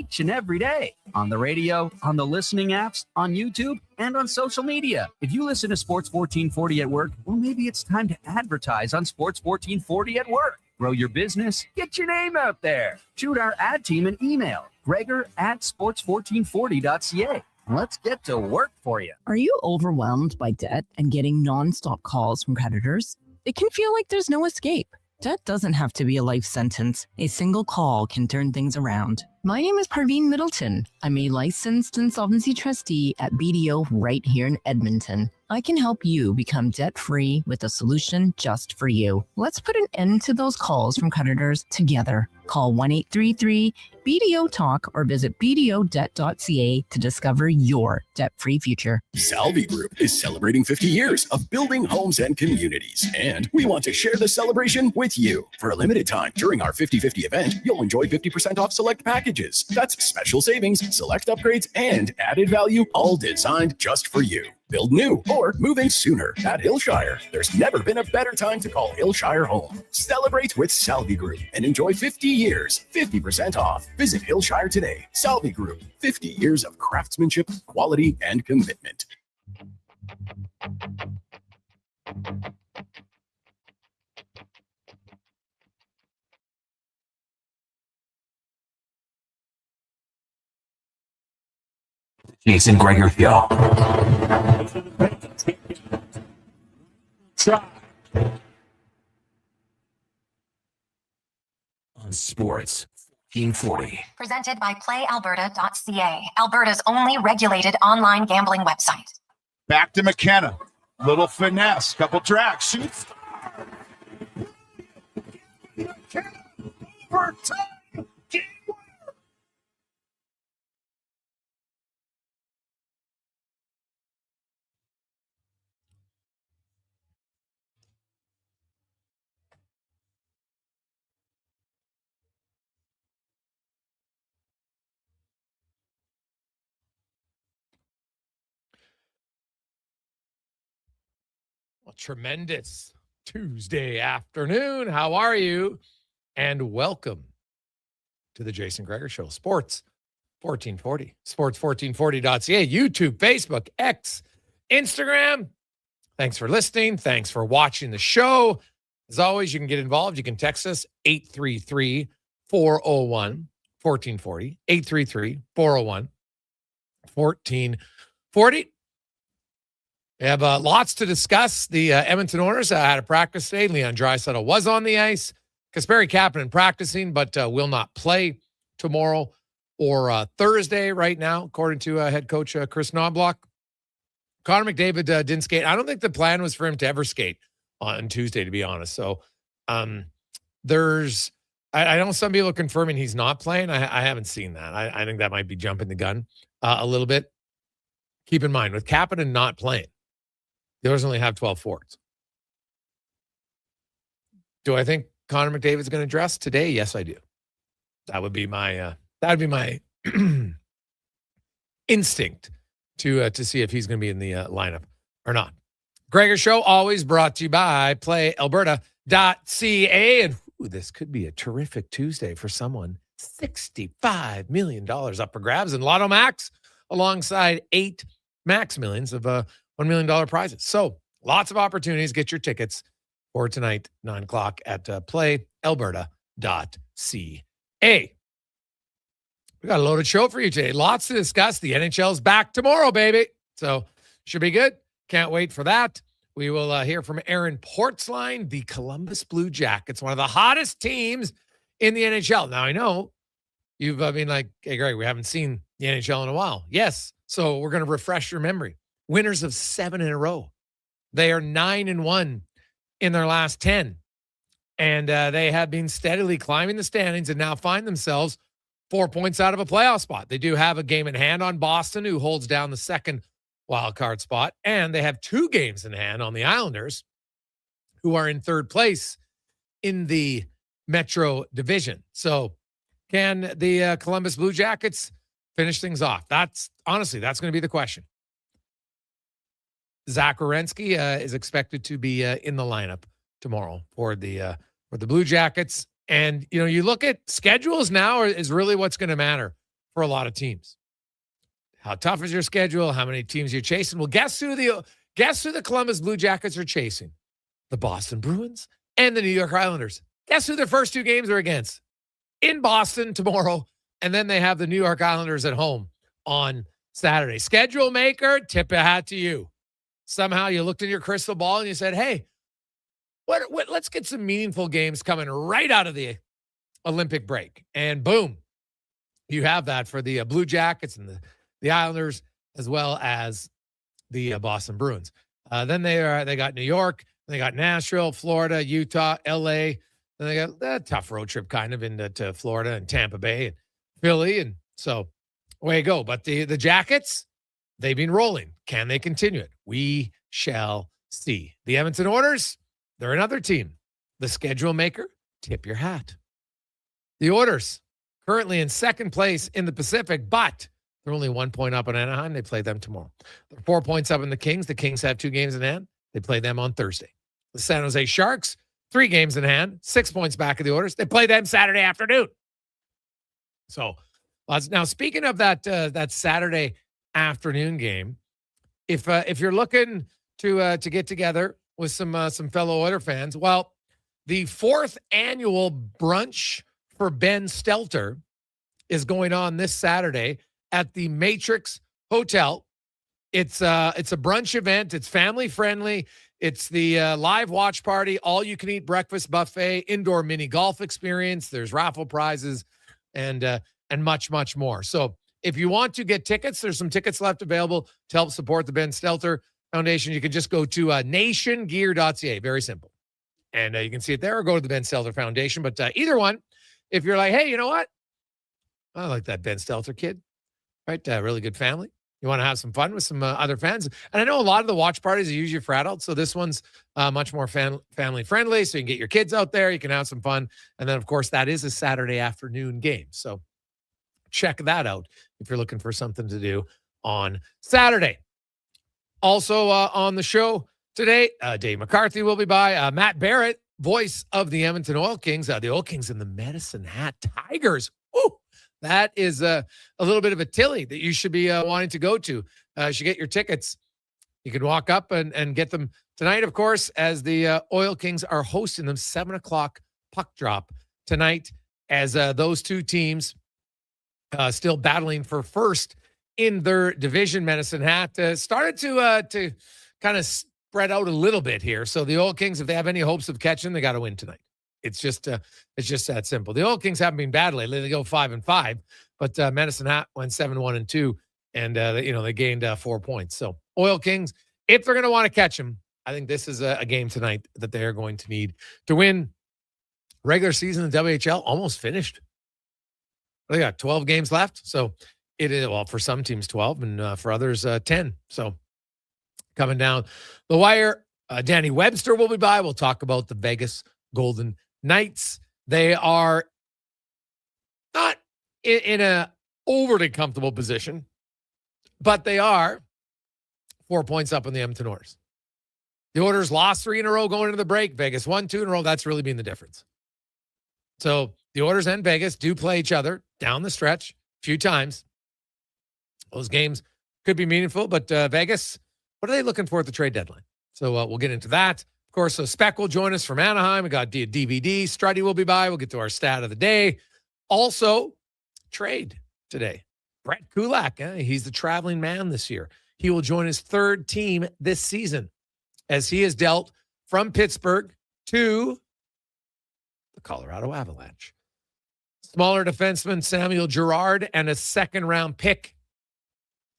each and every day. On the radio, on the listening apps, on YouTube, and on social media. If you listen to Sports 1440 at work, well, maybe it's time to advertise on Sports 1440 at work. Grow your business. Get your name out there. Shoot our ad team an email. Gregor@sports1440.ca. Let's get to work for you. Are you overwhelmed by debt and getting nonstop calls from creditors? It can feel like there's no escape. Debt doesn't have to be a life sentence. A single call can turn things around. My name is Parveen Middleton. I'm a licensed insolvency trustee at BDO right here in Edmonton. I can help you become debt-free with a solution just for you. Let's put an end to those calls from creditors together. Call 1-833-BDO-TALK or visit bdodebt.ca to discover your debt-free future. Salvi Group is celebrating 50 years of building homes and communities, and we want to share the celebration with you. For a limited time during our 50/50 event, you'll enjoy 50% off select packages. That's special savings, select upgrades, and added value, all designed just for you. Build new or move in sooner at Hillshire. There's never been a better time to call Hillshire home. Celebrate with Salvi Group and enjoy 50 years, 50% off. Visit Hillshire today. Salvi Group, 50 years of craftsmanship, quality, and commitment. Jason Gregor Show. On Sports 1440. Presented by PlayAlberta.ca, Alberta's only regulated online gambling website. Back to McKenna. Little finesse. Couple tracks. Shoots. Overtime. Game winner. Well, tremendous Tuesday afternoon. How are you? And welcome to the Jason Gregor Show. Sports 1440, sports1440.ca, YouTube, Facebook, X, Instagram. Thanks for listening. Thanks for watching the show. As always, you can get involved. You can text us 833-401-1440, 833-401-1440. We have lots to discuss. The Edmonton Oilers had a practice today. Leon Draisaitl was on the ice. Kasperi Kapanen practicing, but will not play tomorrow or Thursday right now, according to head coach Chris Knobloch. Connor McDavid didn't skate. I don't think the plan was for him to ever skate on Tuesday, to be honest. So I know some people are confirming he's not playing. I haven't seen that. I think that might be jumping the gun a little bit. Keep in mind, with Kapanen not playing, the Oilers only have 12 forwards. Do I think Connor McDavid's going to dress today? Yes, I do. That would be my instinct to see if he's going to be in the lineup or not. Gregor Show always brought to you by PlayAlberta.ca. And this could be a terrific Tuesday for someone. $65 million up for grabs in Lotto Max, alongside 8 Max Millions of $1 million prizes. So lots of opportunities. Get your tickets for tonight, 9 o'clock at PlayAlberta.ca. We got a loaded show for you today. Lots to discuss. The NHL's back tomorrow, baby. So should be good. Can't wait for that. We will hear from Aaron Portzline, the Columbus Blue Jackets, one of the hottest teams in the NHL. Now, I know you've been like, hey, Greg, we haven't seen the NHL in a while. Yes. So we're going to refresh your memory. Winners of 7 in a row. They are 9-1 in their last 10. And they have been steadily climbing the standings and now find themselves 4 points out of a playoff spot. They do have a game in hand on Boston, who holds down the second wild card spot. And they have 2 games in hand on the Islanders, who are in third place in the Metro Division. So can the Columbus Blue Jackets finish things off? That's going to be the question. Zach Werenski is expected to be in the lineup tomorrow for the Blue Jackets. And, you look at schedules now is really what's going to matter for a lot of teams. How tough is your schedule? How many teams you're chasing? Well, guess who the Columbus Blue Jackets are chasing? The Boston Bruins and the New York Islanders. Guess who their first two games are against? In Boston tomorrow, and then they have the New York Islanders at home on Saturday. Schedule maker, tip a hat to you. Somehow you looked in your crystal ball and you said, hey, let's get some meaningful games coming right out of the Olympic break. And boom, you have that for the Blue Jackets and the Islanders, as well as the Boston Bruins. Then they got New York, they got Nashville, Florida, Utah, LA. Then they got that tough road trip kind of into Florida and Tampa Bay and Philly. And so away you go. But the Jackets, they've been rolling. Can they continue it? We shall see. The Edmonton Oilers, they're another team. The schedule maker, tip your hat. The Oilers, currently in second place in the Pacific, but they're only 1 point up on Anaheim. They play them tomorrow. They're 4 points up in the Kings. The Kings have 2 games in hand. They play them on Thursday. The San Jose Sharks, 3 games in hand, 6 points back of the Oilers. They play them Saturday afternoon. So now speaking of that Saturday afternoon game, if you're looking to get together with some fellow Oiler fans, well, the 4th annual brunch for Ben Stelter is going on this Saturday at the Matrix Hotel. It's a brunch event. It's family friendly. It's the live watch party, all you can eat breakfast buffet, indoor mini golf experience. There's raffle prizes and much, much more. So if you want to get tickets, there's some tickets left available to help support the Ben Stelter Foundation. You can just go to nationgear.ca. Very simple. And you can see it there, or go to the Ben Stelter Foundation. But either one, if you're like, hey, you know what? I like that Ben Stelter kid, right? Really good family. You want to have some fun with some other fans. And I know a lot of the watch parties are usually for adults, so this one's much more family friendly, so you can get your kids out there. You can have some fun. And then, of course, that is a Saturday afternoon game. So check that out if you're looking for something to do on Saturday. Also on the show today, Dave McCarthy will be by. Matt Barrett, voice of the Edmonton Oil Kings. The Oil Kings and the Medicine Hat Tigers. Ooh, that is a little bit of a tilly that you should be wanting to go to. You should get your tickets. You can walk up and get them tonight, of course, as the Oil Kings are hosting them. 7 o'clock puck drop tonight, as those two teams still battling for first in their division. Medicine Hat started to kind of spread out a little bit here. So the Oil Kings, if they have any hopes of catching, they got to win tonight. It's just that simple. The Oil Kings haven't been bad lately. They go 5-5, but Medicine Hat went 7-1-2, and they gained 4 points. So Oil Kings, if they're going to want to catch them, I think this is a game tonight that they are going to need to win. Regular season in the WHL almost finished. They got 12 games left, so it is, well, for some teams 12, and for others 10. So coming down the wire, Danny Webster will be by. We'll talk about the Vegas Golden Knights. They are not in a overly comfortable position, but they are 4 points up on the Edmonton Oilers. The Oilers lost 3 in a row going into the break. Vegas won 2 in a row. That's really been the difference. So the Oilers and Vegas do play each other down the stretch a few times. Those games could be meaningful, but Vegas, what are they looking for at the trade deadline? So we'll get into that. Of course, so Spec will join us from Anaheim. We got DVD. Struddy will be by. We'll get to our stat of the day. Also, trade today. Brett Kulak, he's the traveling man this year. He will join his 3rd team this season, as he has dealt from Pittsburgh to the Colorado Avalanche. Smaller defenseman Samuel Girard and a 2nd-round pick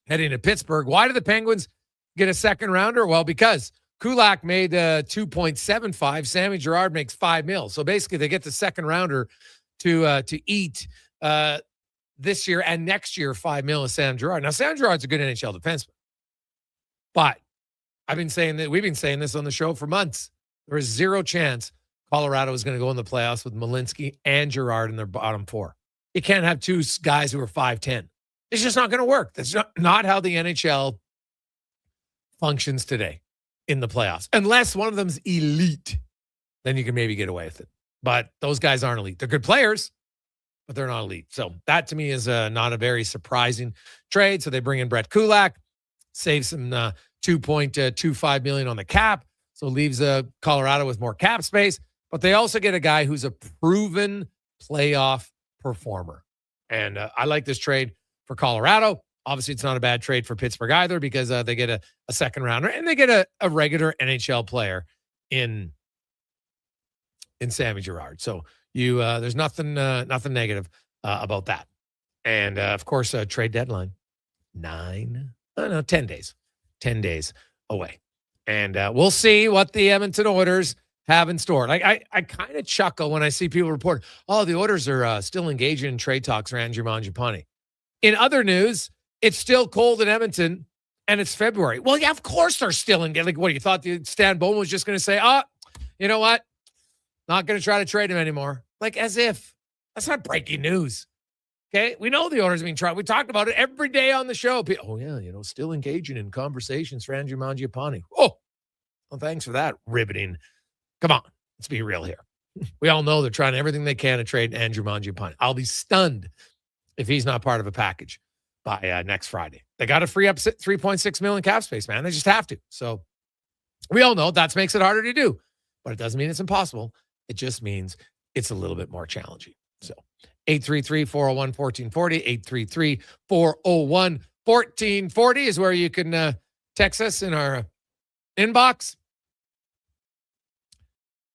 heading to Pittsburgh. Why do the Penguins get a 2nd-rounder? Well, because Kulak made 2.75. Sammy Girard makes $5 million. So basically, they get the 2nd-rounder to eat this year and next year $5 million with Sam Girard. Now, Sam Girard's a good NHL defenseman, but we've been saying this on the show for months. There is 0 chance Colorado is going to go in the playoffs with Malinsky and Girard in their bottom 4. You can't have 2 guys who are 5'10". It's just not going to work. That's not how the NHL functions today in the playoffs. Unless one of them's elite, then you can maybe get away with it. But those guys aren't elite. They're good players. but they're not elite. So that to me is not a very surprising trade. So they bring in Brett Kulak, save some $2.25 million on the cap. So leaves Colorado with more cap space. But they also get a guy who's a proven playoff performer. And I like this trade for Colorado. Obviously, it's not a bad trade for Pittsburgh either because they get a second rounder and they get a regular NHL player in Sammy Girard. So there's nothing negative about that. And of course, trade deadline 10 days. 10 days away. And we'll see what the Edmonton Oilers have in store. Like I kind of chuckle when I see people report, oh, the Oilers are still engaging in trade talks for Andrew Mangiapane. In other news, it's still cold in Edmonton and it's February. Well, yeah, of course they're still engaged. Like, what, you thought Stan Bowman was just going to say, you know what? Not going to try to trade him anymore. Like, as if. That's not breaking news. Okay, we know the Oilers are being tried. We talked about it every day on the show. Oh, yeah, still engaging in conversations for Andrew Mangiapane. Oh, well, thanks for that riveting. Come on, let's be real here. We all know they're trying everything they can to trade Andrew Mangiapane. I'll be stunned if he's not part of a package by next Friday. They got to free up $3.6 million cap space, man. They just have to. So we all know that makes it harder to do, but it doesn't mean it's impossible. It just means it's a little bit more challenging. So 833-401-1440, 833-401-1440 is where you can text us in our inbox.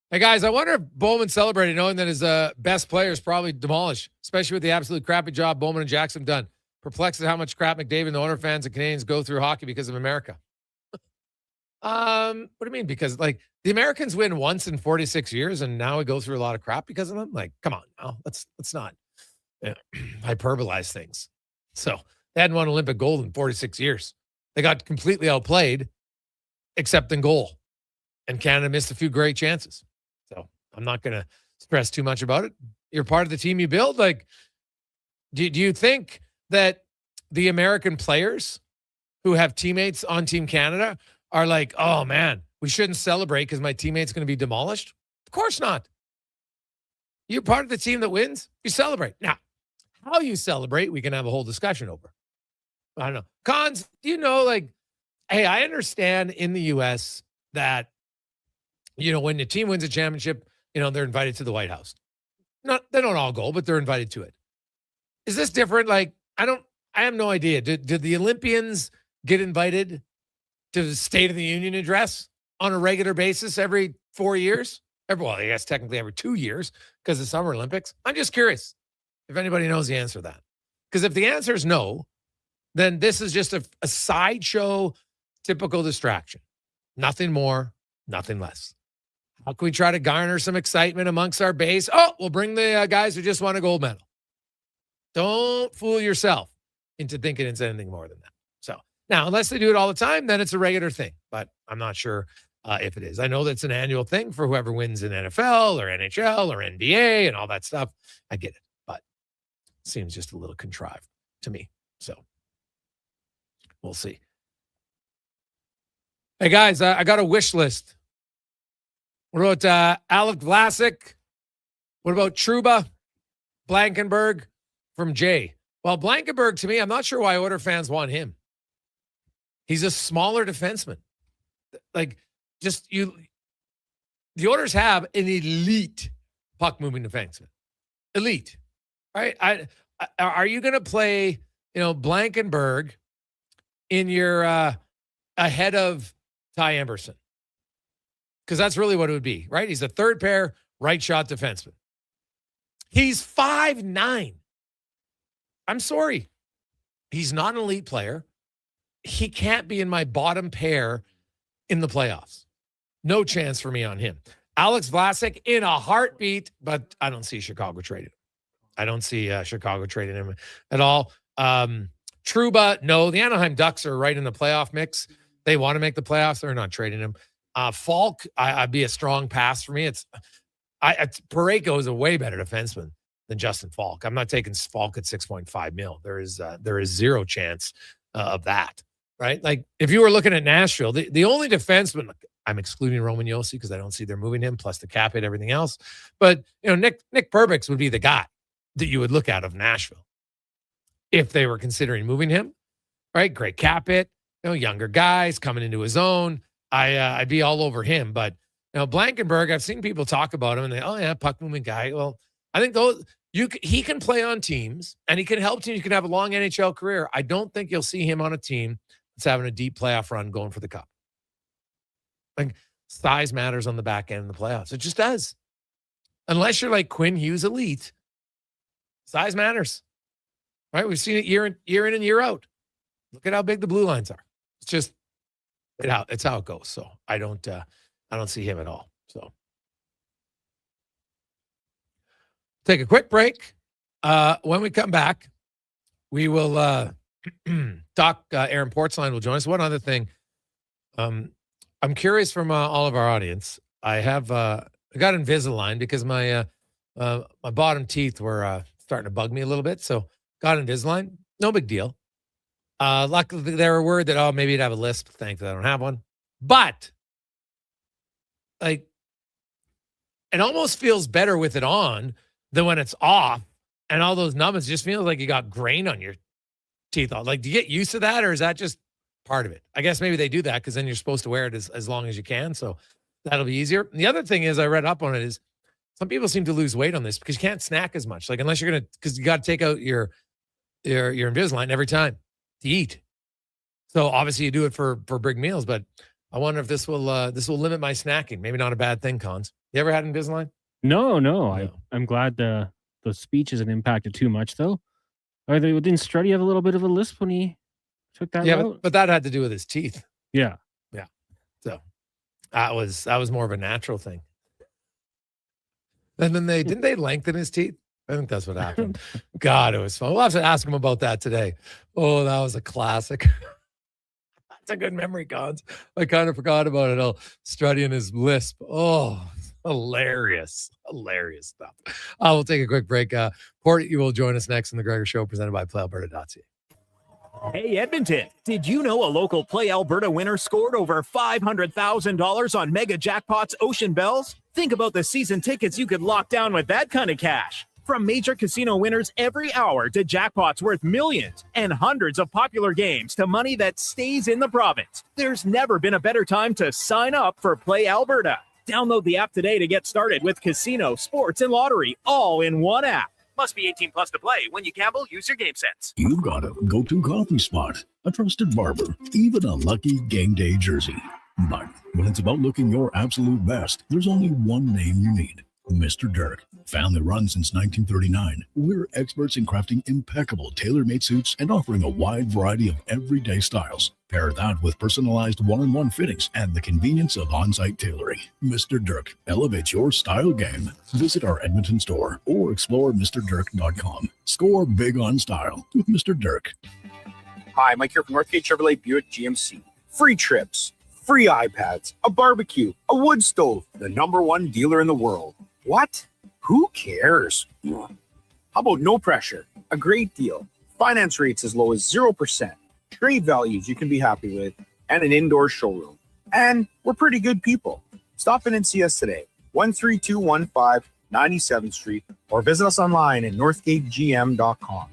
Hey, guys, I wonder if Bowman celebrated knowing that his best player is probably demolished, especially with the absolute crappy job Bowman and Jackson have done. Perplexed at how much crap McDavid and the Oilers fans and Canadians go through hockey because of America. What do you mean? Because, like, the Americans win once in 46 years, and now we go through a lot of crap because of them? Like, come on now. Let's not hyperbolize things. So they hadn't won Olympic gold in 46 years. They got completely outplayed, except in goal. And Canada missed a few great chances. So I'm not going to stress too much about it. You're part of the team you build. Like, do you think that the American players who have teammates on Team Canada are like, oh, man, we shouldn't celebrate because my teammate's going to be demolished? Of course not. You're part of the team that wins. You celebrate. Now, how you celebrate, we can have a whole discussion over. I don't know. Cons, like, hey, I understand in the U.S. that, when the team wins a championship, they're invited to the White House. They don't all go, but they're invited to it. Is this different? Like, I have no idea. Did the Olympians get invited to the State of the Union address on a regular basis every 4 years? Well, I guess technically every 2 years because of Summer Olympics. I'm just curious if anybody knows the answer to that. Because if the answer is no, then this is just a sideshow, typical distraction. Nothing more, nothing less. How can we try to garner some excitement amongst our base? Oh, we'll bring the guys who just won a gold medal. Don't fool yourself into thinking it's anything more than that. So now, unless they do it all the time, then it's a regular thing. But I'm not sure if it is. I know that's an annual thing for whoever wins in NFL or NHL or NBA and all that stuff. I get it, but it seems just a little contrived to me. So we'll see. Hey, guys, I got a wish list. What about Alec Vlasic? What about Trouba? Blankenberg from Jay. Well, Blankenberg, to me, I'm not sure why Oilers fans want him. He's a smaller defenseman. Like, the Oilers have an elite puck-moving defenseman. Elite. Right? Are you going to play, Blankenberg in your ahead of Ty Emberson? Because that's really what it would be, right? He's a third pair right shot defenseman. He's 5'9". I'm sorry. He's not an elite player. He can't be in my bottom pair in the playoffs. No chance for me on him. Alex Vlasic in a heartbeat, but I don't see Chicago trading him. I don't see Chicago trading him at all. Trouba, no. The Anaheim Ducks are right in the playoff mix. They want to make the playoffs. They're not trading him. Falk, I'd be a strong pass for me. Parayko is a way better defenseman than Justin Falk. I'm not taking Falk at $6.5 million. There is zero chance of that, right? Like, if you were looking at Nashville, the only defenseman, I'm excluding Roman Josi because I don't see they're moving him, plus the cap hit, everything else. But, Nick Perbix would be the guy that you would look at of Nashville if they were considering moving him. Right, great cap hit, younger guys coming into his own. I'd be all over him, but Blankenberg, I've seen people talk about him and they, puck movement guy. Well, I think he can play on teams and he can help teams. You can have a long NHL career. I don't think you'll see him on a team that's having a deep playoff run going for the cup. Like, size matters on the back end of the playoffs. It just does. Unless you're like Quinn Hughes elite, size matters. Right? We've seen it year in and year out. Look at how big the blue lines are. It's just it's how it goes. So I don't see him at all. So take a quick break. When we come back, we will talk. Aaron Portzline will join us. One other thing, I'm curious from all of our audience. I got Invisalign because my bottom teeth were starting to bug me a little bit. So got Invisalign. No big deal. Luckily, they were worried that, maybe you'd have a lisp. Thankfully, I don't have one. But, it almost feels better with it on than when it's off. And all those numbness just feels like you got grain on your teeth. Do you get used to that, or is that just part of it? I guess maybe they do that because then you're supposed to wear it as long as you can. So that'll be easier. And the other thing is, I read up on it, is some people seem to lose weight on this because you can't snack as much. Unless you're because you got to take out your Invisalign every time to eat. So obviously you do it for big meals, but I wonder if this will limit my snacking. Maybe not a bad thing, Cons. You ever had Invisalign? No. I'm glad the speech isn't impacted too much, though. Didn't Struddy have a little bit of a lisp when he took that route? But that had to do with his teeth. Yeah. So that was more of a natural thing. And then didn't they lengthen his teeth? I think that's what happened. God, it was fun. We'll have to ask him about that today. Oh, that was a classic. That's a good memory, Cons. I kind of forgot about it all. Strutty and his lisp. Oh, hilarious. Hilarious stuff. We'll take a quick break. Port, you will join us next on the Gregor Show, presented by PlayAlberta.ca. Hey, Edmonton, did you know a local Play Alberta winner scored over $500,000 on Mega Jackpots Ocean Bells? Think about the season tickets you could lock down with that kind of cash. From major casino winners every hour to jackpots worth millions and hundreds of popular games to money that stays in the province, there's never been a better time to sign up for Play Alberta. Download the app today to get started with casino, sports, and lottery all in one app. Must be 18 plus to play. When you gamble, use your game sense. You've got a go-to coffee spot, a trusted barber, even a lucky game day jersey. But when it's about looking your absolute best, there's only one name you need. Mr. Dirk. Family run since 1939, we're experts in crafting impeccable tailor-made suits and offering a wide variety of everyday styles. Pair that with personalized one-on-one fittings and the convenience of on-site tailoring. Mr. Dirk elevates your style game. Visit our Edmonton store or explore MrDirk.com. Score big on style with Mr. Dirk. Hi, Mike here from Northgate Chevrolet Buick GMC. Free trips, free iPads, a barbecue, a wood stove, the #1 dealer in the world. What? Who cares? How about no pressure, a great deal, finance rates as low as 0%, trade values you can be happy with, and an indoor showroom. And we're pretty good people. Stop in and see us today, 13215 97th Street, or visit us online at northgategm.com.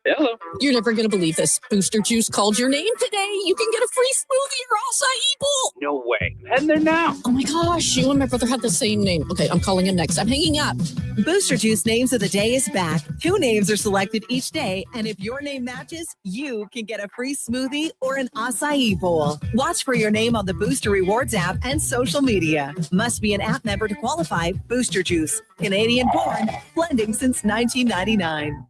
Hello. You're never going to believe this. Booster Juice called your name today. You can get a free smoothie or acai bowl. No way. And they're now. Oh my gosh, you and my brother had the same name. Okay, I'm calling him next. I'm hanging up. Booster Juice Names of the Day is back. 2 names are selected each day, and if your name matches, you can get a free smoothie or an acai bowl. Watch for your name on the Booster Rewards app and social media. Must be an app member to qualify. Booster Juice, Canadian born, blending since 1999.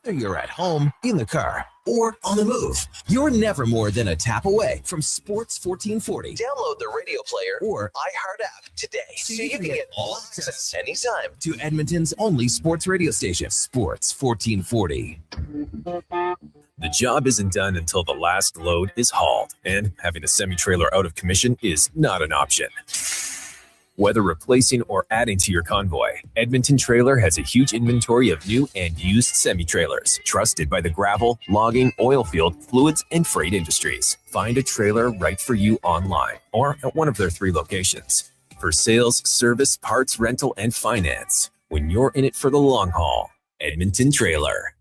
Whether you're at home, in the car, or on the move, you're never more than a tap away from Sports 1440. Download the radio player or iHeart app today so you can get all access anytime to Edmonton's only sports radio station, Sports 1440. The job isn't done until the last load is hauled, and having a semi-trailer out of commission is not an option. Whether replacing or adding to your convoy, Edmonton Trailer has a huge inventory of new and used semi-trailers, trusted by the gravel, logging, oil field, fluids, and freight industries. Find a trailer right for you online or at one of their 3 locations. For sales, service, parts, rental, and finance, when you're in it for the long haul. Edmonton Trailer.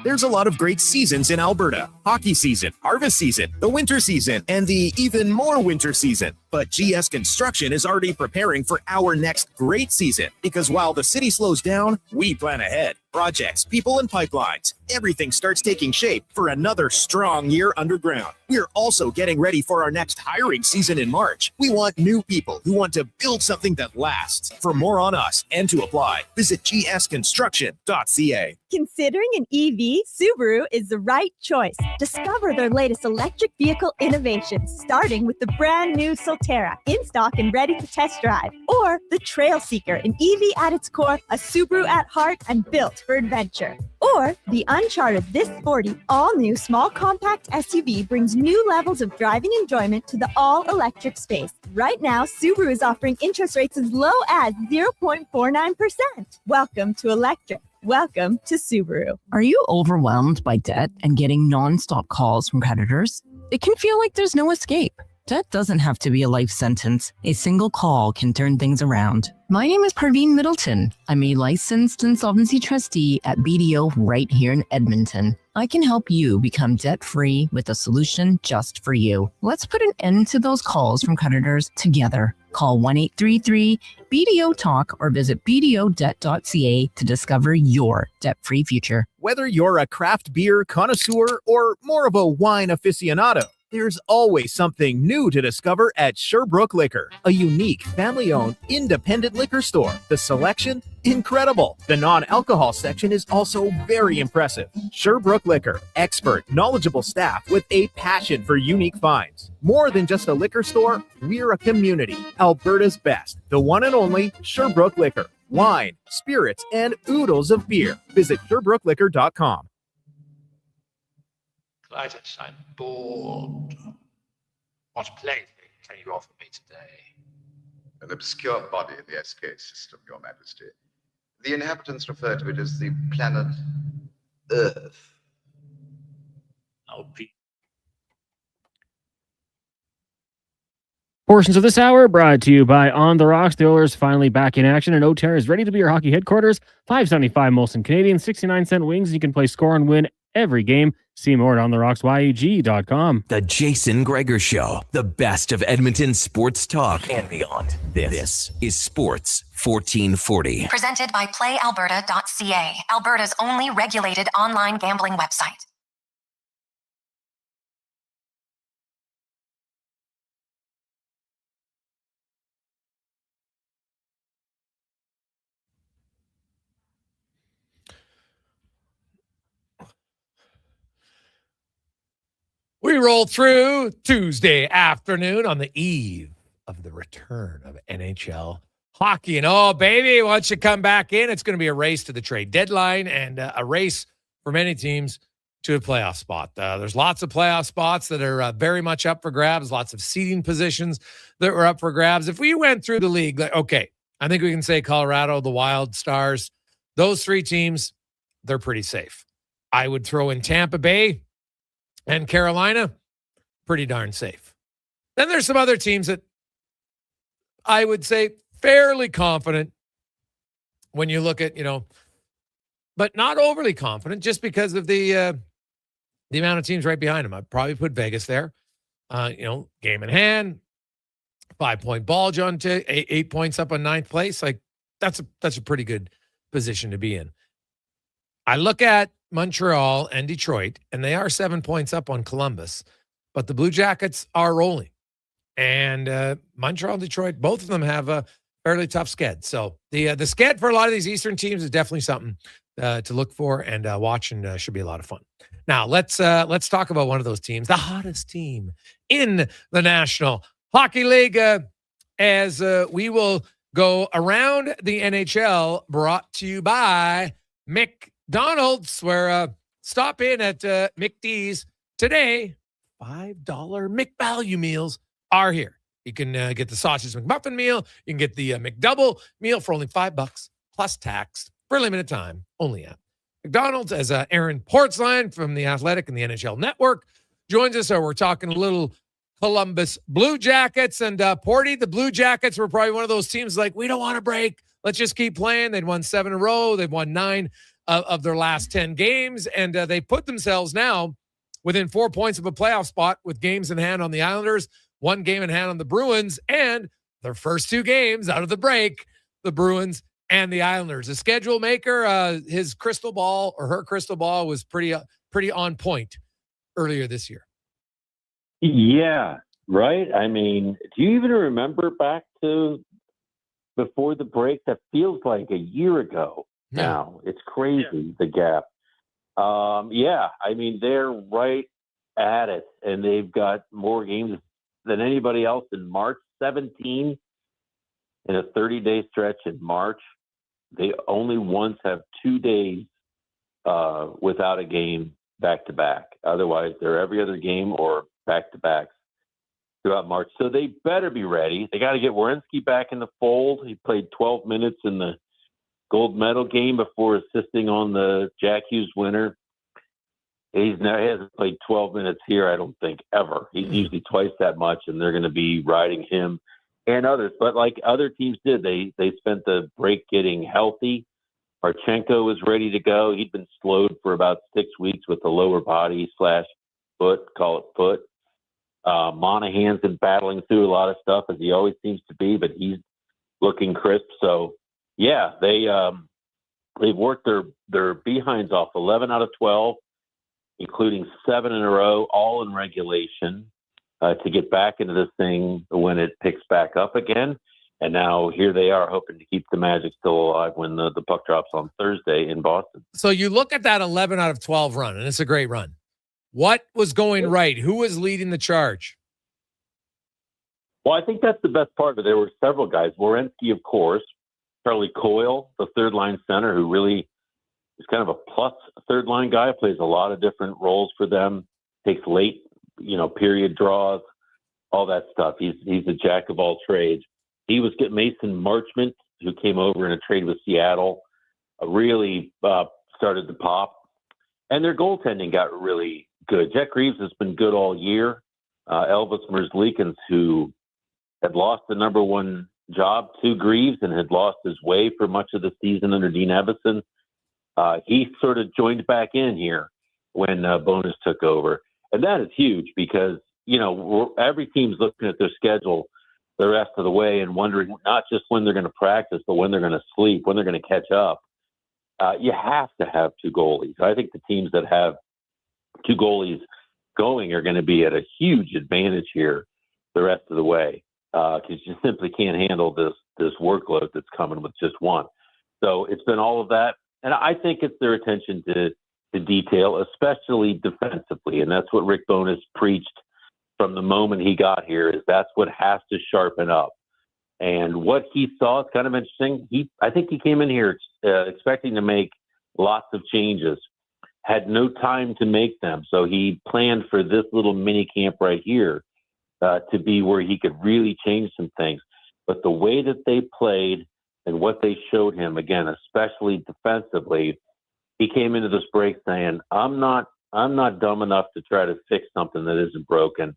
There's a lot of great seasons in Alberta. Hockey season, harvest season, the winter season, and the even more winter season. But GS Construction is already preparing for our next great season because while the city slows down, we plan ahead. Projects, people, and pipelines. Everything starts taking shape for another strong year underground. We're also getting ready for our next hiring season in March. We want new people who want to build something that lasts. For more on us and to apply, visit gsconstruction.ca. Considering an EV, Subaru is the right choice. Discover their latest electric vehicle innovations, starting with the brand new Solterra, in stock and ready to test drive. Or the Trail Seeker, an EV at its core, a Subaru at heart, and built for adventure. Or the Uncharted This Sporty, all-new small compact SUV brings new levels of driving enjoyment to the all-electric space. Right now, Subaru is offering interest rates as low as 0.49%. Welcome to electric. Welcome to Subaru. Are you overwhelmed by debt and getting nonstop calls from creditors? It can feel like there's no escape. Debt doesn't have to be a life sentence. A single call can turn things around. My name is Parveen Middleton. I'm a licensed insolvency trustee at BDO right here in Edmonton. I can help you become debt-free with a solution just for you. Let's put an end to those calls from creditors together. Call 1-833-BDO-TALK or visit bdodebt.ca to discover your debt-free future. Whether you're a craft beer connoisseur or more of a wine aficionado, there's always something new to discover at Sherbrooke Liquor, a unique, family-owned, independent liquor store. The selection? Incredible. The non-alcohol section is also very impressive. Sherbrooke Liquor, expert, knowledgeable staff with a passion for unique finds. More than just a liquor store, we're a community. Alberta's best, the one and only Sherbrooke Liquor. Wine, spirits, and oodles of beer. Visit SherbrookeLiquor.com. Clytus, I'm bored. What plaything can you offer me today? An obscure body in the SK system, Your Majesty. The inhabitants refer to it as the planet Earth. I'll be. Portions of this hour brought to you by On the Rocks. The Oilers finally back in action, and O'Terra is ready to be your hockey headquarters. $5.75 Molson Canadian, 69-cent wings. You can play, score, and win every game. See more at OnTheRocksYEG.com. The Jason Gregor Show, the best of Edmonton sports talk and beyond. This is Sports 1440. Presented by PlayAlberta.ca, Alberta's only regulated online gambling website. We roll through Tuesday afternoon on the eve of the return of NHL hockey. And oh, baby, once you come back in, it's going to be a race to the trade deadline and a race for many teams to a playoff spot. There's lots of playoff spots that are very much up for grabs, lots of seeding positions that were up for grabs. If we went through the league, okay, I think we can say Colorado, the Wild, Stars, those three teams, they're pretty safe. I would throw in Tampa Bay and Carolina, pretty darn safe. Then there's some other teams that I would say fairly confident when you look at, but not overly confident just because of the amount of teams right behind them. I'd probably put Vegas there. Game in hand, 5-point ball, John, 8 points up on ninth place. Like that's a pretty good position to be in. I look at Montreal and Detroit, and they are 7 points up on Columbus, but the Blue Jackets are rolling. And Montreal and Detroit, both of them have a fairly tough sked. So the sked for a lot of these Eastern teams is definitely something to look for and watch, and should be a lot of fun. Now let's talk about one of those teams, the hottest team in the National Hockey League, as we will go around the NHL, brought to you by McDonald's, where stop in at McD's today. $5 McValue meals are here. You can get the sausage McMuffin meal. You can get the McDouble meal for only $5 plus tax for a limited time, only at McDonald's. As Aaron Portsline from The Athletic and the NHL Network joins us, so we're talking a little Columbus Blue Jackets. And Porty, the Blue Jackets were probably one of those teams like, we don't want to break let's just keep playing. They'd won 7 in a row. They've won 9 of their last 10 games. And they put themselves now within 4 points of a playoff spot with games in hand on the Islanders, 1 game in hand on the Bruins, and their first 2 games out of the break, the Bruins and the Islanders. The schedule maker, his crystal ball or her crystal ball was pretty on point earlier this year. Yeah, right. I mean, do you even remember back to before the break? That feels like a year ago now. It's crazy, the gap. Yeah, I mean, they're right at it, and they've got more games than anybody else in March. 17 in a 30-day stretch in March. They only once have 2 days without a game back-to-back. Otherwise, they're every other game or back-to-backs throughout March. So they better be ready. They got to get Werenski back in the fold. He played 12 minutes in the gold medal game before assisting on the Jack Hughes winner. He hasn't played 12 minutes here, I don't think, ever. He's usually twice that much, and they're going to be riding him and others. But like other teams did, they spent the break getting healthy. Marchenko was ready to go. He'd been slowed for about 6 weeks with the lower body / foot, call it foot. Monahan's been battling through a lot of stuff, as he always seems to be, but he's looking crisp. So, yeah, they've worked their behinds off 11 out of 12, including 7 in a row, all in regulation, to get back into this thing when it picks back up again. And now here they are hoping to keep the Magic still alive when the puck drops on Thursday in Boston. So you look at that 11 out of 12 run, and it's a great run. What was going right? Who was leading the charge? Well, I think that's the best part of it. There were several guys. Werenski, of course. Charlie Coyle, the third-line center, who really is kind of a plus third-line guy, plays a lot of different roles for them, takes late, period draws, all that stuff. He's a jack of all trades. He was getting Mason Marchment, who came over in a trade with Seattle, really started to pop. And their goaltending got really good. Jack Reeves has been good all year. Elvis Merzlikins, who had lost the number 1 job to Greaves and had lost his way for much of the season under Dean Evason, he sort of joined back in here when Bowness took over. And that is huge because, every team's looking at their schedule the rest of the way and wondering not just when they're going to practice, but when they're going to sleep, when they're going to catch up. You have to have 2 goalies. I think the teams that have 2 goalies going are going to be at a huge advantage here the rest of the way because you simply can't handle this workload that's coming with just 1. So it's been all of that. And I think it's their attention to detail, especially defensively. And that's what Rick Bowness preached from the moment he got here is that's what has to sharpen up. And what he saw is kind of interesting. I think he came in here expecting to make lots of changes, had no time to make them. So he planned for this little mini camp right here to be where he could really change some things. But the way that they played and what they showed him, again, especially defensively, he came into this break saying, I'm not dumb enough to try to fix something that isn't broken.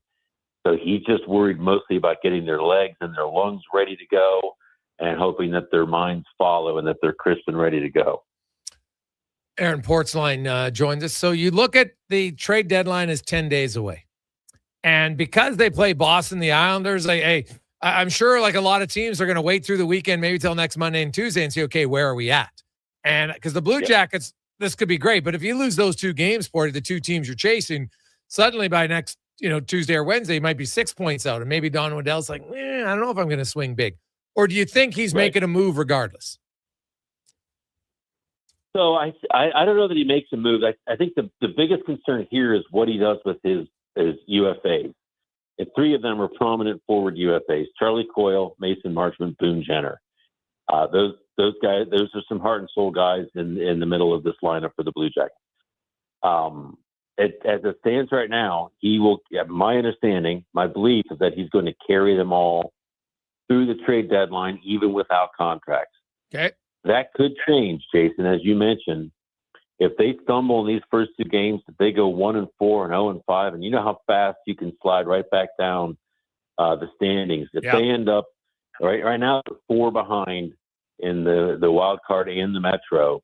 So he's just worried mostly about getting their legs and their lungs ready to go and hoping that their minds follow and that they're crisp and ready to go. Aaron Portzline joins us. So you look at the trade deadline is 10 days away. And because they play Boston, the Islanders, I'm sure like a lot of teams are going to wait through the weekend, maybe till next Monday and Tuesday and see, okay, where are we at? And because the Blue Jackets, this could be great. But if you lose those 2 games, Porty, the 2 teams you're chasing, suddenly by next Tuesday or Wednesday, you might be 6 points out. And maybe Don Waddell's like, I don't know if I'm going to swing big. Or do you think he's making a move regardless? So I don't know that he makes a move. I think the biggest concern here is what he does with his UFAs. And 3 of them are prominent forward UFAs: Charlie Coyle, Mason Marchment, Boone Jenner. Those guys, those are some heart and soul guys in the middle of this lineup for the Blue Jackets. As it stands right now, he will, my understanding, my belief is that he's going to carry them all through the trade deadline, even without contracts. Okay. That could change, Jason, as you mentioned. If they stumble in these first 2 games, if they go 1-4 and 0-5, and you know how fast you can slide right back down the standings. If they end up right now, 4 behind in the wild card and the Metro,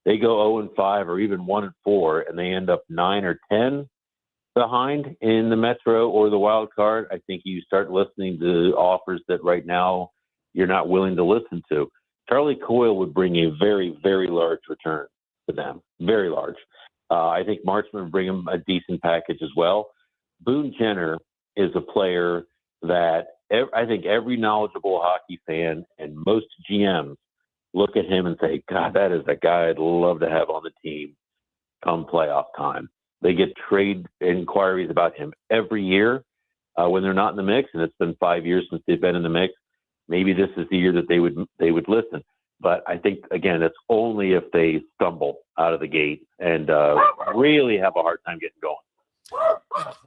they go 0-5 or even 1-4, and they end up 9 or 10 behind in the Metro or the wild card, I think you start listening to offers that right now you're not willing to listen to. Charlie Coyle would bring a very, very large return to them, very large. I think Marchman would bring him a decent package as well. Boone Jenner is a player that I think every knowledgeable hockey fan and most GMs look at him and say, God, that is a guy I'd love to have on the team come playoff time. They get trade inquiries about him every year when they're not in the mix, and it's been 5 years since they've been in the mix. Maybe this is the year that they would listen. But I think, again, it's only if they stumble out of the gate and really have a hard time getting going.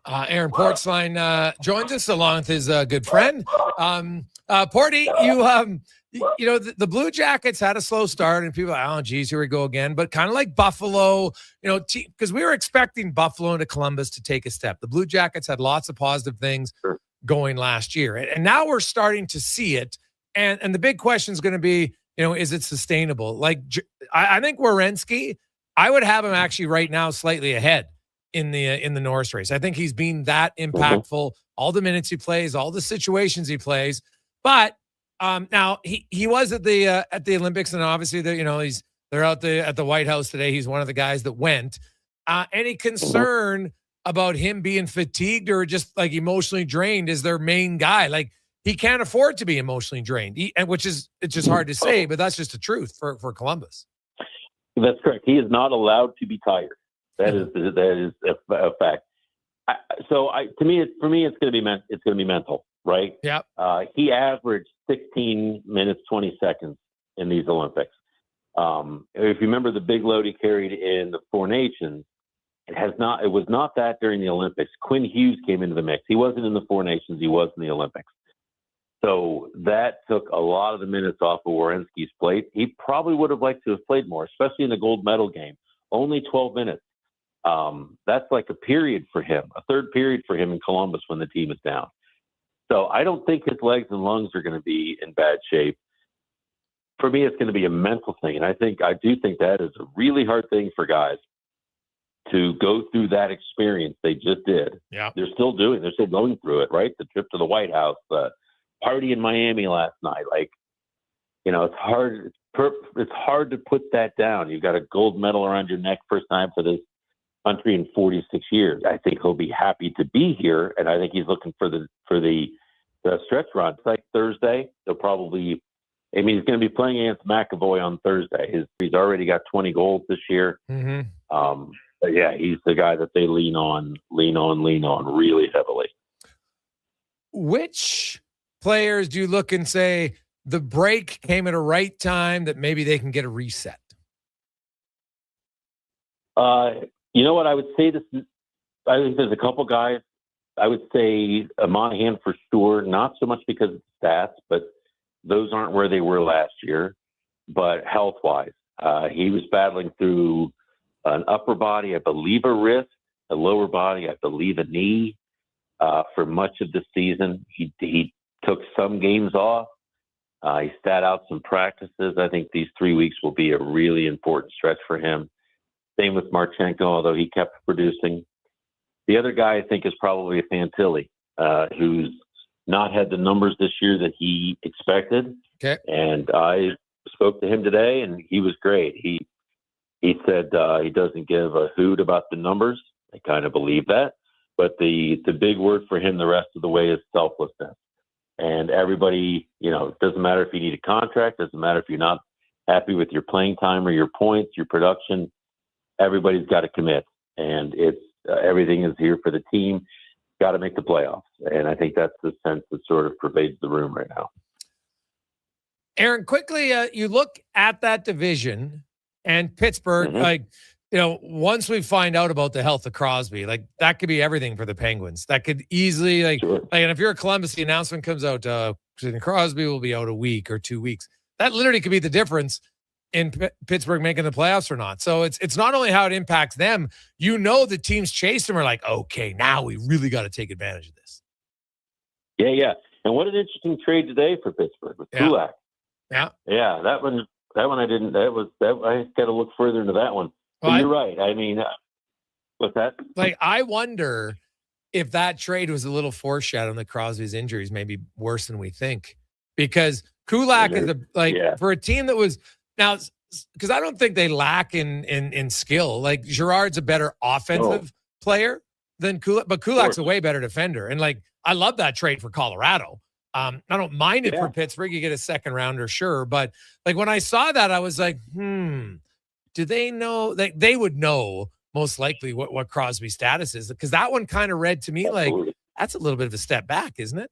Aaron Portsline joins us along with his good friend. Porty, you know, the Blue Jackets had a slow start, and people are like, oh, geez, here we go again. But kind of like Buffalo, you know, because we were expecting Buffalo and Columbus to take a step. The Blue Jackets had lots of positive things going last year, and now we're starting to see it. And the big question is going to be, you know, is it sustainable? Like, I think Werenski, I would have him actually right now slightly ahead in the Norris race. I think he's been that impactful, all the minutes he plays, all the situations he plays. But now he was at the Olympics, and obviously they're out at the White House today. He's one of the guys that went. Any concern about him being fatigued or just like emotionally drained is their main guy? Like, he can't afford to be emotionally drained, it's just hard to say, but that's just the truth for Columbus. That's correct. He is not allowed to be tired. That is a fact. To me, it's going to be mental, right? Yeah. He averaged 16 minutes 20 seconds in these Olympics. If you remember the big load he carried in the Four Nations, it was not that during the Olympics. Quinn Hughes came into the mix. He wasn't in the Four Nations. He was in the Olympics. So that took a lot of the minutes off of Werenski's plate. He probably would have liked to have played more, especially in the gold medal game. Only 12 minutes. That's like a period for him, a third period for him in Columbus when the team is down. So I don't think his legs and lungs are going to be in bad shape. For me, it's going to be a mental thing. And I do think that is a really hard thing for guys to go through that experience they just did. Yeah. They're still going through it, right? The trip to the White House, the party in Miami last night. Like, you know, it's hard to put that down. You've got a gold medal around your neck, first time for this country in 46 years. I think he'll be happy to be here, and I think he's looking for the stretch run. It's like Thursday. He's going to be playing against McAvoy on Thursday. He's already got 20 goals this year. Mm-hmm. But yeah, he's the guy that they lean on really heavily. Which players do you look and say the break came at a right time that maybe they can get a reset? You know what? I would say I think there's a couple guys. I would say Monahan for sure, not so much because of stats, but those aren't where they were last year. But health-wise, he was battling through an upper body, I believe a wrist, a lower body, I believe a knee, for much of the season. He took some games off. He sat out some practices. I think these 3 weeks will be a really important stretch for him. Same with Marchenko, although he kept producing. The other guy I think is probably Fantilli, who's not had the numbers this year that he expected. Okay. And I spoke to him today, and he was great. He said he doesn't give a hoot about the numbers. I kind of believe that. But the big word for him the rest of the way is selflessness. And everybody, you know, it doesn't matter if you need a contract, doesn't matter if you're not happy with your playing time or your points, your production. Everybody's got to commit, and it's everything is here for the team. Got to make the playoffs, and I think that's the sense that sort of pervades the room right now. Aaron, quickly, you look at that division and Pittsburgh, like, you know, once we find out about the health of Crosby, like that could be everything for the Penguins. That could easily, and if you're a Columbus, the announcement comes out, Crosby will be out a week or 2 weeks. That literally could be the difference in Pittsburgh making the playoffs or not. So it's not only how it impacts them. You know, the teams chase them are like, okay, now we really got to take advantage of this. Yeah. And what an interesting trade today for Pittsburgh with Kulak. Yeah. Yeah, that one I didn't. I got to look further into that one. But you're right. I mean, what's that? Like, I wonder if that trade was a little foreshadowing that Crosby's injuries may be worse than we think, because Kulak is for a team that was now, because I don't think they lack in skill. Like, Girard's a better offensive player than Kulak, but Kulak's a way better defender. And like, I love that trade for Colorado. I don't mind it for Pittsburgh. You get a second rounder, sure. But like, when I saw that, I was like, do they know? They would know most likely what Crosby's status is, because that one kind of read to me like that's a little bit of a step back, isn't it?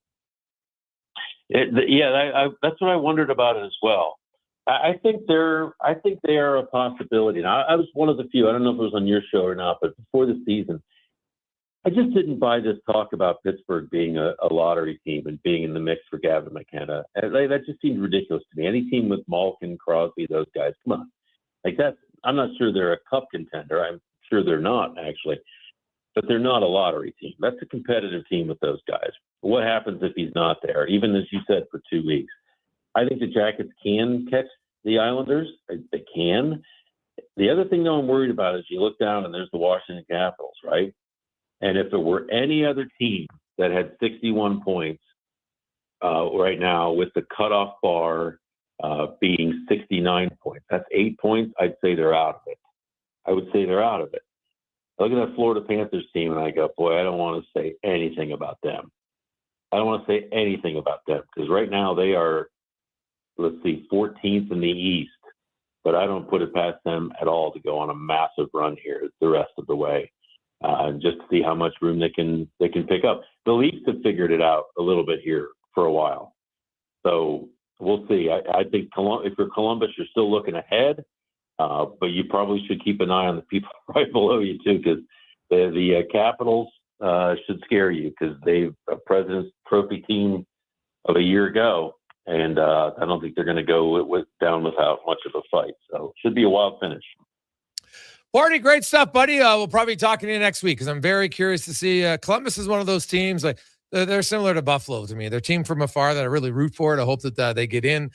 That's what I wondered about it as well. I think they are a possibility. Now, I was one of the few. I don't know if it was on your show or not, but before the season, I just didn't buy this talk about Pittsburgh being a lottery team and being in the mix for Gavin McKenna. That just seemed ridiculous to me. Any team with Malkin, Crosby, those guys, come on. Like that, I'm not sure they're a cup contender. I'm sure they're not, actually. But they're not a lottery team. That's a competitive team with those guys. What happens if he's not there, even as you said, for 2 weeks? I think the Jackets can catch the Islanders. They can. The other thing, though, I'm worried about is you look down and there's the Washington Capitals, right? And if there were any other team that had 61 points right now with the cutoff bar being 69 points, that's 8 points, I'd say they're out of it. I would say they're out of it. I look at that Florida Panthers team and I go, boy, I don't want to say anything about them. I don't want to say anything about them because right now they are, 14th in the East. But I don't put it past them at all to go on a massive run here the rest of the way. Just to see how much room they can pick up. The Leafs have figured it out a little bit here for a while. So we'll see. I think if you're Columbus, you're still looking ahead. But you probably should keep an eye on the people right below you too, because the Capitals should scare you because they've a President's Trophy team of a year ago, and I don't think they're going to go down without much of a fight. So it should be a wild finish. Barty, great stuff, buddy. We'll probably be talking to you next week because I'm very curious to see. Columbus is one of those teams, like they're similar to Buffalo to me. They're a team from afar that I really root for. I hope that they get in.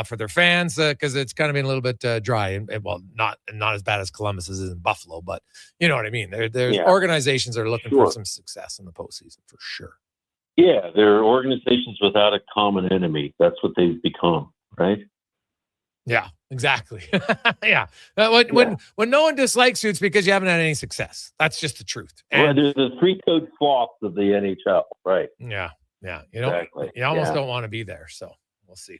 For their fans, because it's kind of been a little bit dry and well, not as bad as Columbus is in Buffalo, but you know what I mean. There's organizations that are looking for some success in the postseason for sure. Yeah, they're organizations without a common enemy. That's what they've become, right? Yeah, exactly. Yeah. When no one dislikes you, it's because you haven't had any success. That's just the truth. And there's the three code flops of the NHL, right? Yeah. You almost don't want to be there, so we'll see.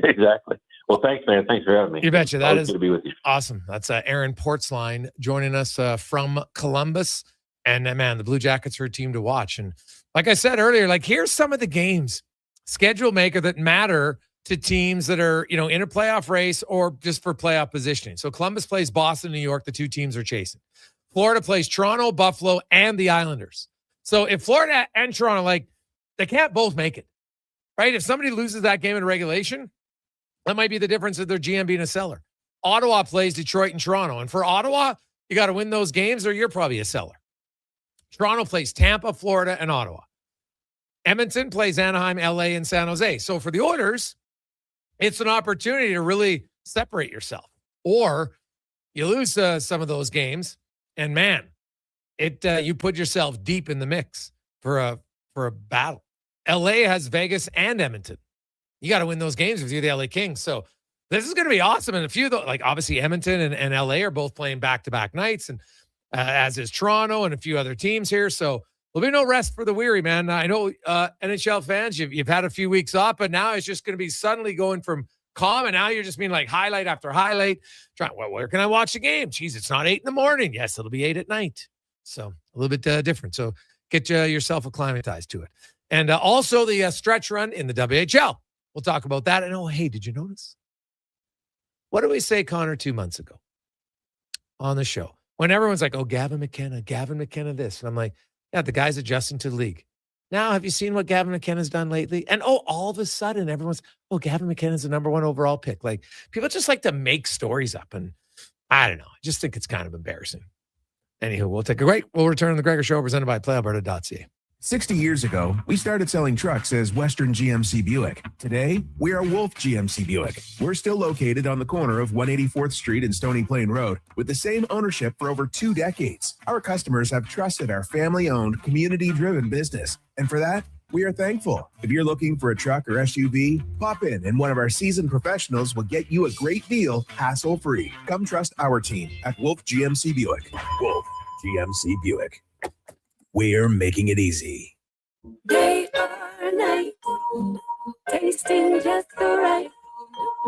Exactly. Well, thanks, man. Thanks for having me. You betcha. That is good to be with you. Awesome. That's Aaron Portsline joining us from Columbus. And man, the Blue Jackets are a team to watch. And like I said earlier, like here's some of the games, schedule maker that matter to teams that are, in a playoff race or just for playoff positioning. So Columbus plays Boston, New York. The two teams are chasing. Florida plays Toronto, Buffalo, and the Islanders. So if Florida and Toronto, they can't both make it, right? If somebody loses that game in regulation, that might be the difference of their GM being a seller. Ottawa plays Detroit and Toronto. And for Ottawa, you got to win those games or you're probably a seller. Toronto plays Tampa, Florida, and Ottawa. Edmonton plays Anaheim, LA, and San Jose. So for the Oilers, it's an opportunity to really separate yourself. Or you lose some of those games, and man, you put yourself deep in the mix for a battle. LA has Vegas and Edmonton. You got to win those games if you're the LA Kings. So this is going to be awesome. And a few of those, like obviously Edmonton and LA are both playing back-to-back nights, and as is Toronto and a few other teams here. So there'll be no rest for the weary, man. I know NHL fans, you've had a few weeks off, but now it's just going to be suddenly going from calm, and now you're just being like highlight after highlight. Where can I watch the game? Jeez, it's not 8 a.m. Yes, it'll be 8 p.m. So a little bit different. So get yourself acclimatized to it. And also the stretch run in the WHL. We'll talk about that. And hey, did you notice? What did we say, Connor, 2 months ago on the show? When everyone's like, Gavin McKenna this. And I'm like, yeah, the guy's adjusting to the league. Now, have you seen what Gavin McKenna's done lately? And all of a sudden, everyone's, Gavin McKenna's the number 1 overall pick. Like, people just like to make stories up. And I don't know. I just think it's kind of embarrassing. Anywho, we'll take a break. We'll return to the Gregor Show presented by PlayAlberta.ca. 60 years ago, we started selling trucks as Western GMC Buick. Today, we are Wolf GMC Buick. We're still located on the corner of 184th Street and Stony Plain Road with the same ownership for over 2 decades. Our customers have trusted our family-owned, community-driven business. And for that, we are thankful. If you're looking for a truck or SUV, pop in and one of our seasoned professionals will get you a great deal, hassle-free. Come trust our team at Wolf GMC Buick. Wolf GMC Buick. We're making it easy. Day or night, tasting just the right.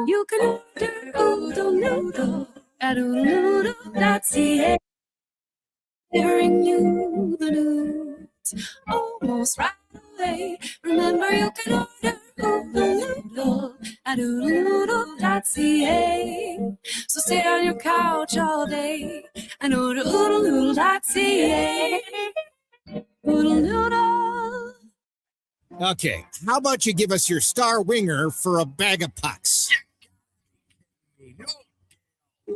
You can order oodle noodle at oodle-noodle.ca. Delivering you the news almost right away. Remember, you can order oodle noodle at oodle-noodle.ca. So stay on your couch all day and order oodle-noodle.ca. Oodle noodle. Okay, how about you give us your star winger for a bag of pucks?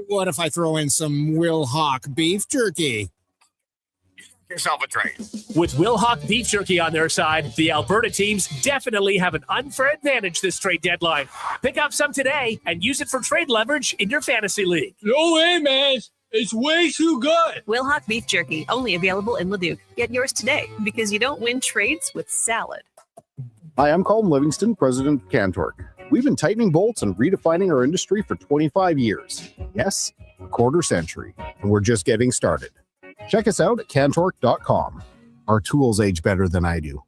What if I throw in some Will Hawk beef jerky? Yourself a trade. With Will Hawk Beef Jerky on their side, the Alberta teams definitely have an unfair advantage this trade deadline. Pick up some today and use it for trade leverage in your fantasy league. No way, man. It's way too good. Will Hawk Beef Jerky, only available in Leduc. Get yours today because you don't win trades with salad. Hi, I'm Colin Livingston, president of Cantork. We've been tightening bolts and redefining our industry for 25 years. Yes, a quarter century, and we're just getting started. Check us out at cantork.com. Our tools age better than I do.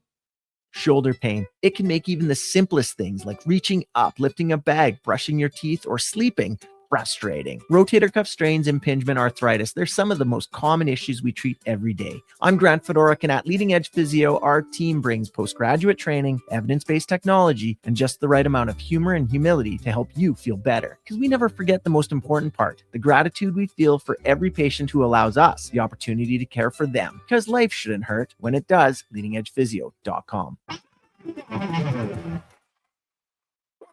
Shoulder pain. It can make even the simplest things like reaching up, lifting a bag, brushing your teeth, or sleeping frustrating. Rotator cuff strains, impingement, arthritis, they're some of the most common issues we treat every day. I'm Grant Fedoruk, and at Leading Edge Physio, our team brings postgraduate training, evidence-based technology, and just the right amount of humor and humility to help you feel better. Because we never forget the most important part, the gratitude we feel for every patient who allows us the opportunity to care for them. Because life shouldn't hurt. When it does, leadingedgephysio.com.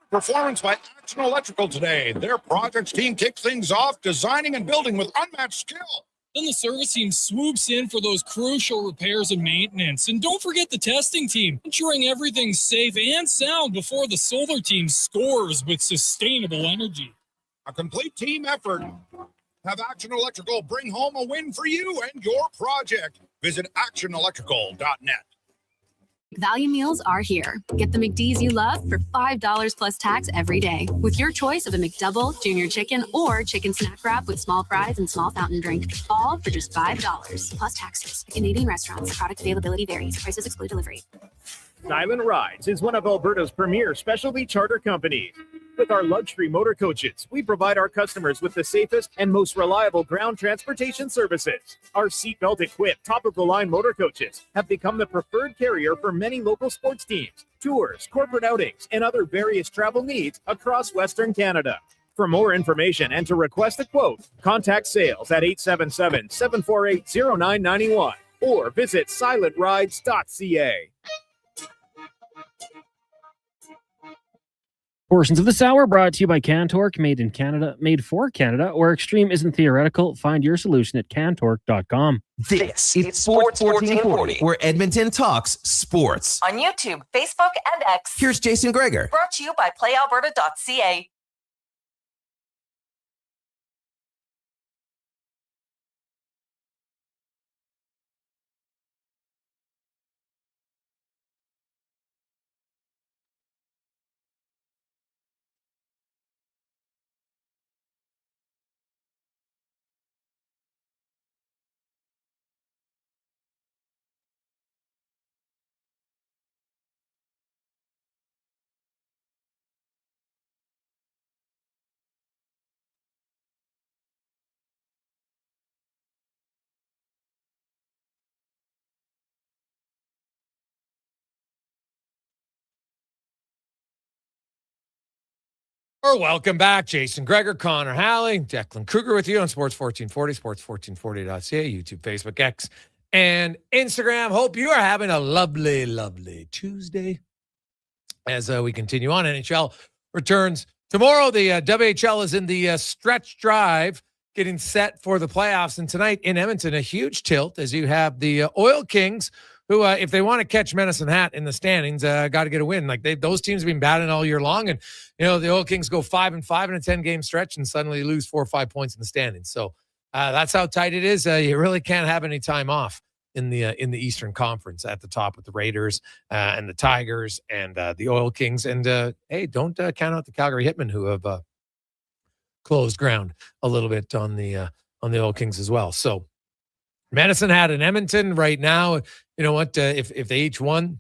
Performance by Action Electrical today. Their projects team kicks things off, designing and building with unmatched skill. Then the service team swoops in for those crucial repairs and maintenance. And don't forget the testing team, ensuring everything's safe and sound before the solar team scores with sustainable energy. A complete team effort. Have Action Electrical bring home a win for you and your project. Visit actionelectrical.net. Value meals are here. Get the McD's you love for $5 plus tax every day with your choice of a McDouble, junior chicken, or chicken snack wrap with small fries and small fountain drink. All for just $5 plus taxes. Canadian restaurants. Product availability varies. Prices exclude delivery. Silent Rides is one of Alberta's premier specialty charter companies. With our luxury motor coaches, we provide our customers with the safest and most reliable ground transportation services. Our seatbelt equipped, top-of-the-line motor coaches have become the preferred carrier for many local sports teams, tours, corporate outings, and other various travel needs across Western Canada. For more information and to request a quote, contact sales at 877-748-0991 or visit silentrides.ca. Portions of this hour brought to you by Cantork, made in Canada, made for Canada, where extreme isn't theoretical. Find your solution at cantork.com. This is Sports 1440, where Edmonton talks sports. On YouTube, Facebook, and X. Here's Jason Gregor. Brought to you by playalberta.ca. Welcome back. Jason Gregor, Connor Halley, Declan Kruger with you on Sports 1440, sports1440.ca, YouTube, Facebook, X, and Instagram. Hope you are having a lovely, lovely Tuesday as we continue on. NHL returns tomorrow. The WHL is in the stretch drive, getting set for the playoffs. And tonight in Edmonton, a huge tilt as you have the Oil Kings, who, if they want to catch Medicine Hat in the standings, got to get a win. Like those teams have been battling all year long, and the Oil Kings go 5-5 in a 10-game stretch, and suddenly lose 4 or 5 points in the standings. So that's how tight it is. You really can't have any time off in the Eastern Conference at the top with the Raiders and the Tigers and the Oil Kings. And hey, don't count out the Calgary Hitmen, who have closed ground a little bit on the Oil Kings as well. So Medicine Hat in Edmonton right now. You know what? If they each won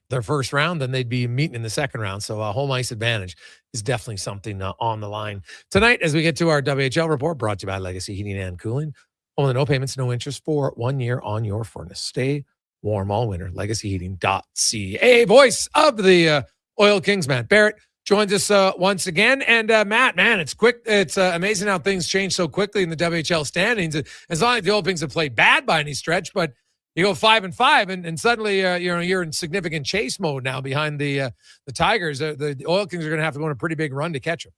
their first round, then they'd be meeting in the second round. So home ice advantage is definitely something on the line tonight as we get to our WHL report, brought to you by Legacy Heating and Cooling. Only no payments, no interest for 1 year on your furnace. Stay warm all winter. LegacyHeating.ca. Voice of the Oil Kings, Matt Barrett, joins us once again. And Matt, man, it's quick. It's amazing how things change so quickly in the WHL standings. It's not like the Oil Kings have played bad by any stretch, but you go 5-5, and suddenly you're in significant chase mode now behind the Tigers. The Oil Kings are going to have to go on a pretty big run to catch them.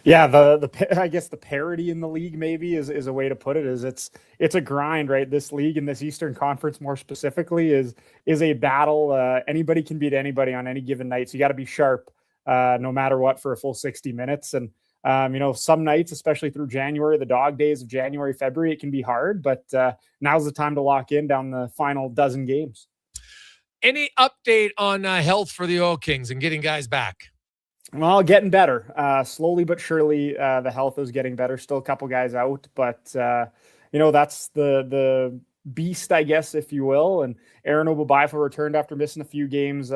Yeah, I guess the parity in the league maybe is a way to put it. Is it's a grind, right? This league and this Eastern Conference more specifically is a battle. Anybody can beat anybody on any given night, so you got to be sharp no matter what for a full 60 minutes. And some nights, especially through January, the dog days of January, February, it can be hard. But now's the time to lock in down the final dozen games. Any update on health for the Oil Kings and getting guys back? Well, getting better. Slowly but surely, the health is getting better. Still a couple guys out, but that's the beast, I guess, if you will. And Aaron Obubaifo returned after missing a few games.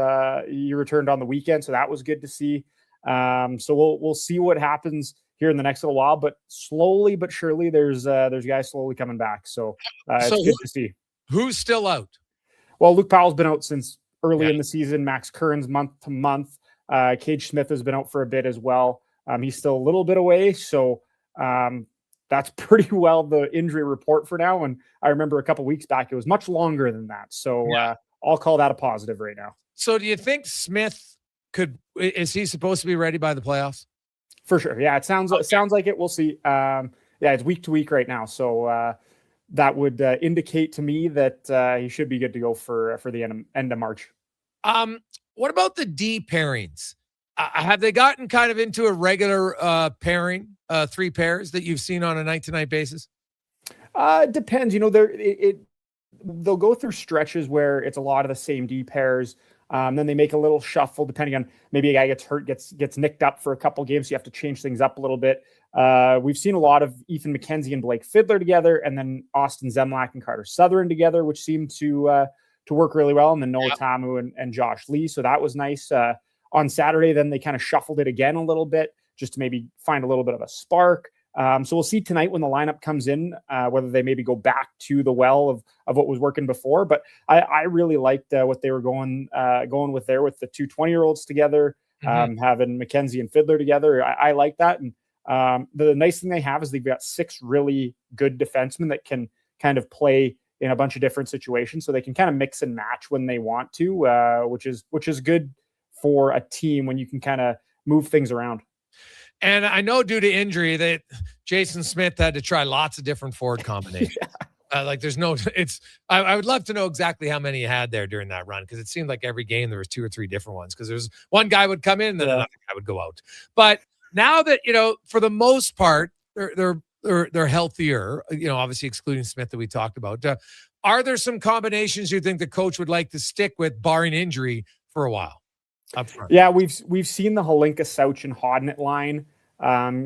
He returned on the weekend, so that was good to see. So we'll see what happens here in the next little while. But slowly but surely, there's guys slowly coming back. So it's good to see. Who's still out? Well, Luke Powell's been out since early in the season. Max Kern's month to month. Cage Smith has been out for a bit as well. He's still a little bit away. So that's pretty well the injury report for now. And I remember a couple weeks back, it was much longer than that. So I'll call that a positive right now. So do you think Smith is he supposed to be ready by the playoffs? For sure. Yeah, it sounds like it. We'll see. It's week to week right now. So that would indicate to me that he should be good to go for the end of March. What about the D pairings? Have they gotten kind of into a regular pairing, 3 pairs that you've seen on a night-to-night basis? It depends. They'll go through stretches where it's a lot of the same D pairs. Then they make a little shuffle depending on maybe a guy gets hurt, gets nicked up for a couple games. So you have to change things up a little bit. We've seen a lot of Ethan McKenzie and Blake Fiddler together, and then Austin Zemlak and Carter Southern together, which seemed to work really well. And then Noah Tamu and Josh Lee. So that was nice. On Saturday, then they kind of shuffled it again a little bit just to maybe find a little bit of a spark. So we'll see tonight when the lineup comes in, whether they maybe go back to the well of what was working before. But I really liked what they were going with there with the 2 20-year-olds together, having McKenzie and Fiddler together. I like that. And the nice thing they have is they've got 6 really good defensemen that can kind of play in a bunch of different situations. So they can kind of mix and match when they want to, which is good for a team when you can kind of move things around. And I know due to injury that Jason Smith had to try lots of different forward combinations. I would love to know exactly how many he had there during that run, because it seemed like every game there was 2 or 3 different ones, because there's one guy would come in, then another guy would go out. But now that, for the most part, they're healthier, obviously excluding Smith that we talked about. Are there some combinations you think the coach would like to stick with, barring injury, for a while up front? Yeah, we've seen the Holinka, Sauch, and Hodnett line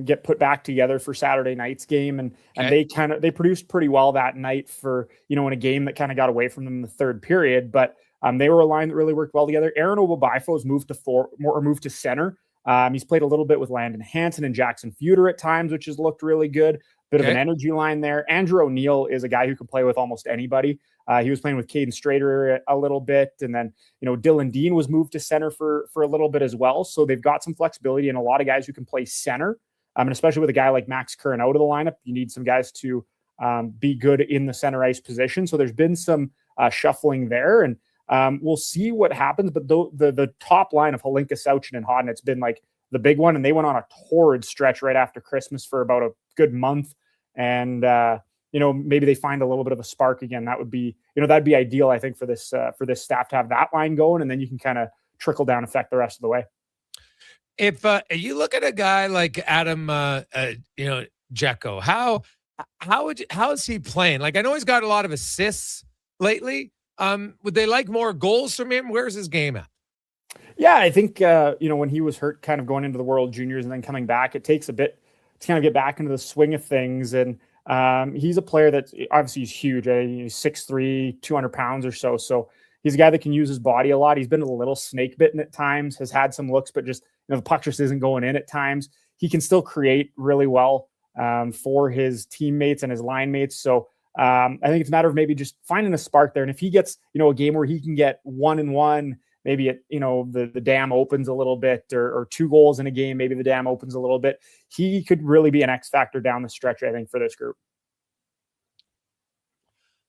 get put back together for Saturday night's game, and they produced pretty well that night for in a game that kind of got away from them in the third period. But they were a line that really worked well together. Aaron Obubaifo has moved to center. He's played a little bit with Landon Hansen and Jackson Feuder at times, which has looked really good. Bit of an energy line there. Andrew O'Neill is a guy who can play with almost anybody. He was playing with Caden Strader a little bit. And then, Dylan Dean was moved to center for a little bit as well. So they've got some flexibility and a lot of guys who can play center. And especially with a guy like Max Curran out of the lineup, you need some guys to be good in the center ice position. So there's been some shuffling there, and we'll see what happens. But the top line of Holinka, Sauchen, and Hodnett's been like the big one. And they went on a torrid stretch right after Christmas for about a good month. And maybe they find a little bit of a spark again. That'd be ideal, I think, for this staff to have that line going, and then you can kind of trickle down effect the rest of the way. If you look at a guy like Adam, Jecko, how is he playing? Like, I know he's got a lot of assists lately. Would they like more goals from him? Where's his game at? Yeah, I think, when he was hurt kind of going into the World Juniors and then coming back, it takes a bit to kind of get back into the swing of things. And he's a player that obviously he's huge. He's 6'3", 200 pounds or so. So he's a guy that can use his body a lot. He's been a little snake bitten at times, has had some looks, but just, the puck just isn't going in at times. He can still create really well for his teammates and his line mates. So I think it's a matter of maybe just finding a spark there. And if he gets, a game where he can get 1-1, maybe the dam opens a little bit, or 2 goals in a game, maybe the dam opens a little bit. He could really be an X factor down the stretch, I think, for this group.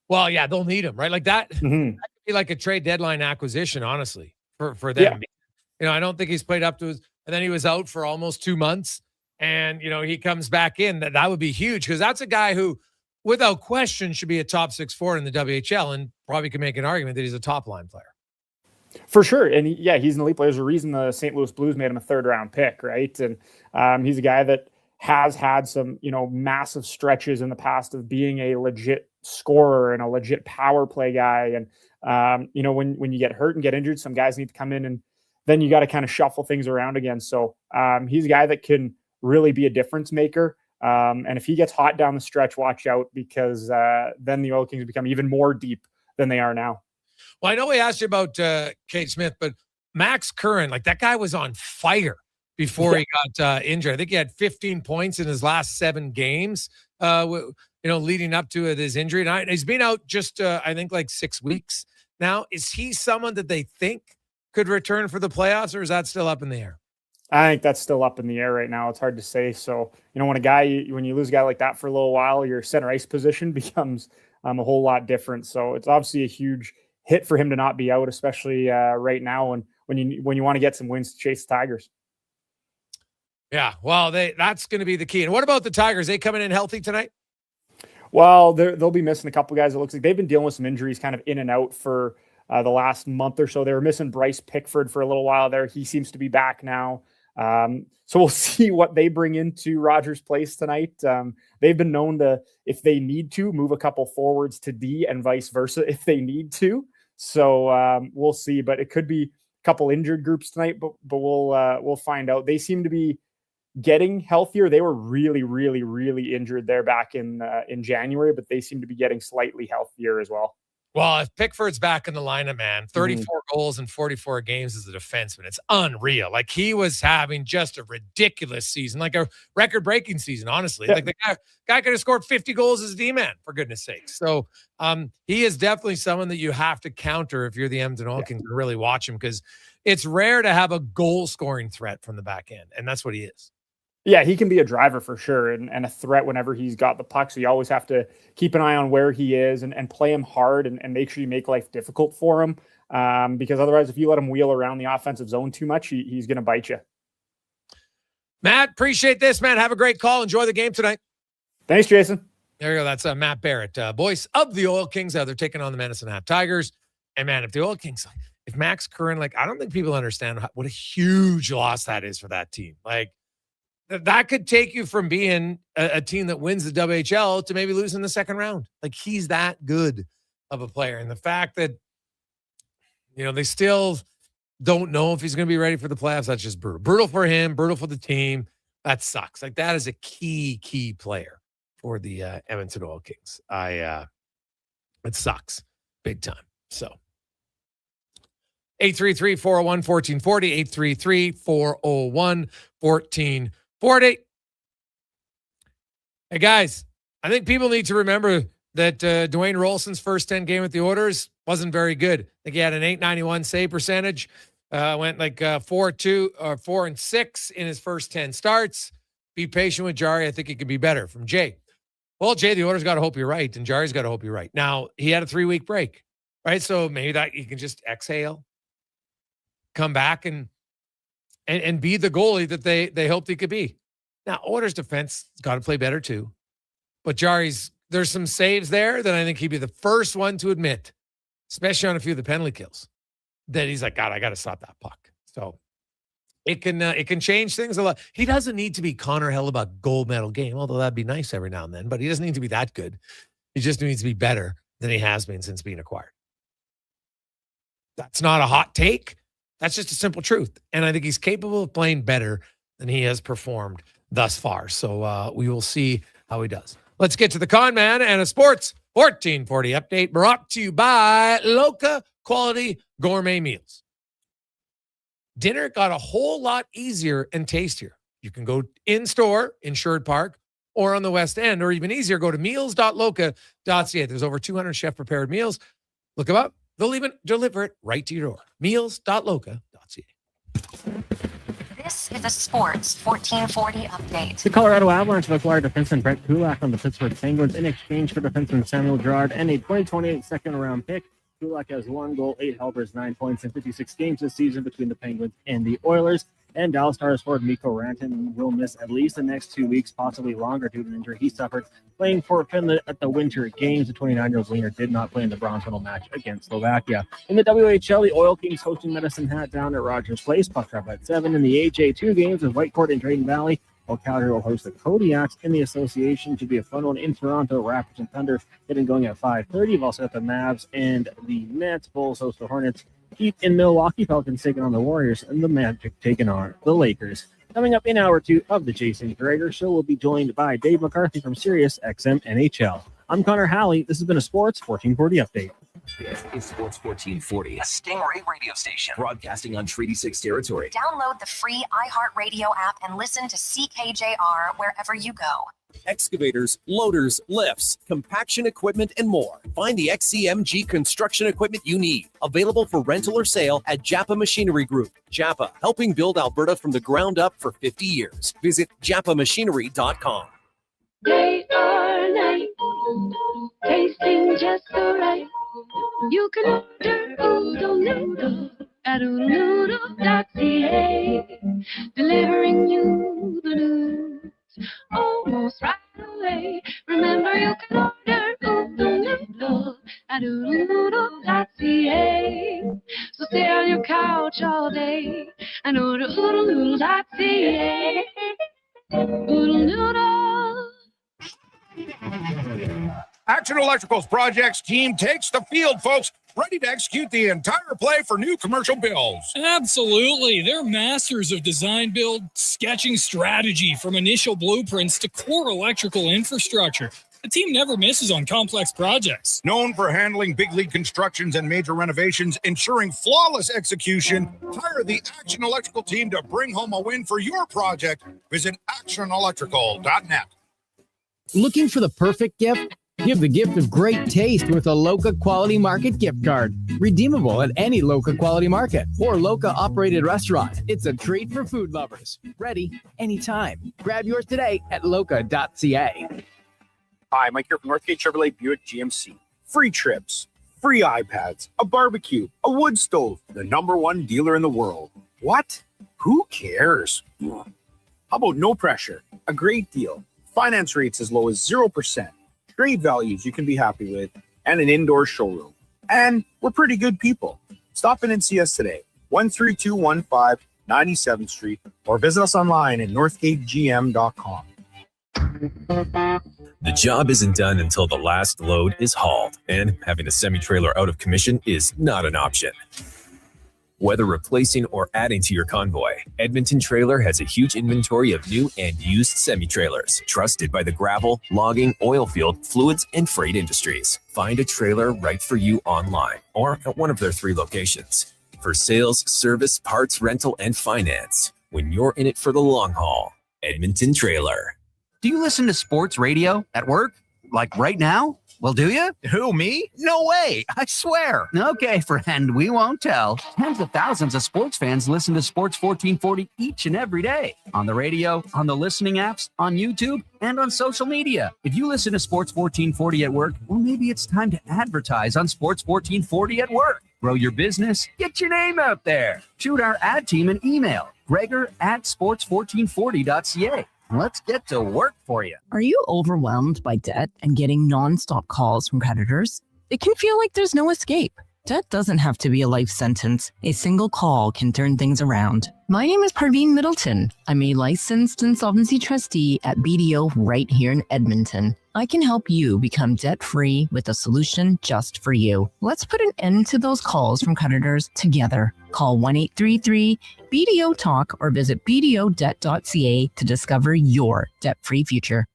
Well, yeah, they'll need him, right? Like that, that could be like a trade deadline acquisition, honestly, for them. Yeah. I don't think he's played up to his, and then he was out for almost 2 months, and, he comes back in. That would be huge, because that's a guy who, without question, should be a top 6 forward in the WHL, and probably can make an argument that he's a top line player. For sure. And he's an elite player. There's a reason the St. Louis Blues made him a 3rd round pick, right? And he's a guy that has had some, massive stretches in the past of being a legit scorer and a legit power play guy. And, when you get hurt and get injured, some guys need to come in, and then you got to kind of shuffle things around again. So he's a guy that can really be a difference maker. And if he gets hot down the stretch, watch out, because then the Oil Kings become even more deep than they are now. Well, I know we asked you about Kate Smith, but Max Curran, like, that guy was on fire before he got injured. I think he had 15 points in his last 7 games, leading up to his injury. And he's been out just, I think, like 6 weeks now. Is he someone that they think could return for the playoffs, or is that still up in the air? I think that's still up in the air right now. It's hard to say. So, when you lose a guy like that for a little while, your center ice position becomes a whole lot different. So it's obviously a huge hit for him to not be out, especially right now, and when you want to get some wins to chase the Tigers. Yeah, well, that's going to be the key. And what about the Tigers? They coming in healthy tonight? Well, they'll be missing a couple guys. It looks like they've been dealing with some injuries kind of in and out for the last month or so. They were missing Bryce Pickford for a little while there. He seems to be back now. So we'll see what they bring into Rogers Place tonight. They've been known to, if they need to, move a couple forwards to D and vice versa if they need to. So we'll see, but it could be a couple injured groups tonight, but we'll find out. They seem to be getting healthier. They were really, really, really injured there back in January, but they seem to be getting slightly healthier as well. Well, if Pickford's back in the lineup, man, 34 goals in 44 games as a defenseman. It's unreal. Like, he was having just a ridiculous season, like a record-breaking season, honestly. Yeah. Like, the guy could have scored 50 goals as a D-man, for goodness sakes. So he is definitely someone that you have to counter if you're the Edmonton Oil Kings to really watch him, because it's rare to have a goal-scoring threat from the back end, and that's what he is. Yeah, he can be a driver for sure, and a threat whenever he's got the puck. So you always have to keep an eye on where he is and play him hard and make sure you make life difficult for him. Because otherwise, if you let him wheel around the offensive zone too much, he's going to bite you. Matt, appreciate this, man. Have a great call. Enjoy the game tonight. Thanks, Jason. There you go. That's Matt Barrett, voice of the Oil Kings. They're taking on the Medicine Hat Tigers. And, man, if the Oil Kings, if Max Curran, I don't think people understand what a huge loss that is for that team. That could take you from being a team that wins the WHL to maybe losing the second round. He's that good of a player. And the fact that, they still don't know if he's going to be ready for the playoffs, that's just brutal. Brutal for him, brutal for the team. That sucks. That is a key player for the Edmonton Oil Kings. It sucks big time. So 833-401-1440, 833-401-1440. Hey, guys, I think people need to remember that Dwayne Rolson's first 10 game with the Oilers wasn't very good. I think he had an .891 save percentage. Went 4-2 or 4-6 in his first 10 starts. Be patient with Jari. I think it could be better. From Jay. Well, Jay, the Oilers got to hope you're right, and Jari's got to hope you're right. Now, he had a 3-week break, right? So maybe that you can just exhale, come back, and be the goalie that they hoped he could be. Now, Oilers defense got to play better too, but Jari's there's some saves there that I think he'd be the first one to admit, especially on a few of the penalty kills, that he's like, God, I got to stop that puck. So it can change things a lot. He doesn't need to be Connor Hellebuyck gold medal game, although that'd be nice every now and then, but he doesn't need to be that good. He just needs to be better than he has been since being acquired. That's not a hot take. That's just a simple truth. And I think he's capable of playing better than he has performed thus far. So we will see how he does. Let's get to the Con Man and a Sports 1440 update brought to you by Loca Quality Gourmet Meals. Dinner got a whole lot easier and tastier. You can go in-store in Sherwood Park or on the West End, or even easier, go to meals.loca.ca. There's over 200 chef-prepared meals. Look them up. They'll even deliver it right to your door. Meals.loca.ca. This is a Sports 1440 update. The Colorado Avalanche have acquired defenseman Brett Kulak from the Pittsburgh Penguins in exchange for defenseman Samuel Girard and a 2028 second-round pick. Kulak has 1 goal, 8 helpers, 9 points in 56 games this season between the Penguins and the Oilers. And Dallas Stars forward Mikko Rantanen will miss at least the next 2 weeks, possibly longer, due to an injury he suffered playing for Finland at the Winter Games. The 29-year-old winger did not play in the bronze medal match against Slovakia. In the WHL, the Oil Kings hosting Medicine Hat down at Rogers Place. Puck drop at 7 in the AJ2 games with Whitecourt and Drayton Valley. While Calgary will host the Kodiaks in the association. To be a fun one in Toronto. Raptors and Thunder getting going at 5:30. You've also got the Mavs and the Nets. Bulls host the Hornets. Heat in Milwaukee. Pelicans taking on the Warriors, and the Magic taking on the Lakers. Coming up in hour 2 of the Jason Gregor Show, we'll be joined by Dave McCarthy from Sirius XM NHL. I'm Connor Halley. This has been a Sports 1440 update. This is Sports 1440, a Stingray radio station broadcasting on Treaty 6 territory. Download the free iHeartRadio app and listen to CKJR wherever you go. Excavators, loaders, lifts, compaction equipment, and more. Find the XCMG construction equipment you need. Available for rental or sale at Japa Machinery Group. Japa, helping build Alberta from the ground up for 50 years. Visit japamachinery.com. Day or night, tasting just so right. You can order oodle noodle at oodlenoodle.ca, delivering you the news almost right away. Remember, you can order oodle noodle at oodlenoodle.ca. So stay on your couch all day and order oodlenoodle.ca. Oodle noodle. Action Electrical's projects team takes the field, folks, ready to execute the entire play for new commercial builds. Absolutely. They're masters of design build, sketching strategy from initial blueprints to core electrical infrastructure. The team never misses on complex projects. Known for handling big league constructions and major renovations, ensuring flawless execution, hire the Action Electrical team to bring home a win for your project. Visit actionelectrical.net. Looking for the perfect gift? Give the gift of great taste with a Loca Quality Market gift card. Redeemable at any Loca Quality Market or Loca-operated restaurant. It's a treat for food lovers. Ready anytime. Grab yours today at loca.ca. Hi, Mike here from Northgate Chevrolet Buick GMC. Free trips, free iPads, a barbecue, a wood stove, the #1 dealer in the world. What? Who cares? How about no pressure, a great deal, finance rates as low as 0%, trade values you can be happy with, and an indoor showroom. And we're pretty good people. Stop in and see us today, 13215 97th Street, or visit us online at northgategm.com. The job isn't done until the last load is hauled, and having a semi-trailer out of commission is not an option. Whether replacing or adding to your convoy, Edmonton Trailer has a huge inventory of new and used semi-trailers, trusted by the gravel, logging, oil field, fluids, and freight industries. Find a trailer right for you online or at one of their 3 locations. For sales, service, parts, rental, and finance, when you're in it for the long haul, Edmonton Trailer. Do you listen to sports radio at work? Like right now? Well, do you? Who, me? No way. I swear. Okay, friend, we won't tell. Tens of thousands of sports fans listen to Sports 1440 each and every day. On the radio, on the listening apps, on YouTube, and on social media. If you listen to Sports 1440 at work, well, maybe it's time to advertise on Sports 1440 at work. Grow your business. Get your name out there. Shoot our ad team an email. Gregor@sports1440.ca. Let's get to work for you. Are you overwhelmed by debt and getting nonstop calls from creditors? It can feel like there's no escape. Debt doesn't have to be a life sentence. A single call can turn things around. My name is Parveen Middleton. I'm a licensed insolvency trustee at BDO right here in Edmonton. I can help you become debt-free with a solution just for you. Let's put an end to those calls from creditors together. Call 1-833-BDO-TALK or visit bdodebt.ca to discover your debt-free future.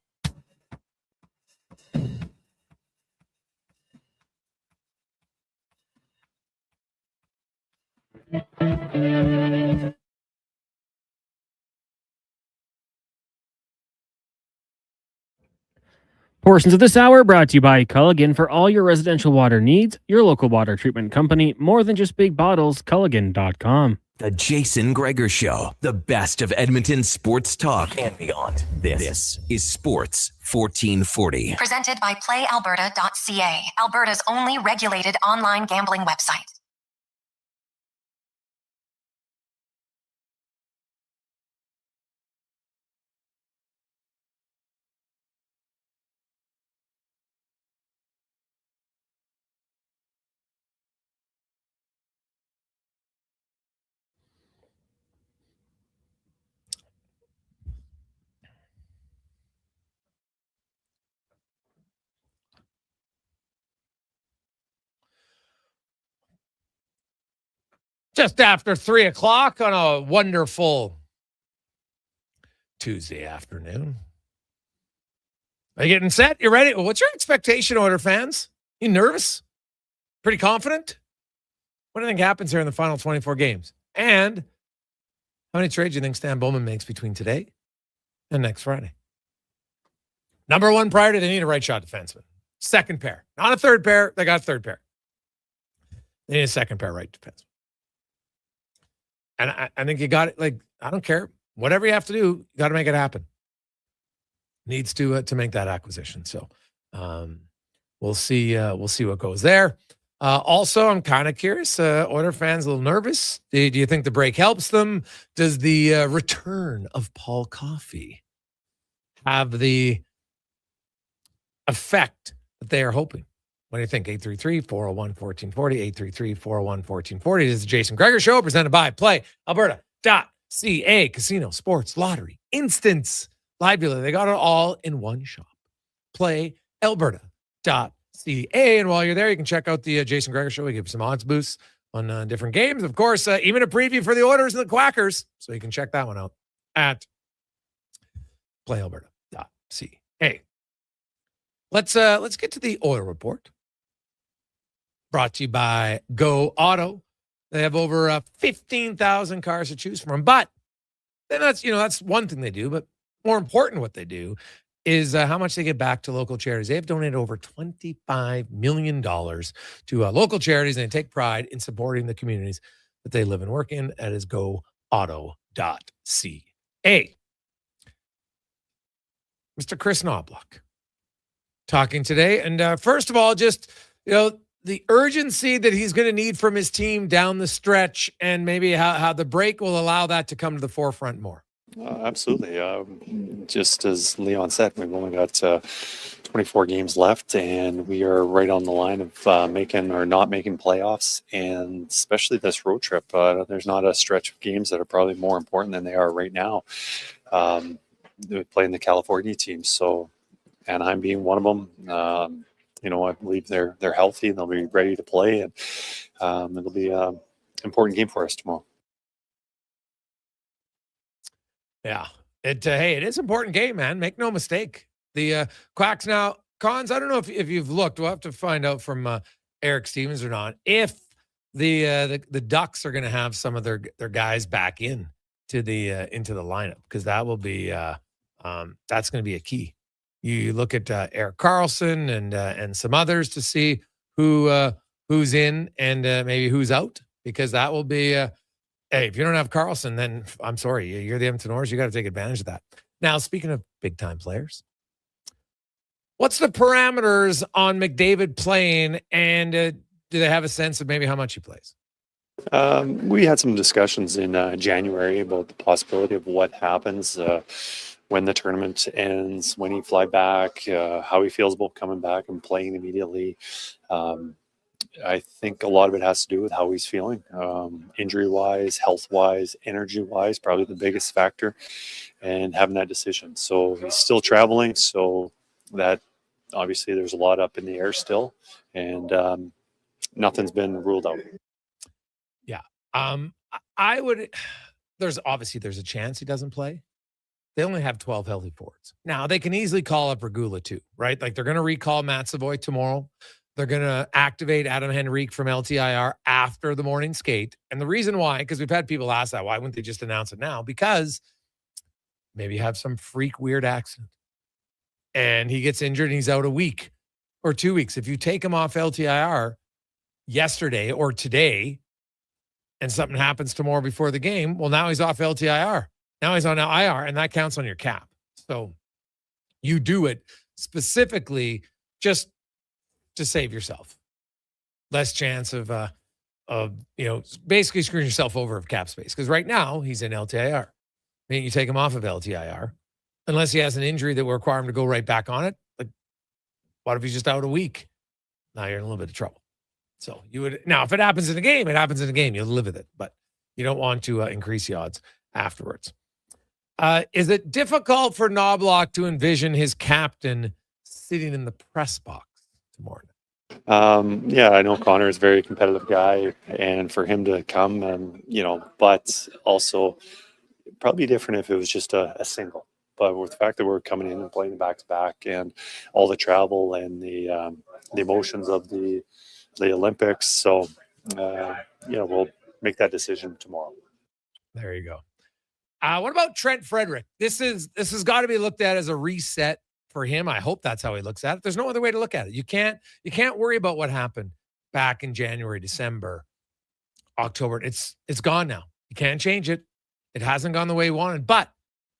Portions of this hour brought to you by Culligan. For all your residential water needs, your local water treatment company, more than just big bottles, Culligan.com. The Jason Gregor Show, the best of Edmonton sports talk and beyond. This is Sports 1440. Presented by PlayAlberta.ca, Alberta's only regulated online gambling website. Just after 3 o'clock on a wonderful Tuesday afternoon. Are you getting set? You ready? What's your expectation, Order fans? You nervous? Pretty confident? What do you think happens here in the final 24 games? And how many trades do you think Stan Bowman makes between today and next Friday? Number one priority, they need a right shot defenseman. Second pair. Not a third pair. They got a third pair. They need a second pair right defenseman. And I think you got it. Like, I don't care. Whatever you have to do, you got to make it happen. Needs to make that acquisition. So we'll see. We'll see what goes there. Also, I'm kind of curious. Oilers fans a little nervous. Do you think the break helps them? Does the return of Paul Coffey have the effect that they are hoping? What do you think? 833-401-1440, 833-401-1440. This is the Jason Gregor Show, presented by PlayAlberta.ca. Casino, sports, lottery, instance, library. They got it all in one shop. PlayAlberta.ca. And while you're there, you can check out the Jason Gregor Show. We give some odds boosts on different games. Of course, even a preview for the Oilers and the Quackers. So you can check that one out at PlayAlberta.ca. Let's get to the oil report. Brought to you by Go Auto. They have over 15,000 cars to choose from. But then that's one thing they do. But more important, what they do is how much they give back to local charities. They have donated over $25 million to local charities, and they take pride in supporting the communities that they live and work in. That is goauto.ca. Mr. Chris Knobloch talking today. And first of all, just, the urgency that he's going to need from his team down the stretch, and maybe how the break will allow that to come to the forefront more. Absolutely. Just as Leon said, we've only got 24 games left, and we are right on the line of making or not making playoffs, and especially this road trip. There's not a stretch of games that are probably more important than they are right now. Playing the California teams, so Anaheim being one of them. I believe they're healthy and they'll be ready to play, and it'll be an important game for us tomorrow. Yeah. It is an important game, man. Make no mistake. The Quacks now, Cons, I don't know if you've looked. We'll have to find out from Eric Stevens or not, if the Ducks are going to have some of their guys back into the lineup, because that will be that's going to be a key. You look at Erik Karlsson and some others to see who's in and maybe who's out, because that will be hey, if you don't have Karlsson, then I'm sorry, you're the Edmonton Oilers. You got to take advantage of that. Now, speaking of big time players, what's the parameters on McDavid playing, and do they have a sense of maybe how much he plays? We had some discussions in January about the possibility of what happens when the tournament ends, when he fly back, how he feels about coming back and playing immediately. I think a lot of it has to do with how he's feeling, injury-wise, health-wise, energy-wise, probably the biggest factor, and having that decision. So he's still traveling, so that obviously there's a lot up in the air still, and nothing's been ruled out. Yeah. I would, there's a chance he doesn't play. They only have 12 healthy forwards. Now, they can easily call up Regula too, right? Like they're going to recall Matt Savoy tomorrow. They're going to activate Adam Henrique from LTIR after the morning skate. And the reason why, because we've had people ask that, why wouldn't they just announce it now? Because maybe you have some freak weird accident and he gets injured and he's out a week or 2 weeks. If you take him off LTIR yesterday or today and something happens tomorrow before the game, well, now he's off LTIR. Now he's on IR, and that counts on your cap. So you do it specifically just to save yourself. Less chance of basically screwing yourself over of cap space. Because right now, he's in LTIR. I mean, you take him off of LTIR, unless he has an injury that will require him to go right back on it. Like, what if he's just out a week? Now you're in a little bit of trouble. So you would, now if it happens in a game, it happens in a game. You'll live with it, but you don't want to increase the odds afterwards. Is it difficult for Knobloch to envision his captain sitting in the press box tomorrow night? Yeah, I know Connor is a very competitive guy, and for him to come and, but also probably different if it was just a single. But with the fact that we're coming in and playing back-to-back and all the travel and the emotions of the Olympics. So, we'll make that decision tomorrow. There you go. What about Trent Frederick? This has got to be looked at as a reset for him. I hope that's how he looks at it. There's no other way to look at it. You can't worry about what happened back in January, December, October. It's gone now. You can't change it. It hasn't gone the way he wanted. But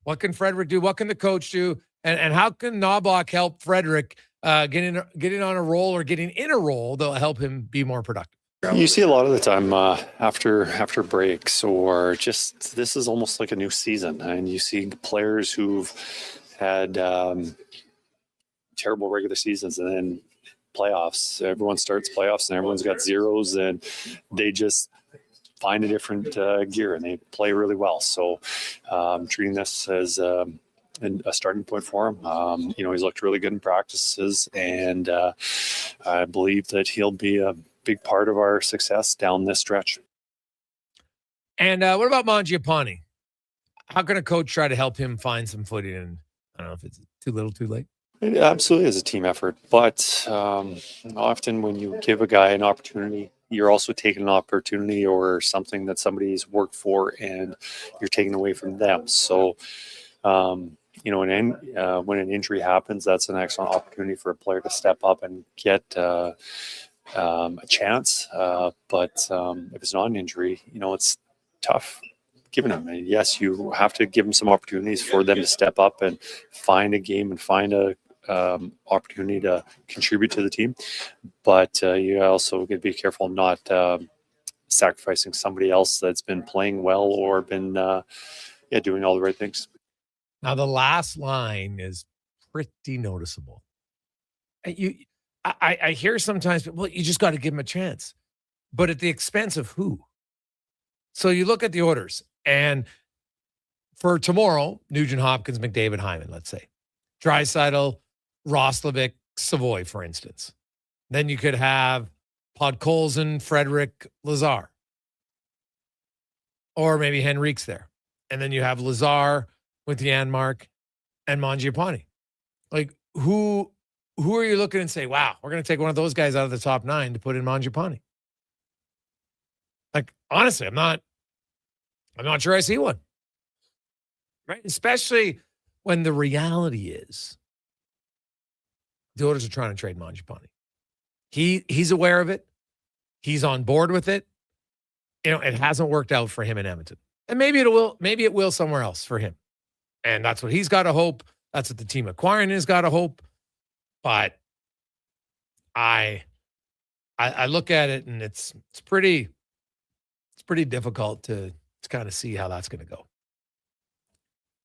what can Frederick do? What can the coach do? And how can Knobloch help Frederick getting on a roll or getting in a role that'll help him be more productive? You see a lot of the time after breaks, or just this is almost like a new season, and you see players who've had terrible regular seasons, and then playoffs. Everyone starts playoffs, and everyone's got zeros, and they just find a different gear, and they play really well. So, treating this as a starting point for him. He's looked really good in practices, and I believe that he'll be a big part of our success down this stretch. And what about Mangiapane? How can a coach try to help him find some footing? And I don't know if it's too little, too late. It absolutely is a team effort, but often when you give a guy an opportunity, you're also taking an opportunity or something that somebody's worked for, and you're taking away from them. So, when an injury happens, that's an excellent opportunity for a player to step up and get a chance. But if it's not an injury, it's tough giving them. And yes, you have to give them some opportunities for them to step up and find a game and find a opportunity to contribute to the team. But you also got to be careful not sacrificing somebody else that's been playing well or been doing all the right things. Now, the last line is pretty noticeable. I hear sometimes, well, you just got to give him a chance. But at the expense of who? So you look at the orders, and for tomorrow, Nugent Hopkins, McDavid, Hyman, let's say. Draisaitl, Roslovic, Savoy, for instance. Then you could have Podkolzin, Frederick, Lazar. Or maybe Henrique's there. And then you have Lazar with Janmark and Mangiapane. Like, who are you looking and say, wow, we're going to take one of those guys out of the top 9 to put in Mangiapane? Like, honestly, I'm not sure I see one. Right? Especially when the reality is the Oilers are trying to trade Mangiapane. He's aware of it. He's on board with it. It hasn't worked out for him in Edmonton. And maybe it will somewhere else for him. And that's what he's got to hope. That's what the team acquiring has got to hope. But I look at it, and it's pretty difficult to kind of see how that's going to go.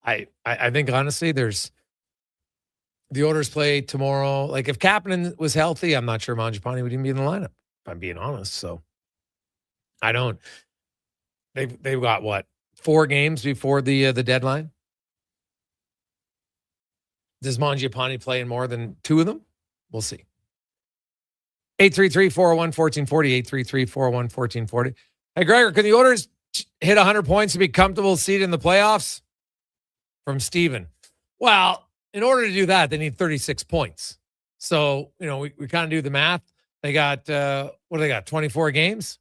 I think honestly, the Oilers play tomorrow. Like if Kapanen was healthy, I'm not sure Mangiapane would even be in the lineup, if I'm being honest. So I don't. They've got what, 4 games before the deadline? Does Mangiapane play in more than 2 of them? We'll see. 833-401-1440, 833-401-1440. Hey, Gregor, can the Oilers hit 100 points to be comfortable seat in the playoffs? From Steven. Well, in order to do that, they need 36 points. So, we kind of do the math. They got, what do they got, 24 games?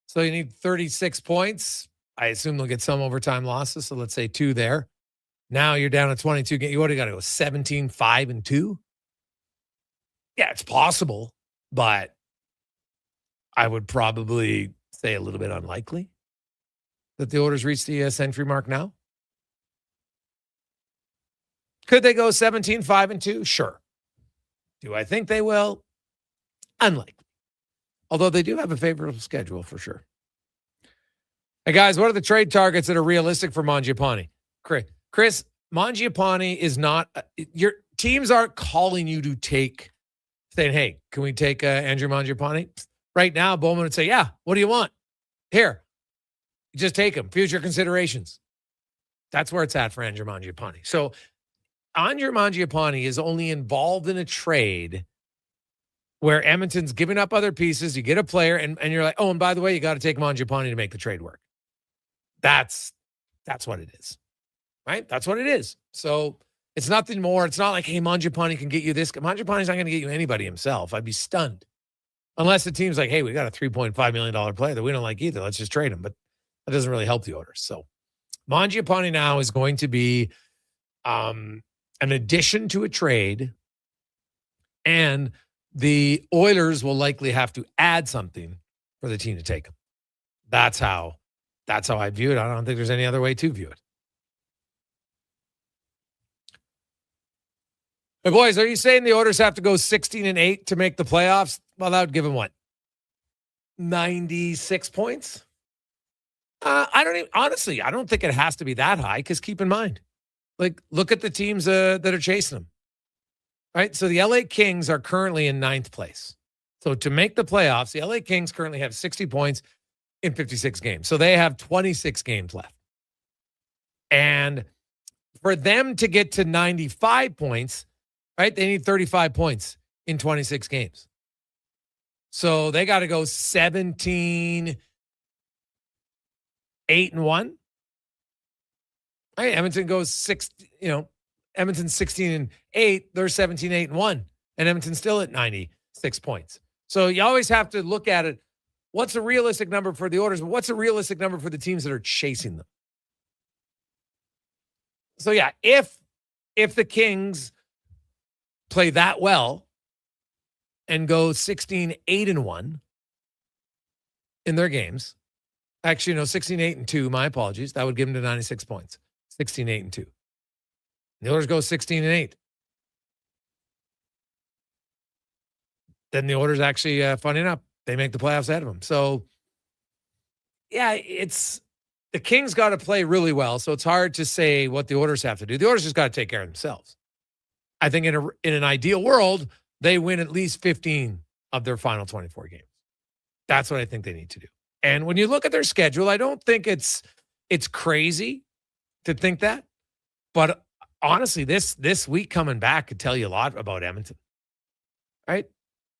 So you need 36 points. I assume they'll get some overtime losses. So let's say 2 there. Now you're down to 22 games. You already got to go 17, 5, and 2. Yeah, it's possible, but I would probably say a little bit unlikely that the Oilers reach the century mark now. Could they go 17, 5, and 2? Sure. Do I think they will? Unlikely. Although they do have a favorable schedule for sure. Hey, guys, what are the trade targets that are realistic for Mangiapane? Chris, Mangiapane is not – your teams aren't calling you to take – saying, hey, can we take Andrew Mangiapane? Right now, Bowman would say, yeah, what do you want? Here, just take him. Future considerations. That's where it's at for Andrew Mangiapane. So – Andrew Mangiapane is only involved in a trade where Edmonton's giving up other pieces. You get a player, and you're like, oh, and by the way, you got to take Mangiapane to make the trade work. That's what it is, right? That's what it is. So it's nothing more. It's not like, hey, Mangiapane can get you this. Mangiapane's not going to get you anybody himself. I'd be stunned. Unless the team's like, hey, we got a $3.5 million player that we don't like either. Let's just trade him. But that doesn't really help the Oilers. So Mangiapane now is going to be an addition to a trade, and the Oilers will likely have to add something for the team to take him. That's how I view it. I don't think there's any other way to view it. Hey, boys, are you saying the Oilers have to go 16-8 to make the playoffs? Well, that would give them what? 96 points? I don't think it has to be that high, because keep in mind, like, look at the teams that are chasing them. Right? So the LA Kings are currently in 9th place. So to make the playoffs, the LA Kings currently have 60 points in 56 games. So they have 26 games left. And for them to get to 95 points, right, they need 35 points in 26 games. So they got to go 17-8-1. Right? Edmonton goes Edmonton's 16-8, they're 17-8-1, and Edmonton's still at 96 points. So you always have to look at it. What's a realistic number for the Oilers? But what's a realistic number for the teams that are chasing them? So yeah, if the Kings play that well and go 16-8-1 in their games, actually, 16-8-2, my apologies, that would give them to 96 points. 16-8-2. The Oilers go 16-8. Then the Oilers actually, funny enough, they make the playoffs ahead of them. So, yeah, it's the Kings got to play really well. So it's hard to say what the Oilers have to do. The Oilers just got to take care of themselves. I think in an ideal world, they win at least 15 of their final 24 games. That's what I think they need to do. And when you look at their schedule, I don't think it's crazy to think that. But honestly, this week coming back could tell you a lot about Edmonton. Right?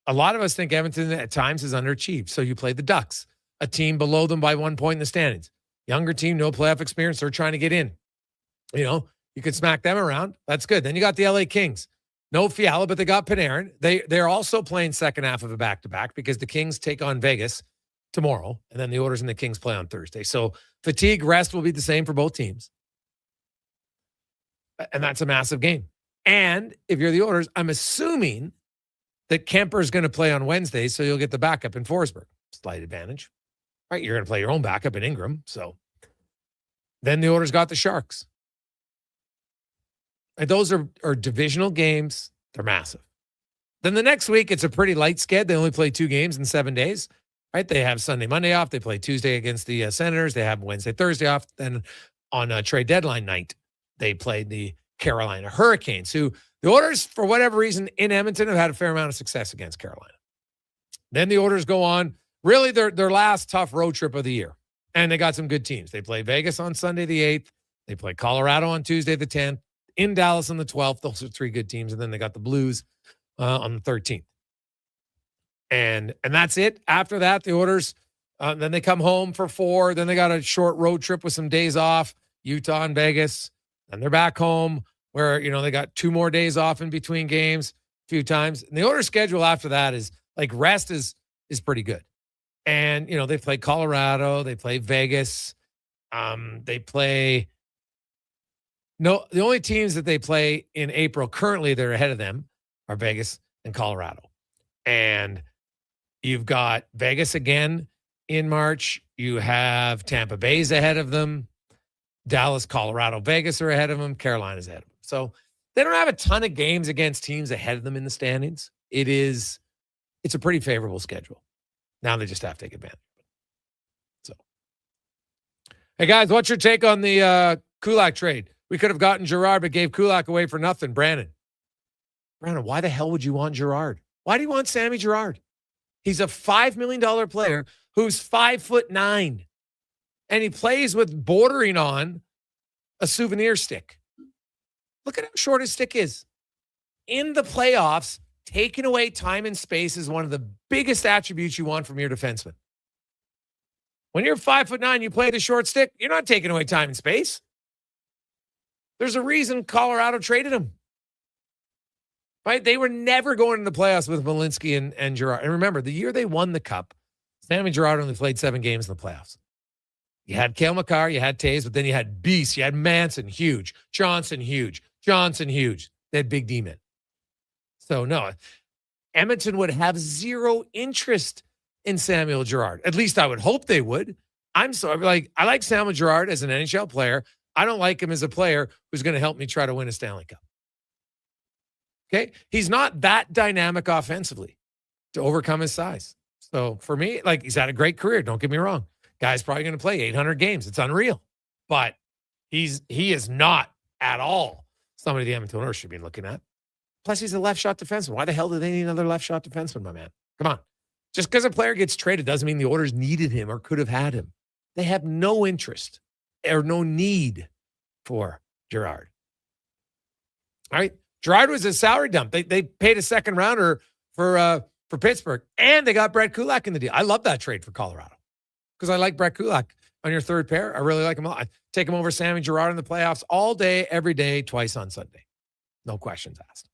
A lot of us think Edmonton at times is underachieved. So you play the Ducks, a team below them by 1 point in the standings. Younger team, no playoff experience. They're trying to get in. You could smack them around. That's good. Then you got the LA Kings. No Fiala, but they got Panarin. They're also playing second half of a back-to-back because the Kings take on Vegas tomorrow, and then the Oilers and the Kings play on Thursday. So fatigue, rest will be the same for both teams. And that's a massive game. And if you're the Oilers, I'm assuming that Kemper's going to play on Wednesday, so you'll get the backup in Forsberg. Slight advantage. Right? You're going to play your own backup in Ingram. So then the Oilers got the Sharks. And those are divisional games. They're massive. Then the next week, it's a pretty light sked. They only play 2 games in 7 days. Right? They have Sunday, Monday off. They play Tuesday against the Senators. They have Wednesday, Thursday off. Then on trade deadline night, they played the Carolina Hurricanes, who the Oilers, for whatever reason, in Edmonton have had a fair amount of success against Carolina. Then the Oilers go on, really their last tough road trip of the year. And they got some good teams. They play Vegas on Sunday the 8th. They play Colorado on Tuesday the 10th. In Dallas on the 12th. Those are 3 good teams. And then they got the Blues on the 13th. And that's it. After that, the Oilers, then they come home for 4. Then they got a short road trip with some days off, Utah and Vegas. And they're back home where, they got 2 more days off in between games a few times. And the Oilers schedule after that is like rest is pretty good. And, they play Colorado. They play Vegas. They play... No, the only teams that they play in April currently they're ahead of them are Vegas and Colorado. And you've got Vegas again in March. You have Tampa Bay's ahead of them. Dallas, Colorado, Vegas are ahead of them. Carolina's ahead of them. So they don't have a ton of games against teams ahead of them in the standings. It's a pretty favorable schedule. Now they just have to take advantage of it. So, hey guys, what's your take on the Kulak trade? We could have gotten Girard, but gave Kulak away for nothing. Brandon, why the hell would you want Girard? Why do you want Sammy Girard? He's a $5 million player who's 5'9", and he plays with bordering on a souvenir stick. Look at how short his stick is. In the playoffs, taking away time and space is one of the biggest attributes you want from your defenseman. When you're 5'9", you play the short stick, you're not taking away time and space. There's a reason Colorado traded him. Right? They were never going into the playoffs with Malinsky and Girard. And remember, the year they won the Cup, Sammy Girard only played 7 games in the playoffs. You had Cale Makar, you had Taves, but then you had Beast, you had Manson, huge. Johnson, huge. They had Big D-men. So, no, Edmonton would have zero interest in Samuel Girard. At least I would hope they would. I like Samuel Girard as an NHL player. I don't like him as a player who's going to help me try to win a Stanley Cup. Okay? He's not that dynamic offensively to overcome his size. So for me, he's had a great career. Don't get me wrong. Guy's probably going to play 800 games. It's unreal. But he is not at all somebody the Edmonton Oilers should be looking at. Plus, he's a left shot defenseman. Why the hell do they need another left shot defenseman, my man? Come on. Just because a player gets traded doesn't mean the Oilers needed him or could have had him. They have no interest or no need for Girard. All right. Girard was a salary dump. They paid a second rounder for Pittsburgh, and they got Brett Kulak in the deal. I love that trade for Colorado because I like Brett Kulak on your third pair. I really like him a lot. I take him over Sammy Girard in the playoffs all day, every day, twice on Sunday. No questions asked.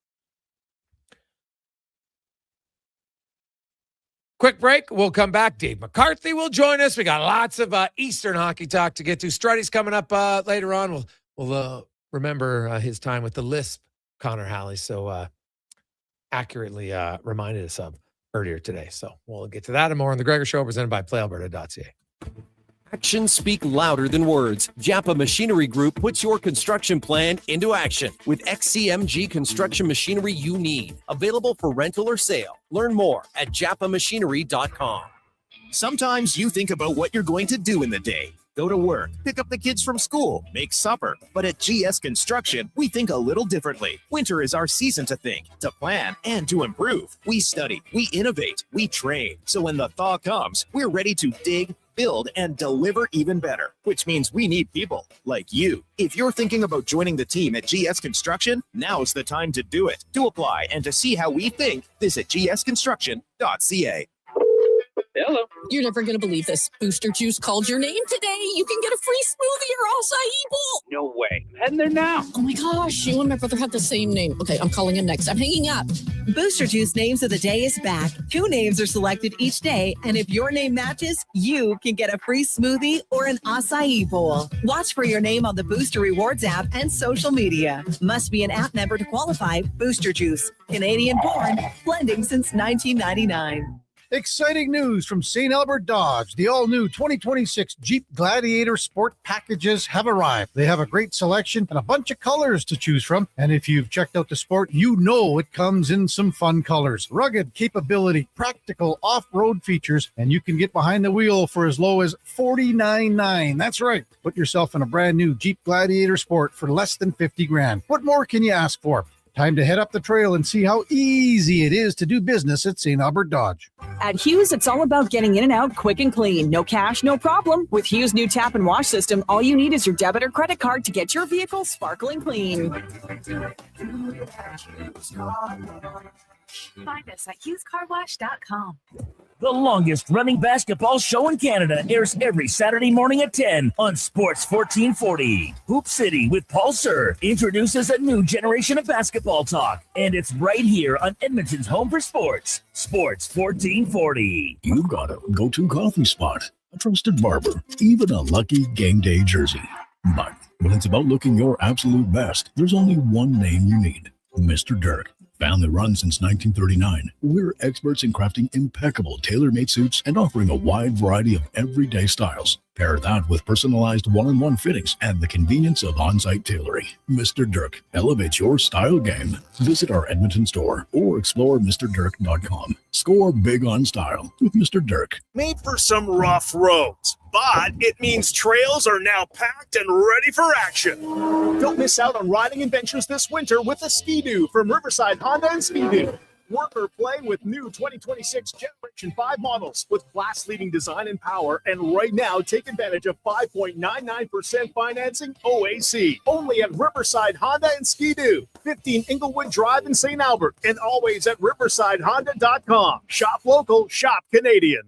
Quick break. We'll come back. Dave McCarthy will join us. We got lots of Eastern hockey talk to get to. Struddy's coming up later on. We'll remember his time with the Lisp, Connor Halley, so accurately reminded us of earlier today. So we'll get to that and more on the Gregor Show, presented by PlayAlberta.ca. Actions speak louder than words. Japa Machinery Group puts your construction plan into action with XCMG construction machinery you need. Available for rental or sale. Learn more at japamachinery.com. Sometimes you think about what you're going to do in the day. Go to work, pick up the kids from school, make supper. But at GS Construction, we think a little differently. Winter is our season to think, to plan, and to improve. We study, we innovate, we train. So when the thaw comes, we're ready to dig, build, and deliver even better, which means we need people like you. If you're thinking about joining the team at GS Construction, now's the time to do it. To apply and to see how we think, visit gsconstruction.ca. Hello. You're never going to believe this. Booster Juice called your name today. You can get a free smoothie or acai bowl. No way. I'm heading there now. Oh my gosh. You and my brother have the same name. Okay, I'm calling him next. I'm hanging up. Booster Juice Names of the Day is back. 2 names are selected each day, and if your name matches, you can get a free smoothie or an acai bowl. Watch for your name on the Booster Rewards app and social media. Must be an app member to qualify. Booster Juice. Canadian born. Blending since 1999. Exciting news from St. Albert Dodge. The all-new 2026 Jeep Gladiator Sport packages have arrived. They have a great selection and a bunch of colors to choose from. And if you've checked out the Sport, you know it comes in some fun colors. Rugged capability, practical off-road features, and you can get behind the wheel for as low as $49,900. That's right. Put yourself in a brand new Jeep Gladiator Sport for less than $50,000. What more can you ask for? Time to head up the trail and see how easy it is to do business at St. Albert Dodge. At Hughes, it's all about getting in and out quick and clean. No cash, no problem. With Hughes' new tap and wash system, all you need is your debit or credit card to get your vehicle sparkling clean. Find us at HughesCarWash.com. The longest running basketball show in Canada airs every Saturday morning at 10 on Sports 1440. Hoop City with Paul Sir introduces a new generation of basketball talk, and it's right here on Edmonton's home for sports, Sports 1440. You've got a go-to coffee spot, a trusted barber, even a lucky game day jersey. But when it's about looking your absolute best, there's only one name you need, Mr. Dirk. Family run since 1939, we're experts in crafting impeccable tailor-made suits and offering a wide variety of everyday styles. Pair that with personalized one-on-one fittings and the convenience of on-site tailoring. Mr. Dirk elevates your style game. Visit our Edmonton store or explore MrDirk.com. Score big on style with Mr. Dirk. Made for some rough roads, but it means trails are now packed and ready for action. Don't miss out on riding adventures this winter with a Ski-Doo from Riverside Honda and Ski-Doo. Work or play with new 2026 Generation 5 models with class-leading design and power. And right now, take advantage of 5.99% financing OAC. Only at Riverside Honda and Ski-Doo. 15 Inglewood Drive in St. Albert. And always at riversidehonda.com. Shop local, shop Canadian.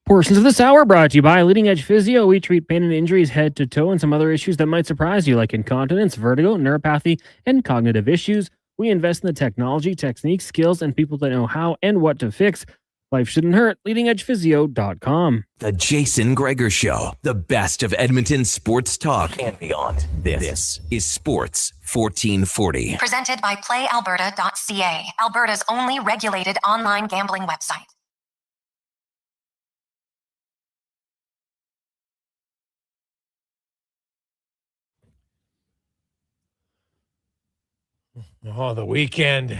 Portions of this hour brought to you by Leading Edge Physio. We treat pain and injuries head to toe and some other issues that might surprise you, like incontinence, vertigo, neuropathy, and cognitive issues. We invest in the technology, techniques, skills, and people that know how and what to fix. Life shouldn't hurt. LeadingEdgePhysio.com. The Jason Gregor Show, the best of Edmonton sports talk and beyond. This is Sports 1440. Presented by PlayAlberta.ca, Alberta's only regulated online gambling website. Oh, the weekend.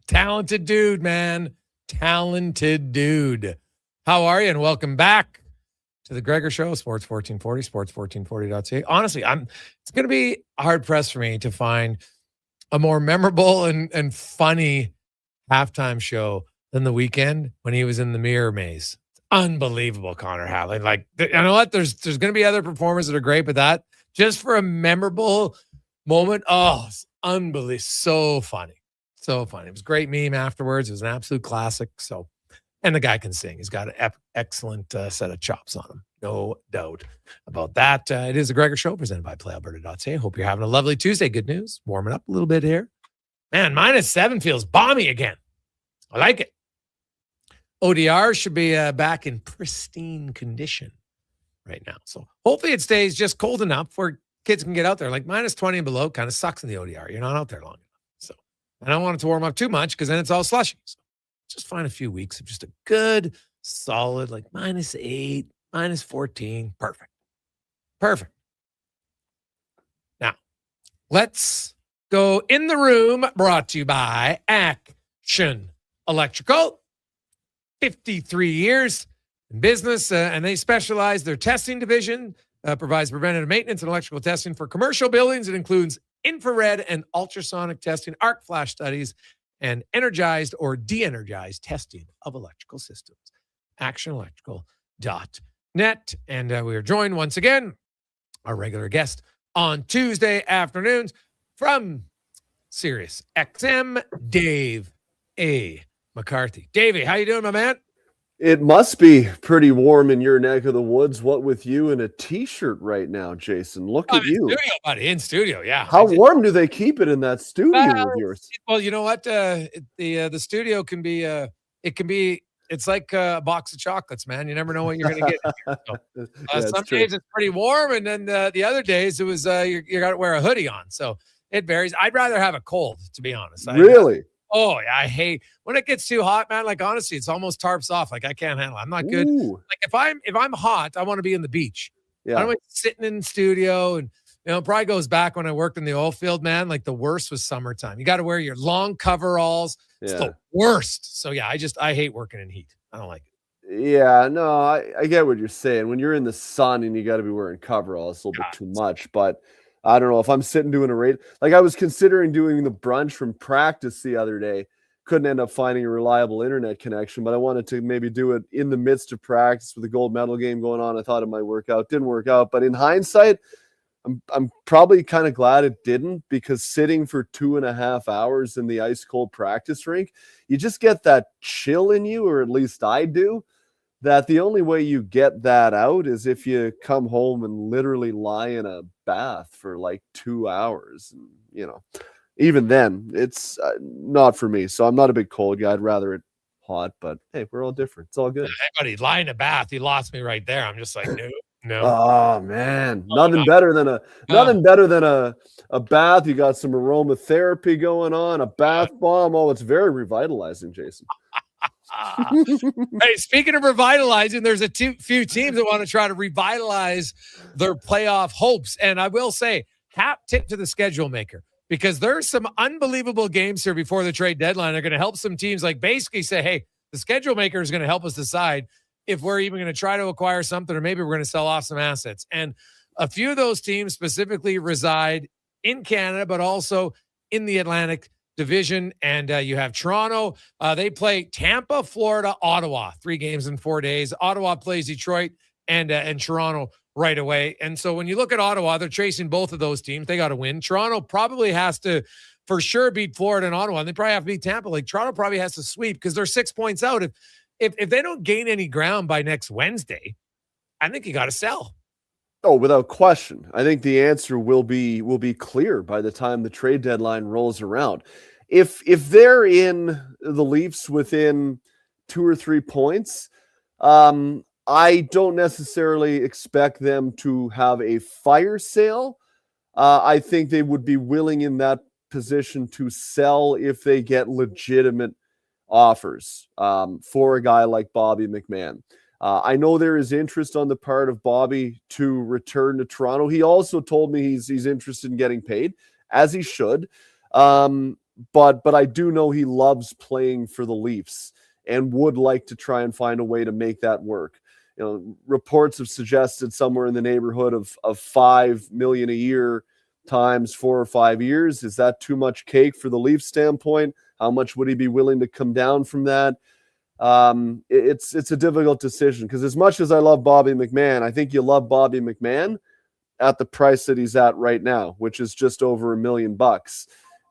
Talented dude, man. Talented dude. How are you? And welcome back to the Gregor Show, Sports 1440, sports1440.ca. Honestly, it's going to be hard pressed for me to find a more memorable and funny halftime show than the weekend when he was in the mirror maze. It's unbelievable, Connor Halley. Like, you know what? There's going to be other performers that are great, but that just for a memorable moment, it's unbelievable. So funny. So funny. It was a great meme afterwards. It was an absolute classic. So, and the guy can sing. He's got an excellent set of chops on him. No doubt about that. It is the Gregor Show presented by PlayAlberta.ca. Hope you're having a lovely Tuesday. Good news. Warming up a little bit here. Man, -7 feels balmy again. I like it. ODR should be back in pristine condition right now. So hopefully it stays just cold enough where kids can get out there. Like -20 and below kind of sucks in the ODR. You're not out there long enough. So I don't want it to warm up too much because then it's all slushy. So just find a few weeks of just a good, solid, like -8, -14. Perfect. Perfect. Now, let's go in the room, brought to you by Action Electrical. 53 years in business, and they specialize. Their testing division provides preventative maintenance and electrical testing for commercial buildings. It includes infrared and ultrasonic testing, arc flash studies, and energized or de-energized testing of electrical systems. ActionElectrical.net. And we are joined once again, our regular guest on Tuesday afternoons from Sirius XM, Dave A. McCarthy. Davey, how you doing, my man? It must be pretty warm in your neck of the woods. What with you in a t-shirt right now, Jason? Look at you. In studio, buddy. In studio, yeah. How warm do they keep it in that studio of yours? Well, you know what? The studio can be it's like a box of chocolates, man. You never know what you're going to get. So, some true. days it's pretty warm, and then the other days it was you got to wear a hoodie on. So it varies. I'd rather have a cold, to be honest. Really? I hate when it gets too hot, man. Like honestly, it's almost tarps off. Like I can't handle it. I'm not good. Ooh. Like if I'm hot, I want to be in the beach. Yeah. I don't like sitting in the studio, and it probably goes back when I worked in the oil field, man. Like the worst was summertime. You got to wear your long coveralls. It's the worst. So yeah, I hate working in heat. I don't like it. Yeah, no, I get what you're saying. When you're in the sun and you got to be wearing coveralls, it's a little bit too much. But I don't know if I'm sitting doing a raid. Like I was considering doing the brunch from practice the other day. Couldn't end up finding a reliable internet connection, but I wanted to maybe do it in the midst of practice with the gold medal game going on. I thought it might work out. Didn't work out. But in hindsight, I'm probably kind of glad it didn't, because sitting for 2.5 hours in the ice cold practice rink, you just get that chill in you, or at least I do, that the only way you get that out is if you come home and literally lie in a bath for like 2 hours. And, even then it's not for me. So I'm not a big cold guy. I'd rather it hot, but hey, we're all different. It's all good. Hey, buddy, lie in a bath. You lost me right there. I'm just like, no. Oh man, nothing better than a bath. You got some aromatherapy going on, a bath bomb. Oh, it's very revitalizing, Jason. Hey, speaking of revitalizing, there's few teams that want to try to revitalize their playoff hopes. And I will say, hat tip to the schedule maker, because there's some unbelievable games here before the trade deadline. They're going to help some teams basically say, hey, the schedule maker is going to help us decide if we're even going to try to acquire something, or maybe we're going to sell off some assets. And a few of those teams specifically reside in Canada, but also in the Atlantic Division. And you have Toronto. They play Tampa, Florida, Ottawa, 3 games in 4 days. Ottawa plays Detroit and Toronto right away. And so when you look at Ottawa, they're chasing both of those teams. They got to win. Toronto probably has to, for sure, beat Florida and Ottawa. And they probably have to beat Tampa. Like Toronto probably has to sweep, because they're 6 points out. If they don't gain any ground by next Wednesday, I think you got to sell. Oh, without question. I think the answer will be clear by the time the trade deadline rolls around. If they're in the Leafs within 2 or 3 points, I don't necessarily expect them to have a fire sale. I think they would be willing in that position to sell if they get legitimate offers for a guy like Bobby McMahon. I know there is interest on the part of Bobby to return to Toronto. He also told me he's interested in getting paid, as he should. But I do know he loves playing for the Leafs and would like to try and find a way to make that work. Reports have suggested somewhere in the neighborhood of $5 million a year times 4 or 5 years. Is that too much cake for the Leafs standpoint? How much would he be willing to come down from that? It's a difficult decision, because as much as I love Bobby McMahon, I think you love Bobby McMahon at the price that he's at right now, which is just over $1 million.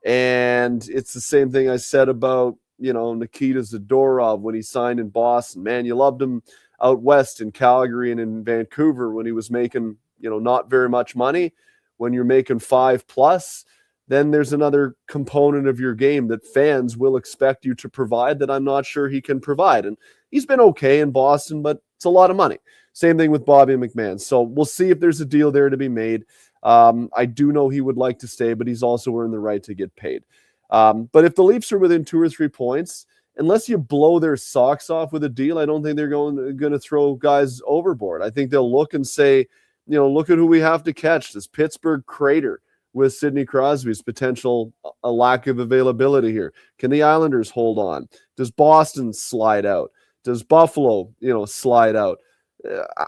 And it's the same thing I said about, Nikita Zadorov when he signed in Boston. Man, you loved him out west in Calgary and in Vancouver when he was making, not very much money. When you're making 5+, then there's another component of your game that fans will expect you to provide that I'm not sure he can provide. And he's been okay in Boston, but it's a lot of money. Same thing with Bobby McMahon. So we'll see if there's a deal there to be made. I do know he would like to stay, but he's also earned the right to get paid. But if the Leafs are within 2 or 3 points, unless you blow their socks off with a deal, I don't think they're going to throw guys overboard. I think they'll look and say, look at who we have to catch. Does Pittsburgh crater with Sidney Crosby's potential a lack of availability here? Can the Islanders hold on? Does Boston slide out? Does Buffalo, slide out?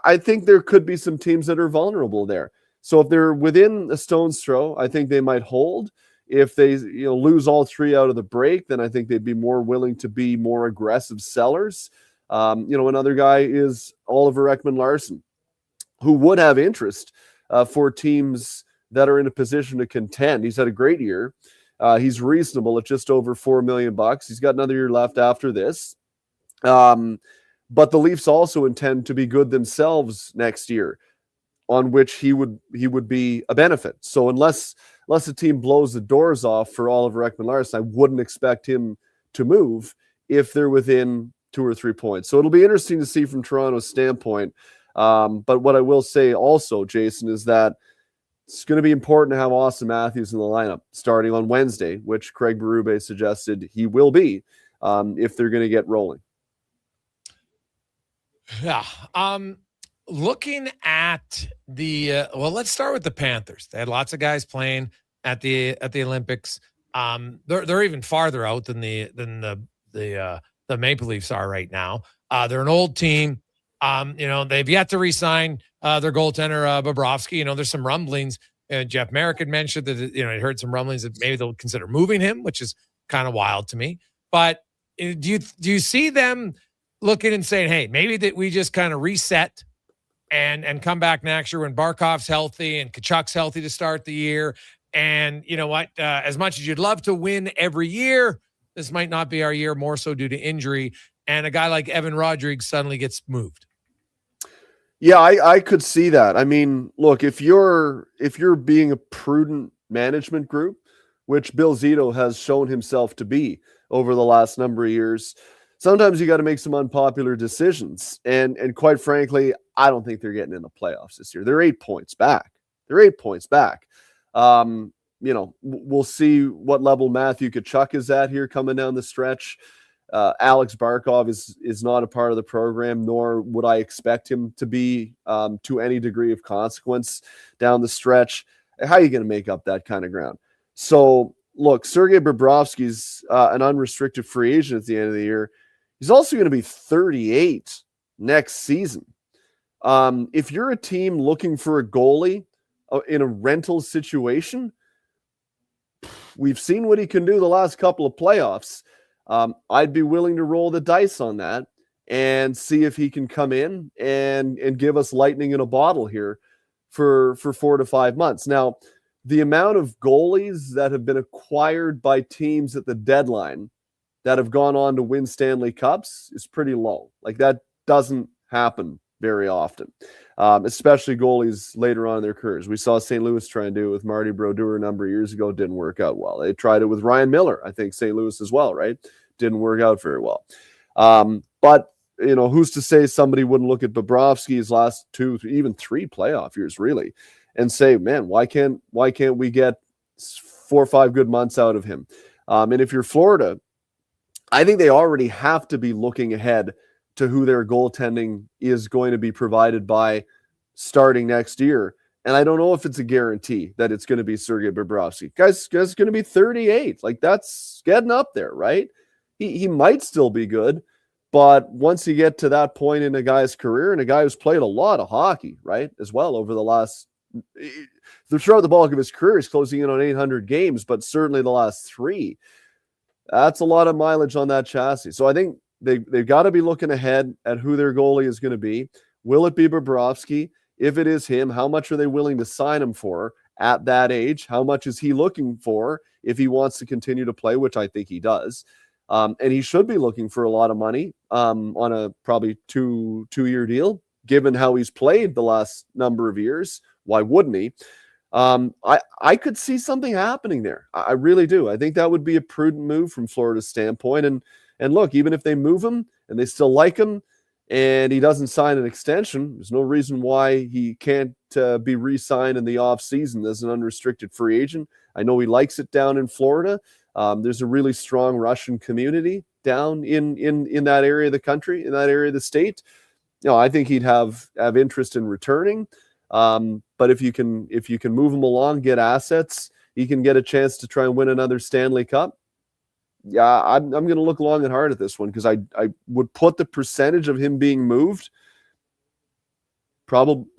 I think there could be some teams that are vulnerable there. So if they're within a stone's throw, I think they might hold. If they lose all 3 out of the break, then I think they'd be more willing to be more aggressive sellers. Another guy is Oliver Ekman-Larsson, who would have interest for teams that are in a position to contend. He's had a great year. He's reasonable at just over $4 million. He's got another year left after this. But the Leafs also intend to be good themselves next year, on which he would be a benefit. So unless the team blows the doors off for Oliver Ekman-Larsson, I wouldn't expect him to move if they're within 2 or 3 points. So it'll be interesting to see from Toronto's standpoint. But what I will say also, Jason, is that it's going to be important to have Austin Matthews in the lineup starting on Wednesday, which Craig Berube suggested he will be if they're going to get rolling. Yeah. Looking at the let's start with the Panthers. They had lots of guys playing at the Olympics. They're even farther out than the Maple Leafs are right now. They're an old team. They've yet to re-sign their goaltender Bobrovsky. There's some rumblings. Jeff Merrick had mentioned that he heard some rumblings that maybe they'll consider moving him, which is kind of wild to me. But do you see them looking and saying, hey, maybe that we just kind of reset and come back next year when Barkov's healthy and Kachuk's healthy to start the year? And you know what? As much as you'd love to win every year, this might not be our year, more so due to injury. And a guy like Evan Rodrigues suddenly gets moved. Yeah, I could see that. I mean, look, if you're being a prudent management group, which Bill Zito has shown himself to be over the last number of years, sometimes you got to make some unpopular decisions. And quite frankly, I don't think they're getting in the playoffs this year. They're 8 points back. We'll see what level Matthew Tkachuk is at here coming down the stretch. Alex Barkov is not a part of the program, nor would I expect him to be to any degree of consequence down the stretch. How are you going to make up that kind of ground? So, look, Sergei Bobrovsky's an unrestricted free agent at the end of the year. He's also going to be 38 next season. If you're a team looking for a goalie in a rental situation, we've seen what he can do the last couple of playoffs. I'd be willing to roll the dice on that and see if he can come in and give us lightning in a bottle here for 4 to 5 months. Now, the amount of goalies that have been acquired by teams at the deadline that have gone on to win Stanley Cups is pretty low. Like, that doesn't happen very often, especially goalies later on in their careers. We saw St. Louis try and do it with Marty Brodeur a number of years ago. It didn't work out well. They tried it with Ryan Miller, I think, St. Louis as well, right? Didn't work out very well. But who's to say somebody wouldn't look at Bobrovsky's last 2, even 3 playoff years, really, and say, man, why can't we get 4 or 5 good months out of him? And if you're Florida, I think they already have to be looking ahead to who their goaltending is going to be provided by starting next year. And I don't know if it's a guarantee that it's going to be Sergei Bobrovsky. Guy's going to be 38. Like, that's getting up there, right? He might still be good, but once you get to that point in a guy's career, and a guy who's played a lot of hockey, right, as well over the last, throughout the bulk of his career, he's closing in on 800 games, but certainly the last 3, that's a lot of mileage on that chassis. So I think they've got to be looking ahead at who their goalie is going to be. Will it be Bobrovsky? If it is him, how much are they willing to sign him for at that age? How much is he looking for if he wants to continue to play, which I think he does. And he should be looking for a lot of money on a probably two-year deal, given how he's played the last number of years. Why wouldn't he? I could see something happening there. I really do. I think that would be a prudent move from Florida's standpoint. And look, even if they move him and they still like him and he doesn't sign an extension, there's no reason why he can't be re-signed in the offseason as an unrestricted free agent. I know he likes it down in Florida. There's a really strong Russian community down in that area of the country, in that area of the state. I think he'd have interest in returning. But if you can move him along, get assets, he can get a chance to try and win another Stanley Cup. Yeah, I'm going to look long and hard at this one, because I would put the percentage of him being moved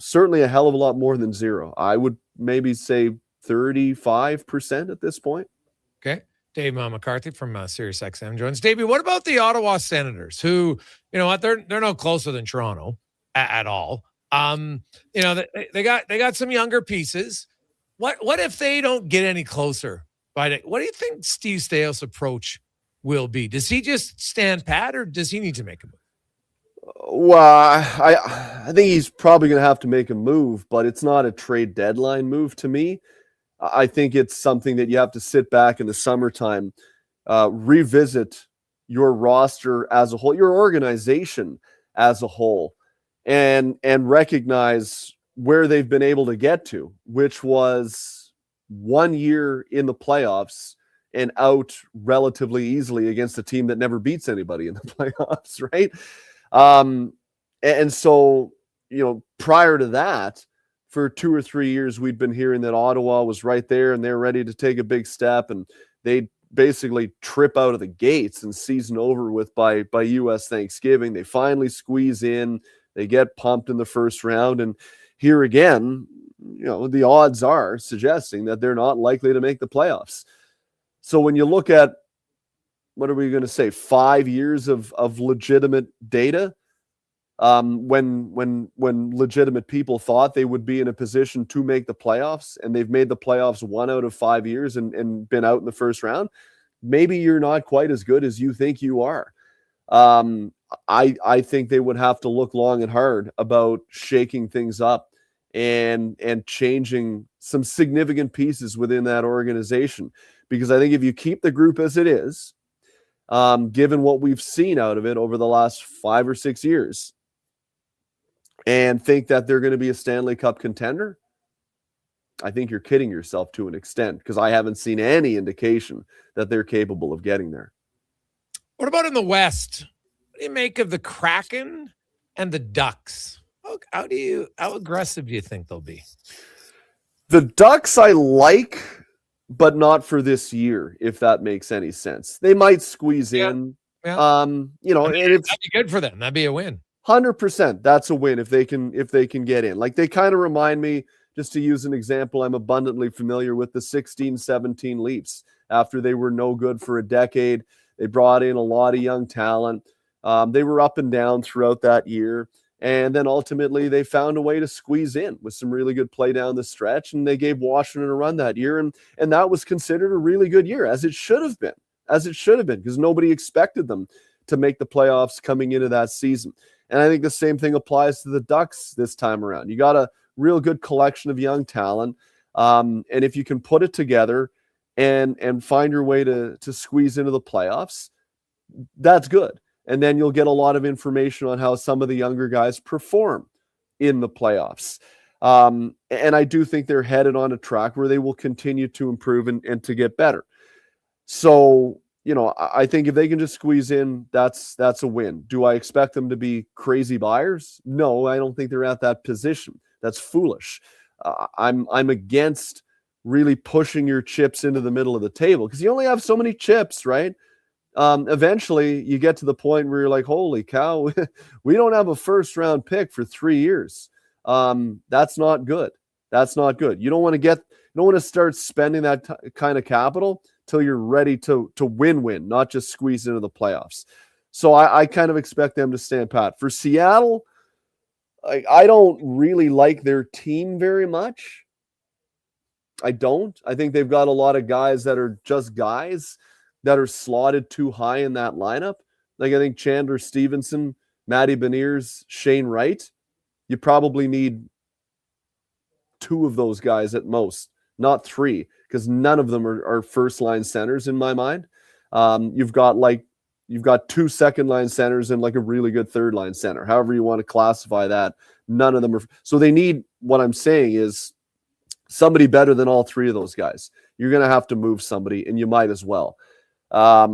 certainly a hell of a lot more than 0. I would maybe say 35% at this point. Okay. Dave McCarthy from SiriusXM joins. Davey, what about the Ottawa Senators, who, they're no closer than Toronto at all. They got some younger pieces. What if they don't get any closer? What do you think Steve Staios' approach will be? Does he just stand pat, or does he need to make a move? Well, I think he's probably going to have to make a move, but it's not a trade deadline move to me. I think it's something that you have to sit back in the summertime, revisit your roster as a whole, your organization as a whole, and recognize where they've been able to get to, which was 1 year in the playoffs and out relatively easily against a team that never beats anybody in the playoffs, right? And so, prior to that, for 2 or 3 years, we'd been hearing that Ottawa was right there and they're ready to take a big step, and they basically trip out of the gates and season over with by U.S. Thanksgiving. They finally squeeze in, they get pumped in the first round, and here again, the odds are suggesting that they're not likely to make the playoffs. So when you look at, what are we going to say, 5 years of legitimate data, when legitimate people thought they would be in a position to make the playoffs, and they've made the playoffs 1 out of 5 years and been out in the first round, maybe you're not quite as good as you think you are. I think they would have to look long and hard about shaking things up and changing some significant pieces within that organization. Because I think if you keep the group as it is, given what we've seen out of it over the last 5 or 6 years, and think that they're going to be a Stanley Cup contender, I think you're kidding yourself to an extent, because I haven't seen any indication that they're capable of getting there. What about in the West? What do you make of the Kraken and the Ducks? How aggressive do you think they'll be? The Ducks I like, but not for this year, if that makes any sense. They might squeeze in. Yeah. And that'd be good for them. That'd be a win. 100%. That's a win if they can get in. Like, they kind of remind me, just to use an example I'm abundantly familiar with, the 16-17 Leafs. After they were no good for a decade, they brought in a lot of young talent. They were up and down throughout that year. And then ultimately they found a way to squeeze in with some really good play down the stretch. And they gave Washington a run that year. And that was considered a really good year, as it should have been, because nobody expected them to make the playoffs coming into that season. And I think the same thing applies to the Ducks this time around. You got a real good collection of young talent. And if you can put it together and find your way to squeeze into the playoffs, that's good. And then you'll get a lot of information on how some of the younger guys perform in the playoffs. And I do think they're headed on a track where they will continue to improve and to get better. So, I think if they can just squeeze in, that's a win. Do I expect them to be crazy buyers? No, I don't think they're at that position. That's foolish. I'm against really pushing your chips into the middle of the table, because you only have so many chips, right? Eventually you get to the point where you're like, holy cow, we don't have a first round pick for 3 years. That's not good. That's not good. You don't want to start spending that kind of capital till you're ready to win, not just squeeze into the playoffs. So I kind of expect them to stand pat. For Seattle, I don't really like their team very much. I don't. I think they've got a lot of guys that are just guys that are slotted too high in that lineup. Like, I think Chandler Stevenson, Matty Beniers, Shane Wright, you probably need 2 of those guys at most, not 3, because none of them are first line centers in my mind. You've got 2 second line centers and like a really good third line center, however you want to classify that. None of them are. So they need, what I'm saying is, somebody better than all 3 of those guys. You're going to have to move somebody, and you might as well. I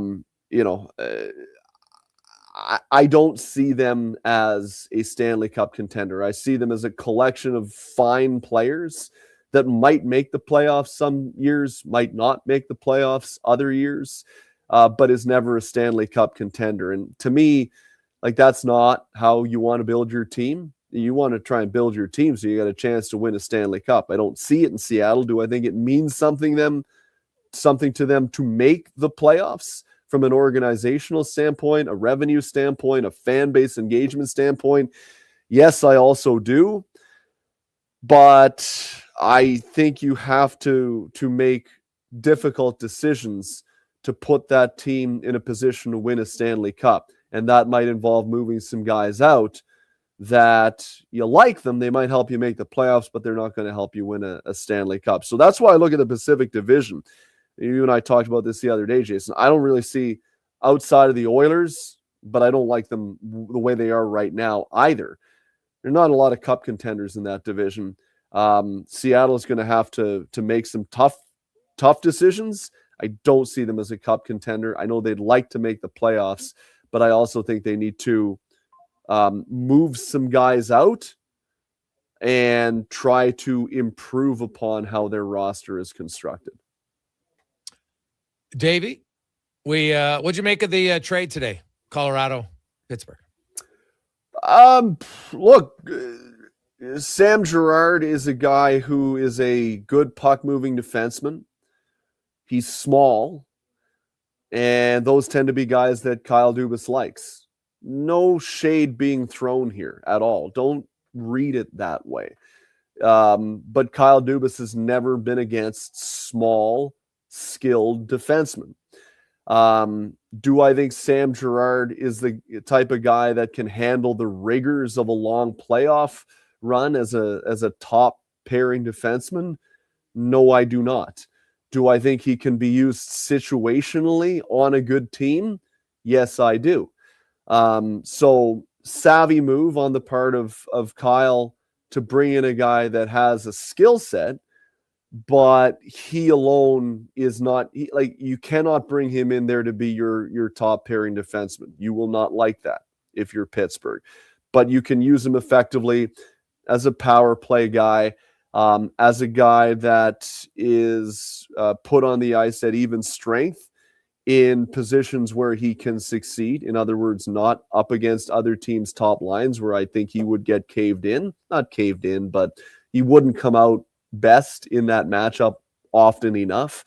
don't see them as a Stanley Cup contender. I see them as a collection of fine players that might make the playoffs some years, might not make the playoffs other years, but is never a Stanley Cup contender. And to me, like, that's not how you want to build your team. You want to try and build your team so you got a chance to win a Stanley Cup. I don't see it in Seattle. Do I think it means something to them to make the playoffs from an organizational standpoint, a revenue standpoint, a fan base engagement standpoint? Yes, I also do. But I think you have to make difficult decisions to put that team in a position to win a Stanley Cup. And that might involve moving some guys out that you like them. They might help you make the playoffs, but they're not going to help you win a Stanley Cup. So that's why I look at the Pacific Division. You and I talked about this the other day, Jason. I don't really see outside of the Oilers, but I don't like them the way they are right now either. There are not a lot of cup contenders in that division. Seattle's going to have to make some tough decisions. I don't see them as a cup contender. I know they'd like to make the playoffs, but I also think they need to move some guys out and try to improve upon how their roster is constructed. Davey, what'd you make of the trade today? Colorado, Pittsburgh. Look, Sam Girard is a guy who is a good puck-moving defenseman. He's small, and those tend to be guys that Kyle Dubas likes. No shade being thrown here at all. Don't read it that way. But Kyle Dubas has never been against small, skilled defensemen. Do I think Sam Girard is the type of guy that can handle the rigors of a long playoff run as a top pairing defenseman? No, I do not. Do I think he can be used situationally on a good team? Yes, I do. So savvy move on the part of Kyle to bring in a guy that has a skill set, but he alone is not you cannot bring him in there to be your top pairing defenseman. You will not like that if you're Pittsburgh, but you can use him effectively as a power play guy, as a guy that is put on the ice at even strength in positions where he can succeed. In other words, not up against other teams' top lines where I think he would get caved in. Not caved in, but he wouldn't come out best in that matchup often enough.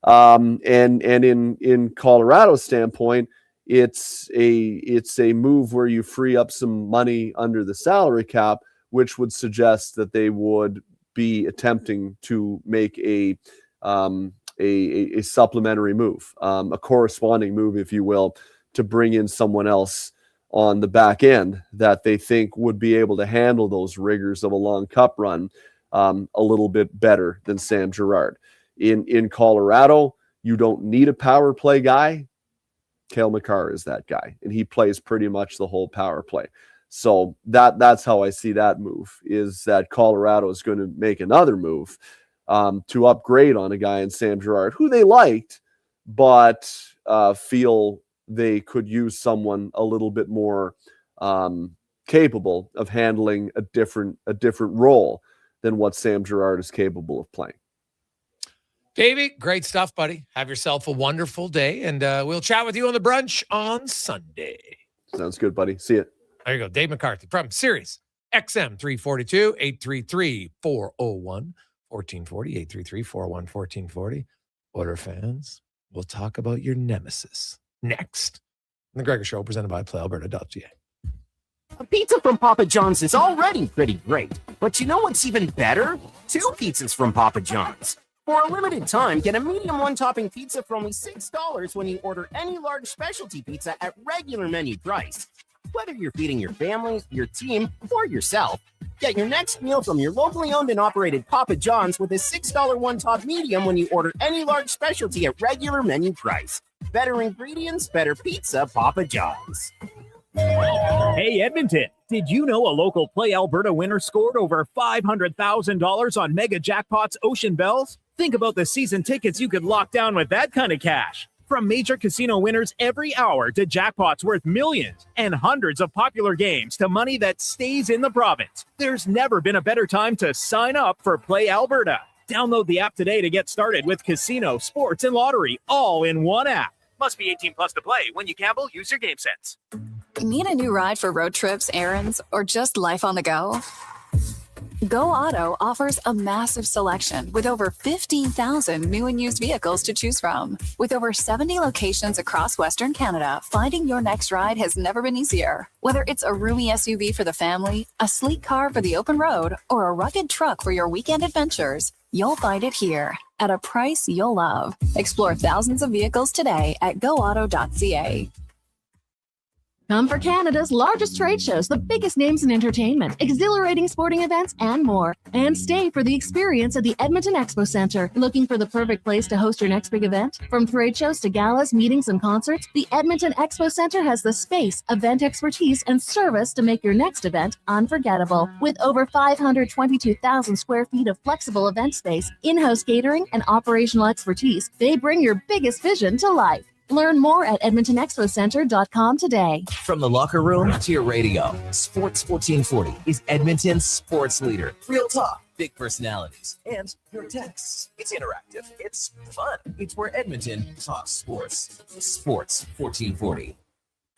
And in Colorado's standpoint, it's a move where you free up some money under the salary cap, which would suggest that they would be attempting to make a supplementary move, a corresponding move, if you will, to bring in someone else on the back end that they think would be able to handle those rigors of a long cup run a little bit better than Sam Girard. In Colorado, you don't need a power play guy. Cale Makar is that guy, and he plays pretty much the whole power play. So that's how I see that move, is that Colorado is going to make another move to upgrade on a guy in Sam Girard, who they liked, but feel they could use someone a little bit more capable of handling a different role than what Sam Girard is capable of playing. Davey, great stuff, buddy. Have yourself a wonderful day, and we'll chat with you on the brunch on Sunday. Sounds good, buddy. See you. There you go. Dave McCarthy from Sirius XM 342 833-401-1440, 833-401-1440. Order fans, we'll talk about your nemesis next. The Gregor Show, presented by PlayAlberta.ca. A pizza from Papa John's is already pretty great, but you know what's even better? 2 pizzas from Papa John's. For a limited time, get a medium one-topping pizza for only $6 when you order any large specialty pizza at regular menu price. Whether you're feeding your family, your team, or yourself, get your next meal from your locally owned and operated Papa John's with a $6 one-top medium when you order any large specialty at regular menu price. Better ingredients, better pizza, Papa John's. Hey, Edmonton, did you know a local Play Alberta winner scored over $500,000 on Mega Jackpots Ocean Bells? Think about the season tickets you could lock down with that kind of cash. From major casino winners every hour to jackpots worth millions and hundreds of popular games to money that stays in the province, there's never been a better time to sign up for Play Alberta. Download the app today to get started with casino, sports, and lottery all in one app. Must be 18 plus to play. When you gamble, use your game sense. Need a new ride for road trips, errands, or just life on the go? Go Auto offers a massive selection with over 15,000 new and used vehicles to choose from. With over 70 locations across Western Canada, finding your next ride has never been easier. Whether it's a roomy SUV for the family, a sleek car for the open road, or a rugged truck for your weekend adventures, you'll find it here at a price you'll love. Explore thousands of vehicles today at goauto.ca. Come for Canada's largest trade shows, the biggest names in entertainment, exhilarating sporting events, and more. And stay for the experience at the Edmonton Expo Centre. Looking for the perfect place to host your next big event? From trade shows to galas, meetings, and concerts, the Edmonton Expo Centre has the space, event expertise, and service to make your next event unforgettable. With over 522,000 square feet of flexible event space, in-house catering, and operational expertise, they bring your biggest vision to life. Learn more at edmontonexpocentre.com today. From the locker room to your radio, Sports 1440 is Edmonton's sports leader. Real talk, big personalities, and your texts. It's interactive. It's fun. It's where Edmonton talks sports. Sports 1440.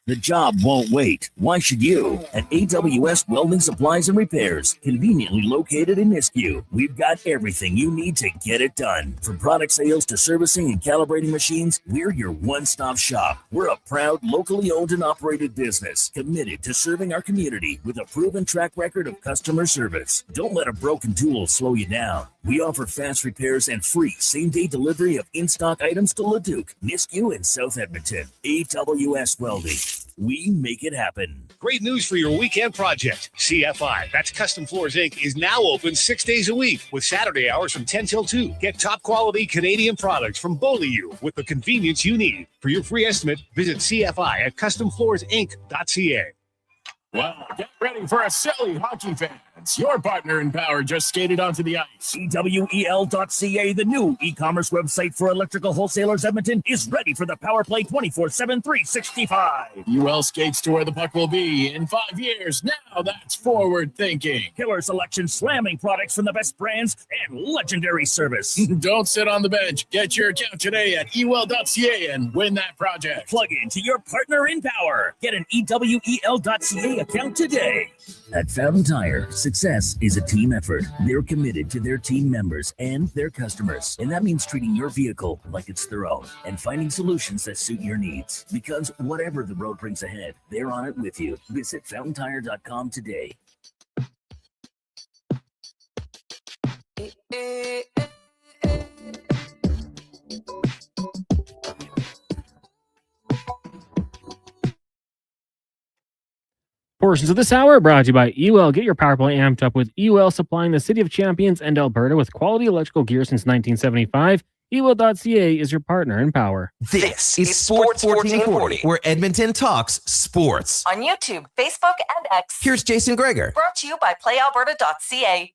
The job won't wait. Why should you? At AWS Welding Supplies and Repairs, conveniently located in Nisku, we've got everything you need to get it done. From product sales to servicing and calibrating machines, we're your one-stop shop. We're a proud, locally owned and operated business, committed to serving our community with a proven track record of customer service. Don't let a broken tool slow you down. We offer fast repairs and free same-day delivery of in-stock items to Leduc, Nisku, and South Edmonton. AWS Welding. We make it happen. Great news for your weekend project. CFI, that's Custom Floors Inc., is now open 6 days a week with Saturday hours from 10 till 2. Get top quality Canadian products from Beaulieu with the convenience you need. For your free estimate, visit CFI at customfloorsinc.ca. Well, get ready for a silly hockey fans. Your partner in power just skated onto the ice. EWEL.ca, the new e-commerce website for electrical wholesalers Edmonton, is ready for the power play 24/7, 365. UL skates to where the puck will be in 5 years. Now that's forward thinking. Killer selection, slamming products from the best brands, and legendary service. Don't sit on the bench. Get your account today at EWEL.ca and win that project. Plug into your partner in power. Get an EWEL.ca account today. At Fountain Tire, success is a team effort. They're committed to their team members and their customers. And that means treating your vehicle like it's their own and finding solutions that suit your needs. Because whatever the road brings ahead, they're on it with you. Visit fountaintire.com today. Portions of this hour are brought to you by UL. Get your power play amped up with UL, supplying the City of Champions and Alberta with quality electrical gear since 1975. UL.ca is your partner in power. This is Sports 1440, where Edmonton talks sports. On YouTube, Facebook, and X. Here's Jason Gregor. Brought to you by PlayAlberta.ca.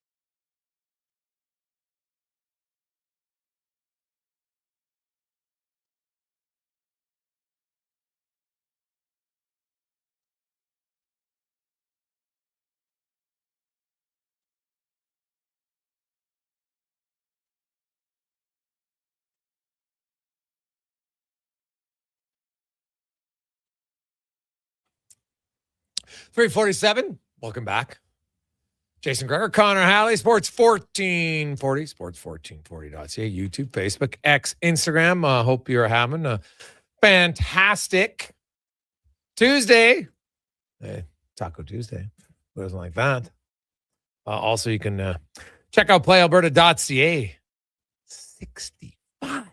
.347. Welcome back. Jason Gregor, Connor Halley, Sports 1440, sports1440.ca, YouTube, Facebook, X, Instagram. Hope you're having a fantastic Tuesday. Hey, Taco Tuesday. Who doesn't like that? Also, you can check out playalberta.ca. $65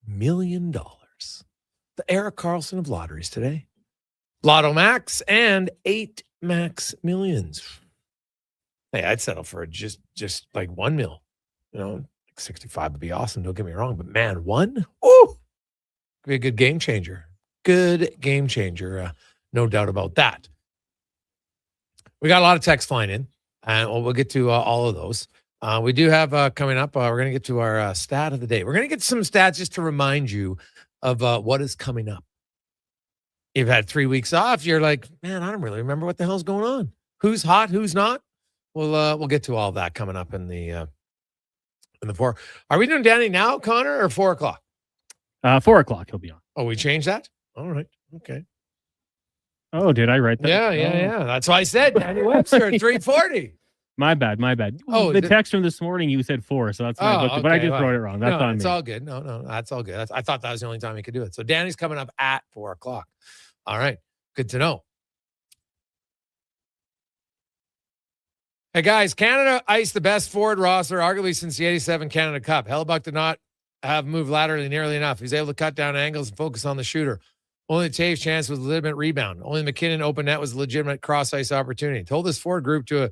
million. The Eric Carlson of lotteries today. Lotto Max and 8 Max Millions. Hey, I'd settle for just like 1 mil. You know, like 65 would be awesome. Don't get me wrong, but man, 1? Ooh, could be a good game changer. Good game changer. No doubt about that. We got a lot of texts flying in, and we'll get to all of those. We do have coming up, we're going to get to our stat of the day. We're going to get some stats just to remind you of what is coming up. You've had 3 weeks off. You're like, man, I don't really remember what the hell's going on. Who's hot? Who's not? We'll get to all that coming up in the 4. Are we doing Danny now, Connor, or 4 o'clock? 4 o'clock he'll be on. Oh, we changed that? All right. Okay. Oh, did I write that? Yeah. That's why I said Danny Webster at 3:40. My bad. Oh, the text from this morning, you said 4, so that's my book. Okay, But I just wrote it wrong. That's on me. It's all good. No, that's all good. I thought that was the only time he could do it. So Danny's coming up at 4 o'clock. All right. Good to know. Hey, guys, Canada iced the best forward roster, arguably since the 87 Canada Cup. Hellebuck did not have moved laterally nearly enough. He's able to cut down angles and focus on the shooter. Only Taves' chance was a legitimate rebound. Only McKinnon open net was a legitimate cross-ice opportunity. Told this forward group to a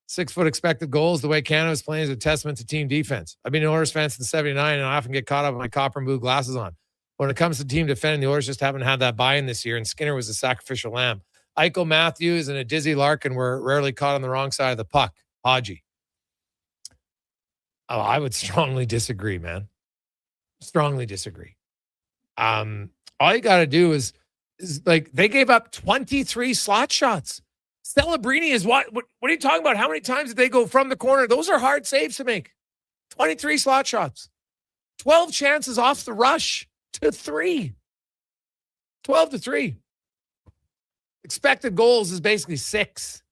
6-foot expected goals. The way Canada was playing is a testament to team defense. I've been an Oilers fan since '79, and I often get caught up with my copper and blue glasses on. When it comes to team defending, the Oilers just haven't had that buy-in this year, and Skinner was a sacrificial lamb. Eichel, Matthews, and a Dizzy Larkin were rarely caught on the wrong side of the puck. Haji. Oh, I would strongly disagree, man. Strongly disagree. All you got to do is like they gave up 23 slot shots. Celebrini is what are you talking about? How many times did they go from the corner? Those are hard saves to make. 23 slot shots. 12 chances off the rush to 3. 12 to 3. Expected goals is basically 6.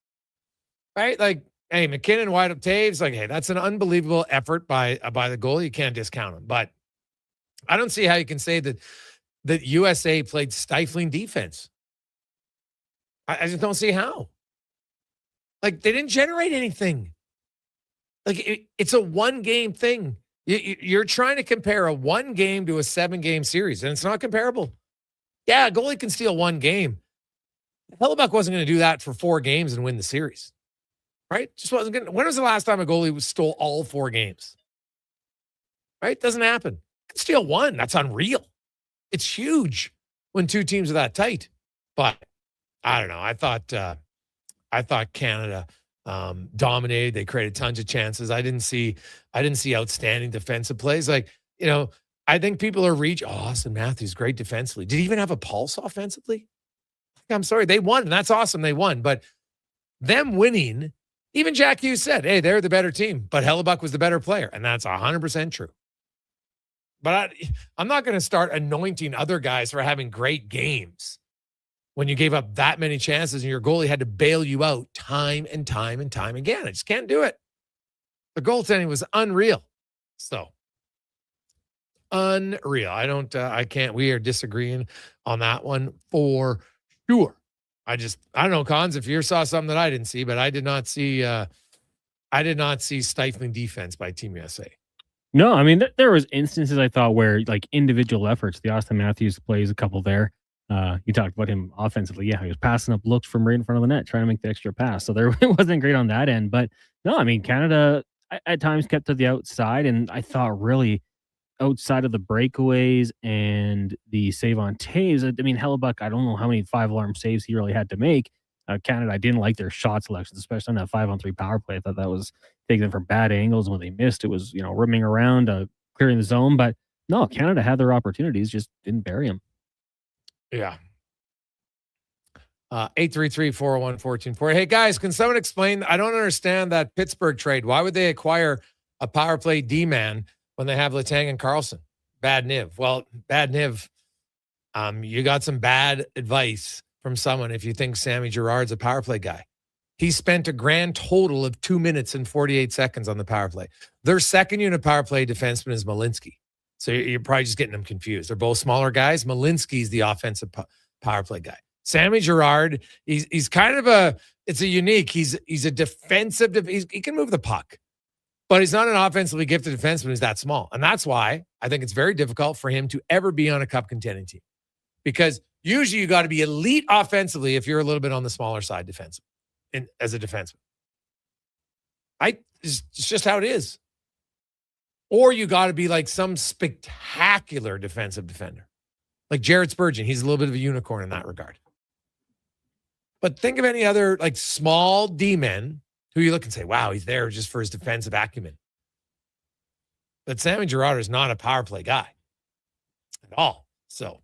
Right? Like, hey, McKinnon wide up Taves. Like, hey, that's an unbelievable effort by the goalie. You can't discount him. But I don't see how you can say that USA played stifling defense. I just don't see how. Like, they didn't generate anything. Like, it's a one-game thing. You're trying to compare a one game to a 7-game series, and it's not comparable. Yeah, a goalie can steal one game. Hellebuck wasn't going to do that for 4 games and win the series. Right? Just wasn't going to. When was the last time a goalie stole all 4 games? Right? Doesn't happen. You can steal 1. That's unreal. It's huge when 2 teams are that tight. But I don't know. I thought Canada dominated. They created tons of chances. I didn't see outstanding defensive plays. Like, I think people are Austin Matthews, great defensively. Did he even have a pulse offensively? I'm sorry. They won, and that's awesome. They won. But them winning, even Jack Hughes said, hey, they're the better team, but Hellebuck was the better player. And that's 100% true. But I'm not going to start anointing other guys for having great games when you gave up that many chances and your goalie had to bail you out time and time and time again. I just can't do it. The goaltending was unreal. So, unreal. I can't. We are disagreeing on that one for sure. I don't know, Cons, if you saw something that I didn't see, but I did not see stifling defense by Team USA. No, I mean, there was instances I thought where like individual efforts, the Austin Matthews plays a couple there. You talked about him offensively. Yeah, he was passing up looks from right in front of the net, trying to make the extra pass. So there it wasn't great on that end. But no, I mean, Canada at times kept to the outside, and I thought really outside of the breakaways and the save on Taves. I mean, Hellebuck, I don't know how many 5-alarm saves he really had to make. Canada, I didn't like their shot selections, especially on that 5-on-3 power play. I thought that was taking them from bad angles. When they missed, it was, rimming around, clearing the zone. But no, Canada had their opportunities, just didn't bury them. Yeah. 833-401-1440. Hey, guys, can someone explain? I don't understand that Pittsburgh trade. Why would they acquire a power play D-man when they have Letang and Carlson? Bad Niv. Well, bad Niv, you got some bad advice from someone if you think Sammy Girard's a power play guy. He spent a grand total of 2 minutes and 48 seconds on the power play. Their second unit power play defenseman is Malinsky. So you're probably just getting them confused. They're both smaller guys. Malinsky's the offensive power play guy. Sammy Girard, he's kind of it's a unique. He's a defensive. He can move the puck, but he's not an offensively gifted defenseman who's that small. And that's why I think it's very difficult for him to ever be on a cup contending team, because usually you got to be elite offensively if you're a little bit on the smaller side defensive as a defenseman. It's just how it is. Or you got to be like some spectacular defensive defender. Like Jared Spurgeon. He's a little bit of a unicorn in that regard. But think of any other like small D-men who you look and say, wow, he's there just for his defensive acumen. But Sammy Girard is not a power play guy at all. So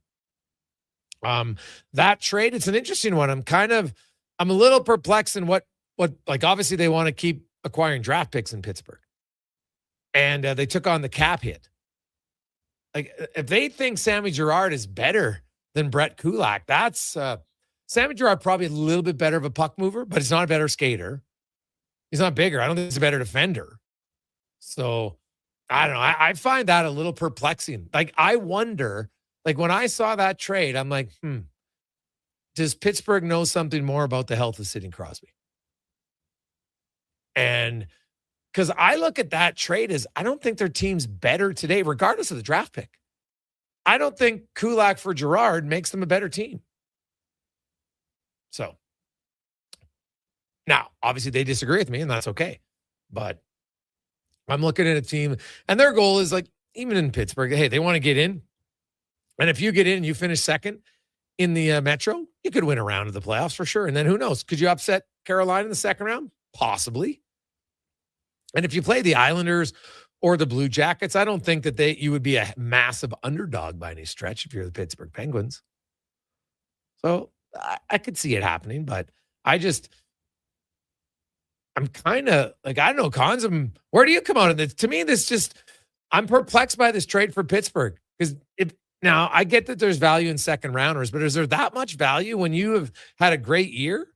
that trade, it's an interesting one. I'm a little perplexed in what like obviously they want to keep acquiring draft picks in Pittsburgh. And they took on the cap hit. Like, if they think Sammy Girard is better than Brett Kulak, that's Sammy Girard probably a little bit better of a puck mover, but he's not a better skater. He's not bigger. I don't think he's a better defender. So, I don't know. I find that a little perplexing. Like, I wonder, like, when I saw that trade, I'm like, does Pittsburgh know something more about the health of Sidney Crosby? And because I look at that trade as I don't think their team's better today, regardless of the draft pick. I don't think Kulak for Girard makes them a better team. So now, obviously, they disagree with me, and that's okay. But I'm looking at a team, and their goal is like, even in Pittsburgh, hey, they want to get in. And if you get in and you finish second in the Metro, you could win a round of the playoffs for sure. And then who knows? Could you upset Carolina in the second round? Possibly. And if you play the Islanders or the Blue Jackets, I don't think that you would be a massive underdog by any stretch if you're the Pittsburgh Penguins. So I could see it happening, but I'm kind of like, I don't know, Cons, where do you come out of this? To me, I'm perplexed by this trade for Pittsburgh. Because now I get that there's value in second rounders, but is there that much value when you have had a great year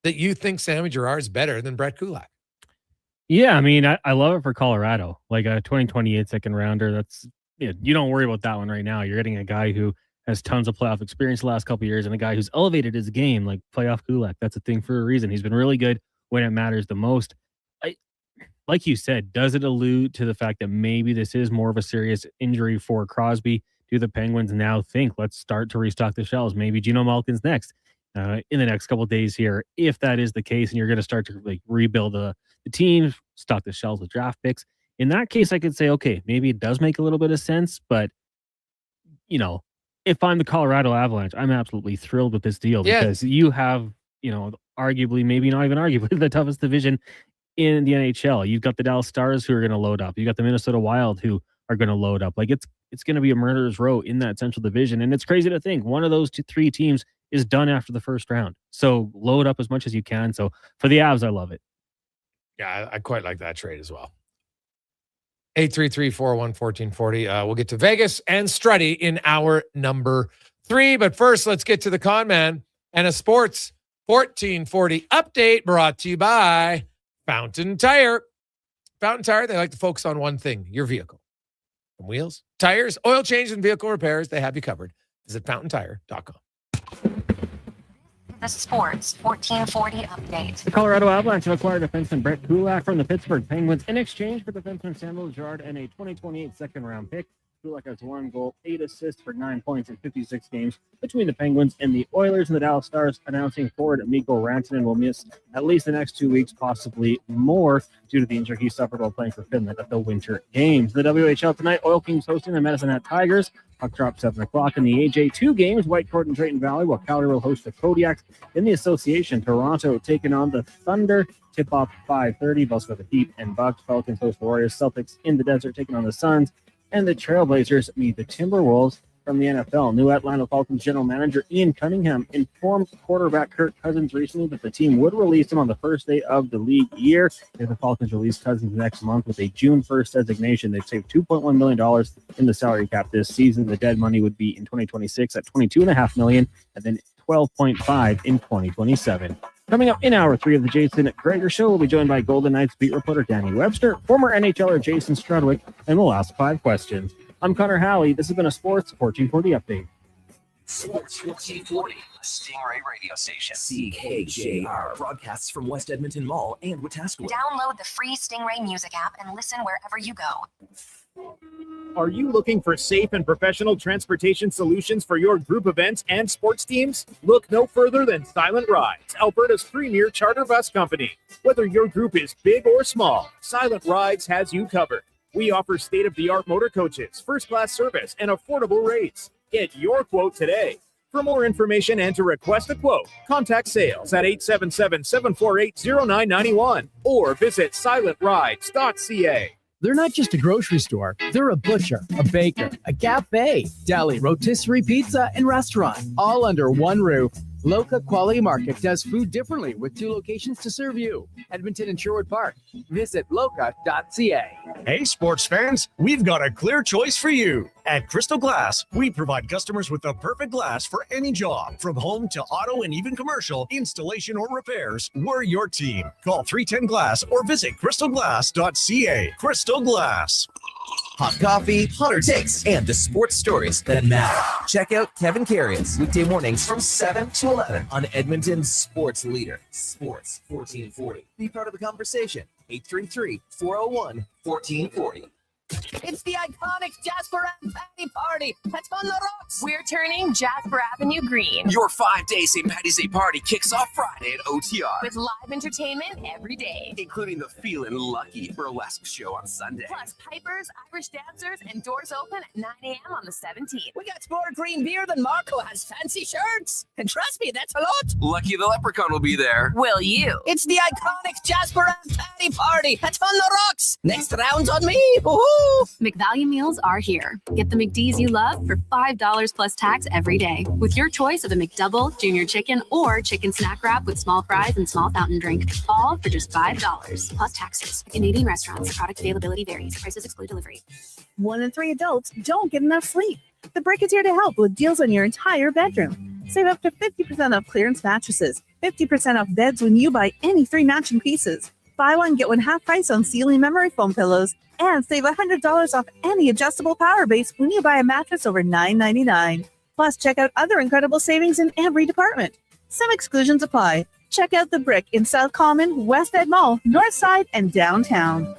that you think Sammy Girard's better than Brett Kulak? Yeah, I mean, I love it for Colorado. Like a 2028 second rounder, you don't worry about that one right now. You're getting a guy who has tons of playoff experience the last couple of years and a guy who's elevated his game, like playoff Kulak. That's a thing for a reason. He's been really good when it matters the most. Like you said, does it allude to the fact that maybe this is more of a serious injury for Crosby? Do the Penguins now think, let's start to restock the shelves? Maybe Geno Malkin's next in the next couple of days here. If that is the case, and you're going to start to like rebuild the team, stock the shelves with draft picks. In that case, I could say, okay, maybe it does make a little bit of sense. But, if I'm the Colorado Avalanche, I'm absolutely thrilled with this deal because you have, arguably, maybe not even arguably, the toughest division in the NHL. You've got the Dallas Stars who are going to load up. You got the Minnesota Wild who are going to load up. Like it's going to be a murderer's row in that Central Division. And it's crazy to think one of those three teams is done after the first round. So load up as much as you can. So for the Avs, I love it. Yeah, I quite like that trade as well. 833-401-1440. We'll get to Vegas and Struddy in hour number 3. But first, let's get to the con man and a sports 1440 update brought to you by Fountain Tire. Fountain Tire, they like to focus on one thing, your vehicle. From wheels, tires, oil change, and vehicle repairs, they have you covered. Visit fountaintire.com. The Sports 1440 update. The Colorado Avalanche have acquired defenseman Brett Kulak from the Pittsburgh Penguins in exchange for defenseman Samuel Girard and a 2028 second-round pick. Kulak has 1 goal, 8 assists for 9 points in 56 games between the Penguins and the Oilers, and the Dallas Stars announcing forward Mikko Rantanen will miss at least the next 2 weeks, possibly more, due to the injury he suffered while playing for Finland at the Winter Games. The WHL tonight, Oil Kings hosting the Medicine Hat Tigers. Puck drop 7 o'clock in the AJ. 2 games, Whitecourt and Drayton Valley, while Calgary will host the Kodiaks. In the Association, Toronto taking on the Thunder. Tip-off 5:30. Both for the Heat and Bucks. Pelicans host the Warriors. Celtics in the desert taking on the Suns. And the Trailblazers meet the Timberwolves from the NFL. New Atlanta Falcons general manager Ian Cunningham informed quarterback Kirk Cousins recently that the team would release him on the first day of the league year. If the Falcons release Cousins next month with a June 1st designation, they'd save $2.1 million in the salary cap this season. The dead money would be in 2026 at $22.5 million and then $12.5 in 2027. Coming up in hour 3 of the Jason Gregor Show, we'll be joined by Golden Knights beat reporter Danny Webster, former NHL'er Jason Strudwick, and we'll ask 5 questions. I'm Connor Halley. This has been a Sports 1440 update. Sports 1440, Stingray radio station. CKJR broadcasts from West Edmonton Mall and Wetaskiwin. Download the free Stingray music app and listen wherever you go. Are you looking for safe and professional transportation solutions for your group events and sports teams? Look no further than Silent Rides, Alberta's premier charter bus company. Whether your group is big or small, Silent Rides has you covered. We offer state-of-the-art motor coaches, first-class service, and affordable rates. Get your quote today. For more information and to request a quote, contact sales at 877-748-0991 or visit silentrides.ca. They're not just a grocery store. They're a butcher, a baker, a cafe, deli, rotisserie pizza, and restaurant, all under one roof. Loca Quality Market does food differently with 2 locations to serve you. Edmonton and Sherwood Park. Visit loca.ca. Hey, sports fans, we've got a clear choice for you. At Crystal Glass, we provide customers with the perfect glass for any job. From home to auto and even commercial, installation or repairs, we're your team. Call 310-GLASS or visit crystalglass.ca. Crystal Glass. Hot coffee, hotter takes, and the sports stories that matter. Check out Kevin Carrions weekday mornings from 7 to 11 on Edmonton's sports leader, Sports 1440. Be part of the conversation. 833-401-1440. It's the iconic Jasper Ave Patty Party that's on the rocks. We're turning Jasper Avenue green. Your 5-day St. Patty's Day party kicks off Friday at OTR. With live entertainment every day. Including the Feelin' Lucky burlesque show on Sunday. Plus pipers, Irish dancers, and doors open at 9 a.m. on the 17th. We got more green beer than Marco has fancy shirts. And trust me, that's a lot. Lucky the Leprechaun will be there. Will you? It's the iconic Jasper Ave Patty Party that's on the rocks. Next round's on me. Woohoo! McValue meals are here. Get the McD's you love for $5 plus tax every day. With your choice of a McDouble, junior chicken, or chicken snack wrap with small fries and small fountain drink. All for just $5 plus taxes. Canadian restaurants. Product availability varies. Prices exclude delivery. 1 in 3 adults don't get enough sleep. The Brick is here to help with deals on your entire bedroom. Save up to 50% off clearance mattresses, 50% off beds when you buy any 3 matching pieces. Buy one, get one half price on ceiling memory foam pillows, and save $100 off any adjustable power base when you buy a mattress over $9.99. Plus, check out other incredible savings in every department. Some exclusions apply. Check out The Brick in South Common, West Ed Mall, North Side, and downtown.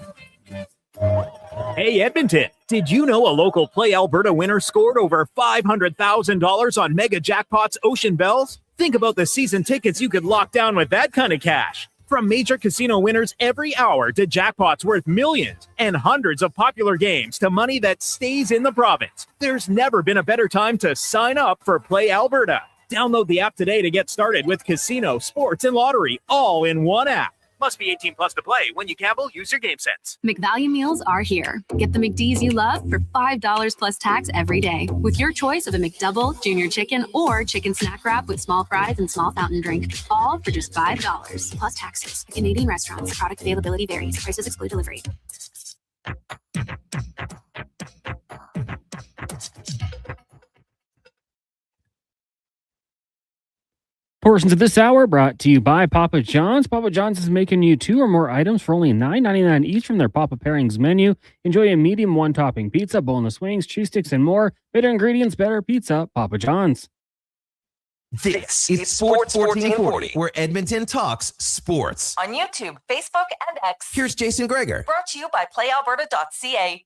Hey, Edmonton, did you know a local Play Alberta winner scored over $500,000 on Mega Jackpots Ocean Bells? Think about the season tickets you could lock down with that kind of cash. From major casino winners every hour to jackpots worth millions and hundreds of popular games to money that stays in the province, there's never been a better time to sign up for Play Alberta. Download the app today to get started with casino, sports, and lottery all in one app. Must be 18 plus to play. When you gamble, use your game sense. McValue meals are here. Get the McD's you love for $5 plus tax every day. With your choice of a McDouble, junior chicken, or chicken snack wrap with small fries and small fountain drink. All for just $5 plus taxes. Canadian restaurants. Product availability varies. Prices exclude delivery. Portions of this hour brought to you by Papa John's. Papa John's is making you 2 or more items for only $9.99 each from their Papa Pairings menu. Enjoy a medium one-topping pizza, boneless wings, cheese sticks, and more. Better ingredients, better pizza. Papa John's. This is Sports 1440, where Edmonton talks sports. On YouTube, Facebook, and X. Here's Jason Gregor. Brought to you by playalberta.ca.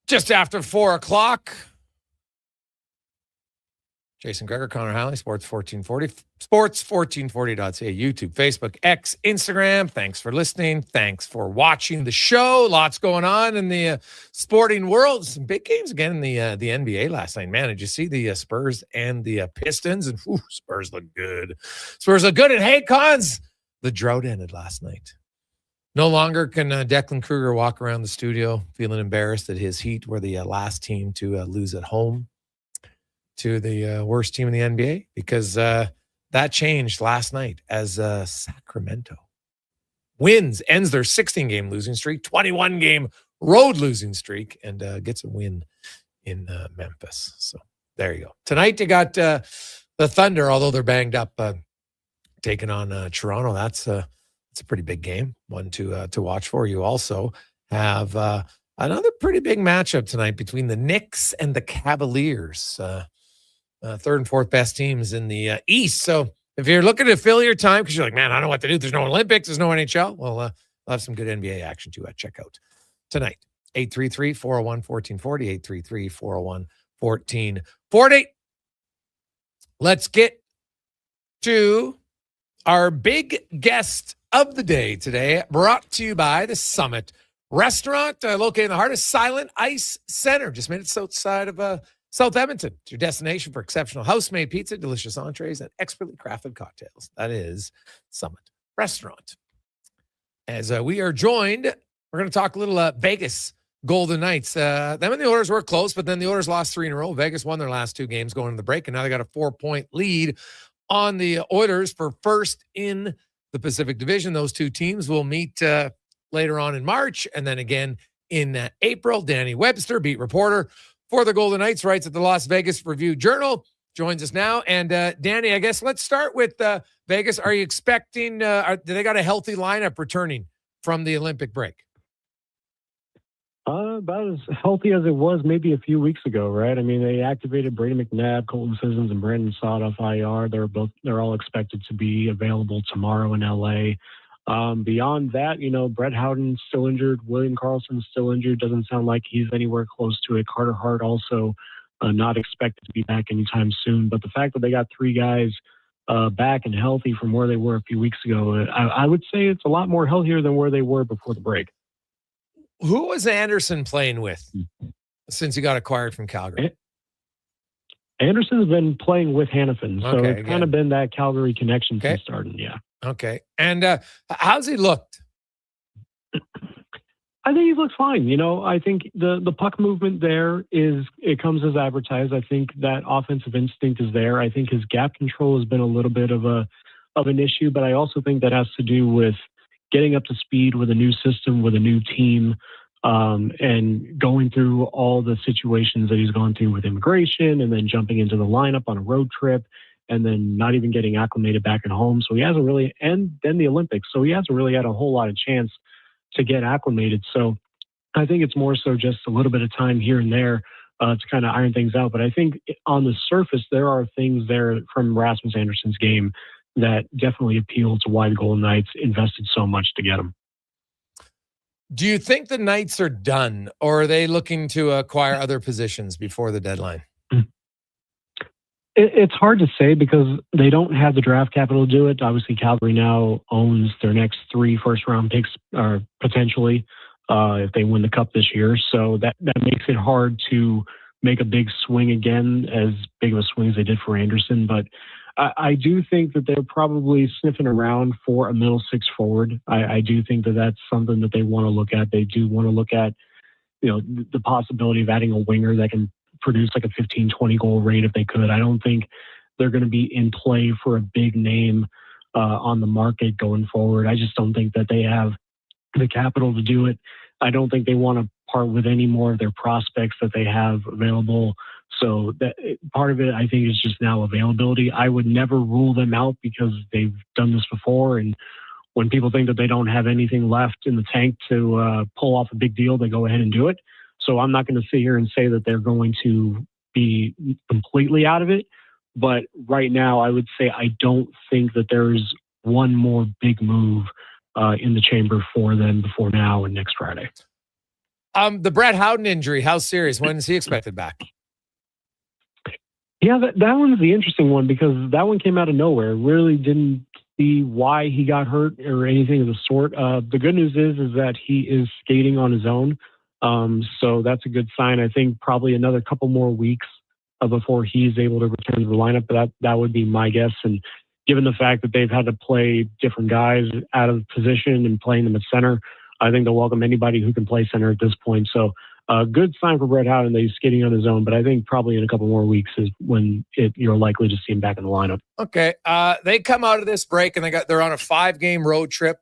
Just after 4 o'clock. Jason Gregor, Connor Halley, Sports 1440, sports1440.ca, YouTube, Facebook, X, Instagram. Thanks for listening. Thanks for watching the show. Lots going on in the sporting world. Some big games again in the NBA last night. Man, did you see the Spurs and the Pistons? And Spurs look good. Spurs look good. And hey, Cons, the drought ended last night. No longer can Declan Kruger walk around the studio feeling embarrassed that his Heat were the last team to lose at home to the worst team in the NBA, because that changed last night as Sacramento ends their 16-game losing streak, 21-game road losing streak, and gets a win in Memphis. So there you go. Tonight you got the Thunder, although they're banged up, taking on Toronto. That's a pretty big game, one to watch for. You also have another pretty big matchup tonight between the Knicks and the Cavaliers, third and fourth best teams in the East. So if you're looking to fill your time because you're like, man, I don't know what to do. There's no Olympics, there's no NHL. Well, we'll have some good NBA action to check out tonight. 833-401-1440, 833-401-1440. Let's get to our big guest of the day today, brought to you by the Summit Restaurant, located in the heart of Silent Ice Center, just minutes outside of South Edmonton. It's your destination for exceptional house-made pizza, delicious entrees, and expertly crafted cocktails. That is Summit Restaurant. As we are joined, we're going to talk a little Vegas Golden Knights. Them and the Oilers were close, but then the Oilers lost 3 in a row. Vegas won their last 2 games going into the break, and now they got a 4-point lead on the Oilers for first in the Pacific Division. Those two teams will meet later on in March and then again in April. Danny Webster, beat reporter for the Golden Knights, writes at the Las Vegas Review-Journal, joins us now. And Danny, I guess let's start with Vegas. Are you expecting, do they got a healthy lineup returning from the Olympic break? About as healthy as it was maybe a few weeks ago, right? I mean, they activated Brady McNabb, Colton Sissons, and Brandon Saad off IR. They're all expected to be available tomorrow in LA. Beyond that, Brett Howden's still injured. William Karlsson's still injured. Doesn't sound like he's anywhere close to it. Carter Hart also not expected to be back anytime soon. But the fact that they got three guys back and healthy from where they were a few weeks ago, I would say it's a lot more healthier than where they were before the break. Who was Anderson playing with since he got acquired from Calgary? Anderson's been playing with Hannafin, so Okay, it's kind of been that Calgary connection Okay. since starting, yeah. Okay. And how's he looked? I think he looks fine. I think the puck movement there it comes as advertised. I think that offensive instinct is there. I think his gap control has been a little bit of an issue, but I also think that has to do with getting up to speed with a new system, with a new team, and going through all the situations that he's gone through with immigration and then jumping into the lineup on a road trip and then not even getting acclimated back at home. So he hasn't really, and then the Olympics. So he hasn't really had a whole lot of chance to get acclimated. So I think it's more so just a little bit of time here and there to kind of iron things out. But I think on the surface, there are things there from Rasmus Anderson's game that definitely appeal to why the Golden Knights invested so much to get him. Do you think the Knights are done, or are they looking to acquire other positions before the deadline? It's hard to say because they don't have the draft capital to do it. Obviously, Calgary now owns their next 3 first-round picks, potentially, if they win the Cup this year. So that makes it hard to make a big swing again, as big of a swing as they did for Anderson. But I do think that they're probably sniffing around for a middle six forward. I do think that that's something that they want to look at. They do want to look at, the possibility of adding a winger that can produce like a 15, 20 goal rate if they could. I don't think they're going to be in play for a big name on the market going forward. I just don't think that they have the capital to do it. I don't think they want to part with any more of their prospects that they have available. So that part of it, I think, is just now availability. I would never rule them out because they've done this before. And when people think that they don't have anything left in the tank to pull off a big deal, they go ahead and do it. So I'm not going to sit here and say that they're going to be completely out of it. But right now, I would say I don't think that there's one more big move in the chamber for them before now and next Friday. The Brett Howden injury, how serious? When is he expected back? Yeah, that one's the interesting one because that one came out of nowhere. Really didn't see why he got hurt or anything of the sort. The good news is that he is skating on his own. So that's a good sign. I think probably another couple more weeks before he's able to return to the lineup. But that would be my guess. And given the fact that they've had to play different guys out of position and playing them at center, I think they'll welcome anybody who can play center at this point. So a good sign for Brett Howden that he's skating on his own, but I think probably in a couple more weeks is when you're likely to see him back in the lineup. Okay. They come out of this break and they're on a 5-game road trip,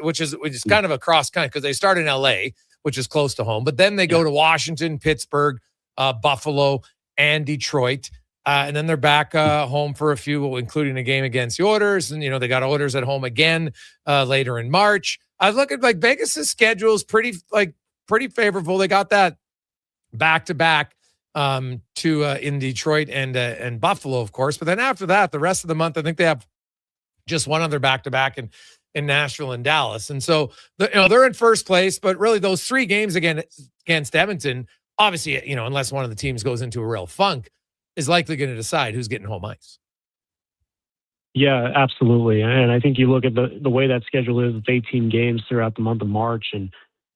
which is kind of a cross country because they start in LA, which is close to home, but then they go to Washington, Pittsburgh, Buffalo, and Detroit. And then they're back home for a few, including a game against the Oilers. And, they got Oilers at home again later in March. I look at Vegas's schedule is pretty favorable. They got that back-to-back in Detroit and Buffalo, of course. But then after that, the rest of the month, I think they have just one other back-to-back in Nashville and Dallas. And so, they're in first place, but really those 3 games again against Edmonton, obviously, unless one of the teams goes into a real funk, is likely going to decide who's getting home ice. Yeah, absolutely. And I think you look at the way that schedule is, it's 18 games throughout the month of March. And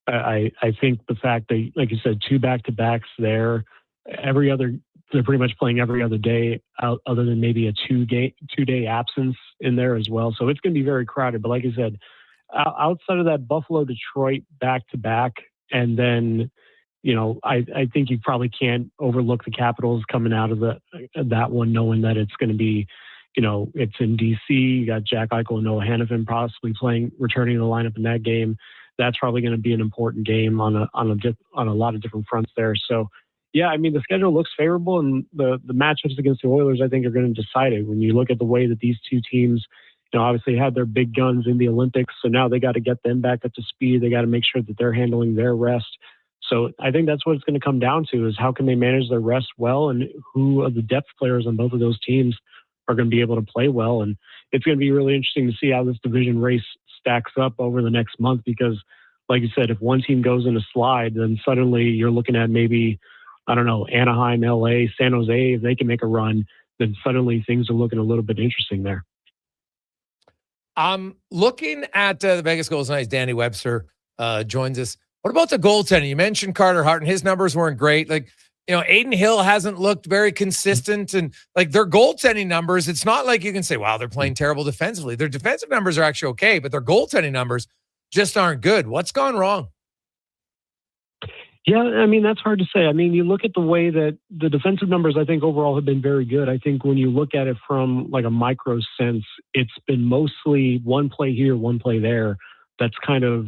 I think the fact that, like you said, 2 back-to-backs there, they're pretty much playing every other day other than maybe a 2-day absence in there as well. So it's going to be very crowded. But like I said, outside of that Buffalo, Detroit back-to-back, and then, I think you probably can't overlook the Capitals coming out of that one, knowing that it's going to be, it's in DC. You got Jack Eichel and Noah Hannafin possibly returning to the lineup in that game. That's probably going to be an important game on a lot of different fronts there. So, yeah, I mean, the schedule looks favorable, and the matchups against the Oilers, I think, are going to decide it. When you look at the way that these two teams, obviously had their big guns in the Olympics, so now they got to get them back up to speed. They got to make sure that they're handling their rest. So I think that's what it's going to come down to, is how can they manage their rest well, and who of the depth players on both of those teams are going to be able to play well. And it's going to be really interesting to see how this division race stacks up over the next month, because like you said, if one team goes in a slide, then suddenly you're looking at maybe, I don't know, Anaheim, LA, San Jose. If they can make a run, then suddenly things are looking a little bit interesting there. Looking at the Vegas Golden Knights, Danny Webster joins us. What about the goaltending? You mentioned Carter Hart, and his numbers weren't great. Aiden Hill hasn't looked very consistent, and their goaltending numbers, it's not like you can say, wow, they're playing terrible defensively. Their defensive numbers are actually okay, but their goaltending numbers just aren't good. What's gone wrong? Yeah, I mean, that's hard to say. I mean, you look at the way that the defensive numbers, I think overall have been very good. I think when you look at it from a micro sense, it's been mostly one play here, one play there. That's kind of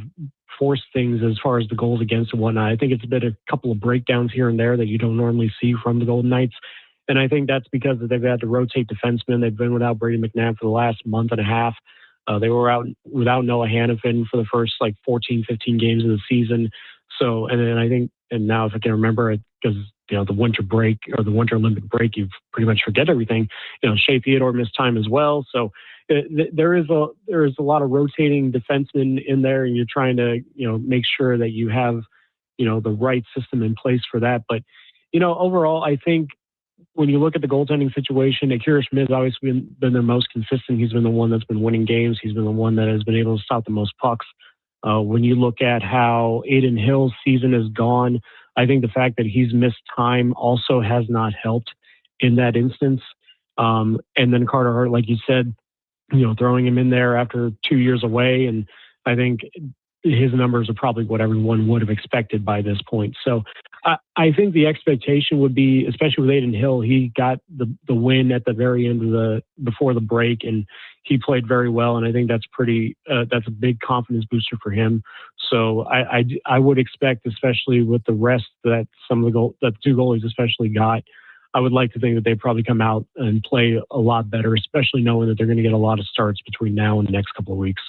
forced things as far as the goals against and whatnot. I think it's been a couple of breakdowns here and there that you don't normally see from the Golden Knights. And I think that's because they've had to rotate defensemen. They've been without Brady McNabb for the last month and a half. They were out without Noah Hannafin for the first 14, 15 games of the season. So, and then I think, and now if I can remember it, because, the winter break or the winter Olympic break, you pretty much forget everything. Shea Theodore missed time as well. So there is a lot of rotating defensemen in there, and you're trying to, make sure that you have, the right system in place for that. But, overall, I think when you look at the goaltending situation, Akira Schmidt's obviously been their most consistent. He's been the one that's been winning games. He's been the one that has been able to stop the most pucks. When you look at how Aiden Hill's season has gone, I think the fact that he's missed time also has not helped in that instance. And then Carter Hart, like you said, throwing him in there after 2 years away. And I think his numbers are probably what everyone would have expected by this point. So I think the expectation would be, especially with Aiden Hill, he got the win at the very end of before the break, and he played very well. And I think that's that's a big confidence booster for him. So I would expect, especially with the rest that that two goalies especially got, I would like to think that they probably come out and play a lot better, especially knowing that they're going to get a lot of starts between now and the next couple of weeks.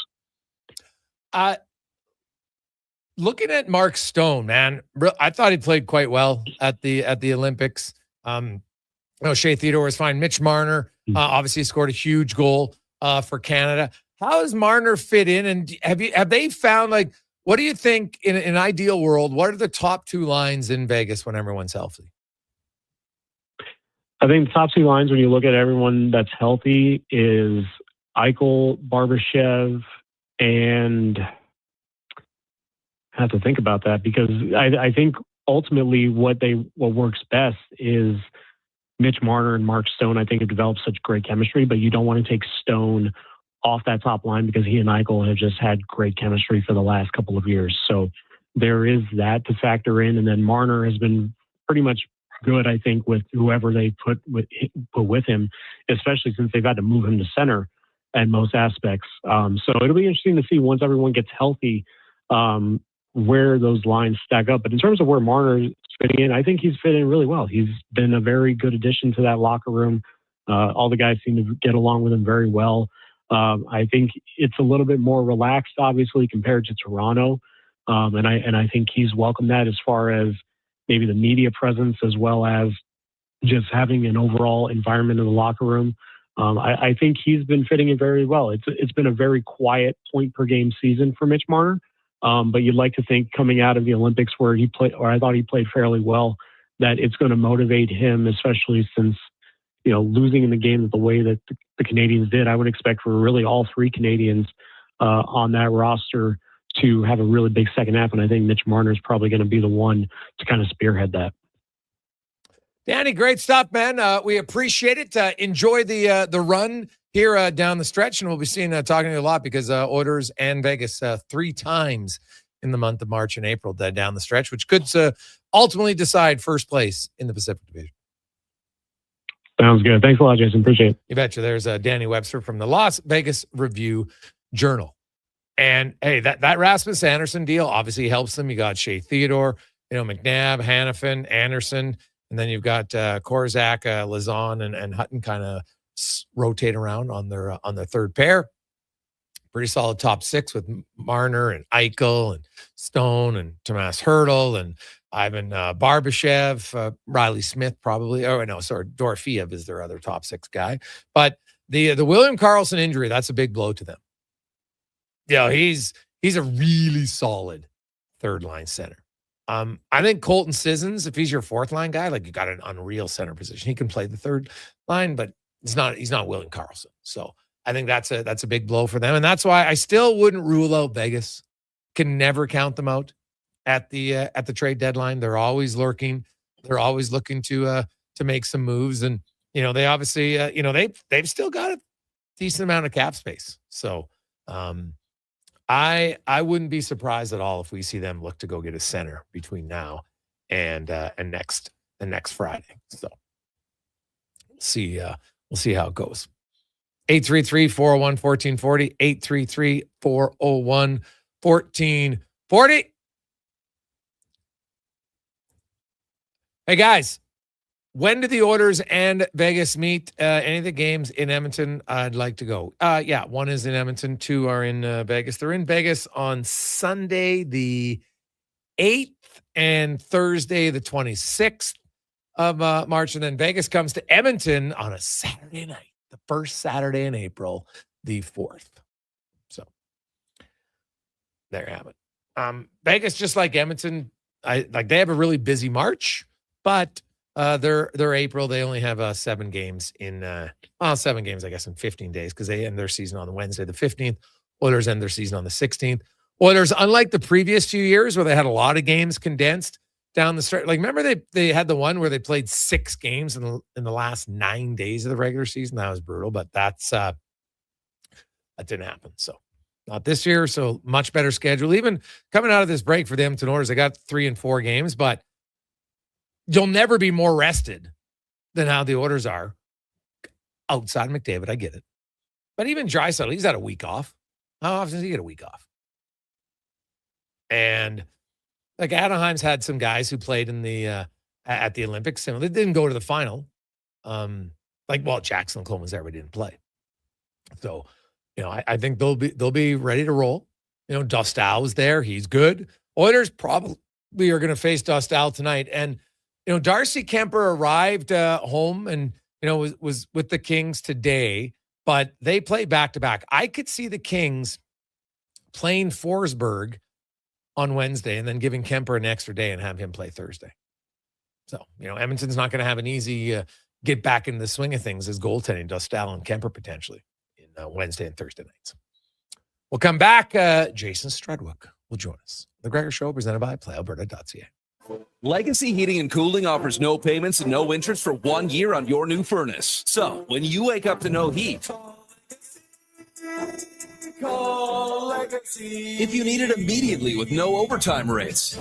Looking at Mark Stone, man, I thought he played quite well at the Olympics. Shea Theodore was fine. Mitch Marner obviously scored a huge goal for Canada. How does Marner fit in? And have they found, what do you think in an ideal world? What are the top two lines in Vegas when everyone's healthy? I think the top two lines, when you look at everyone that's healthy, is Eichel, Barbashev, and I have to think about that, because I think ultimately what works best is Mitch Marner and Mark Stone. I think have developed such great chemistry, but you don't want to take Stone off that top line, because he and Eichel have just had great chemistry for the last couple of years. So there is that to factor in. And then Marner has been pretty much good, I think, with whoever they put with him, especially since they've had to move him to center at most aspects. So it'll be interesting to see once everyone gets healthy, where those lines stack up. But in terms of where Marner is fitting in, I think he's fitting really well. He's been a very good addition to that locker room. All the guys seem to get along with him very well. I think it's a little bit more relaxed, obviously, compared to Toronto. And I think he's welcomed that, as far as maybe the media presence, as well as just having an overall environment in the locker room. I think he's been fitting in very well. It's been a very quiet point per game season for Mitch Marner. But you'd like to think, coming out of the Olympics, where he played, or I thought he played fairly well, that it's going to motivate him, especially since, losing in the game the way that the Canadians did. I would expect for really all three Canadians on that roster to have a really big second half. And I think Mitch Marner is probably going to be the one to kind of spearhead that. Danny, great stuff, man. We appreciate it. Enjoy the run here down the stretch, and we'll be talking to you a lot, because Oilers and Vegas 3 times in the month of March and April down the stretch, which could ultimately decide first place in the Pacific Division. Sounds good. Thanks a lot, Jason. Appreciate it. You betcha. There's Danny Webster from the Las Vegas Review-Journal. And hey, that Rasmus Anderson deal obviously helps them. You got Shea Theodore, McNabb, Hannafin, Anderson, and then you've got Korzak, Lazon, and Hutton kind of rotate around on their third pair. Pretty solid top six with Marner and Eichel and Stone and Tomas Hertl and Ivan Barbashev, Riley Smith probably. Oh, no, sorry. Dorofeev is their other top six guy. But the William Karlsson injury, that's a big blow to them. He's a really solid third line center. I think Colton Sissons, if he's your fourth line guy, like you got an unreal center position. He can play the third line, but he's not William Karlsson. So I think that's a big blow for them. And that's why I still wouldn't rule out Vegas. Can never count them out at the trade deadline. They're always lurking. They're always looking to make some moves. And, they obviously, they've still got a decent amount of cap space. So I wouldn't be surprised at all if we see them look to go get a center between now and next Friday. So we'll see how it goes. 833-401-1440, 833-401-1440. Hey guys, when do the Oilers and Vegas meet? Any of the games in Edmonton, I'd like to go. One is in Edmonton, two are in Vegas. They're in Vegas on Sunday the 8th and Thursday the 26th of March. And then Vegas comes to Edmonton on a Saturday night, the first Saturday in April, the 4th. So there you have it. Vegas, just like Edmonton, they have a really busy March, but their April, they only have 7 games in 7 games, I guess, in 15 days, because they end their season on Wednesday the 15th. Oilers end their season on the 16th. Oilers, unlike the previous few years where they had a lot of games condensed down the stretch, like remember they had the one where they played 6 games in the last 9 days of the regular season. That was brutal, but that didn't happen. So not this year. So much better schedule. Even coming out of this break for the Edmonton Oilers, they got 3 and 4 games, but you'll never be more rested than how the Oilers are outside McDavid. I get it. But even Draisaitl, he's had a week off. How often does he get a week off? And like Anaheim's had some guys who played in the at the Olympics. They didn't go to the final. Jackson Coleman's there, but didn't play. So, I think they'll be ready to roll. Dostal was there. He's good. Oilers probably are going to face Dostal tonight. And Darcy Kemper arrived home and, was with the Kings today, but they play back-to-back. I could see the Kings playing Forsberg on Wednesday and then giving Kemper an extra day and have him play Thursday. So, Edmonton's not going to have an easy get back into the swing of things as goaltending Dostal and Kemper potentially in Wednesday and Thursday nights. We'll come back. Jason Strudwick will join us. The Gregor Show, presented by PlayAlberta.ca. Legacy Heating and Cooling offers no payments and no interest for 1 year on your new furnace. So when you wake up to no heat, call Legacy. If you need it immediately with no overtime rates,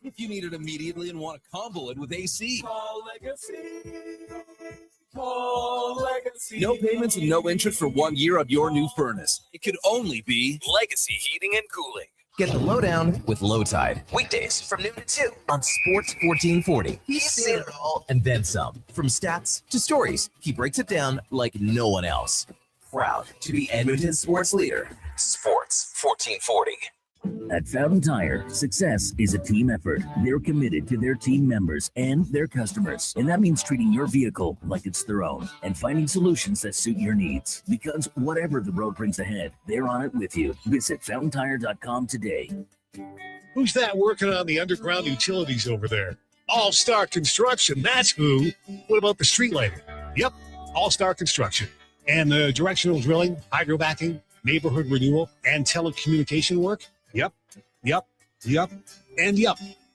if you need it immediately and want to combo it with AC, call Legacy. Call Legacy. No payments and no interest for 1 year on your new furnace. It could only be Legacy Heating and Cooling. Get the lowdown with Low Tide. Weekdays from noon to 2 on Sports 1440. He's seen it all and then some. From stats to stories, he breaks it down like no one else. Proud to be Edmonton's sports leader. Sports 1440. At Fountain Tire, success is a team effort. They're committed to their team members and their customers. And that means treating your vehicle like it's their own and finding solutions that suit your needs. Because whatever the road brings ahead, they're on it with you. Visit FountainTire.com today. Who's that working on the underground utilities over there? All-Star Construction, that's who. What about the street lighting? Yep, All-Star Construction. And the directional drilling, hydrovacking, neighborhood renewal, and telecommunication work? Yep.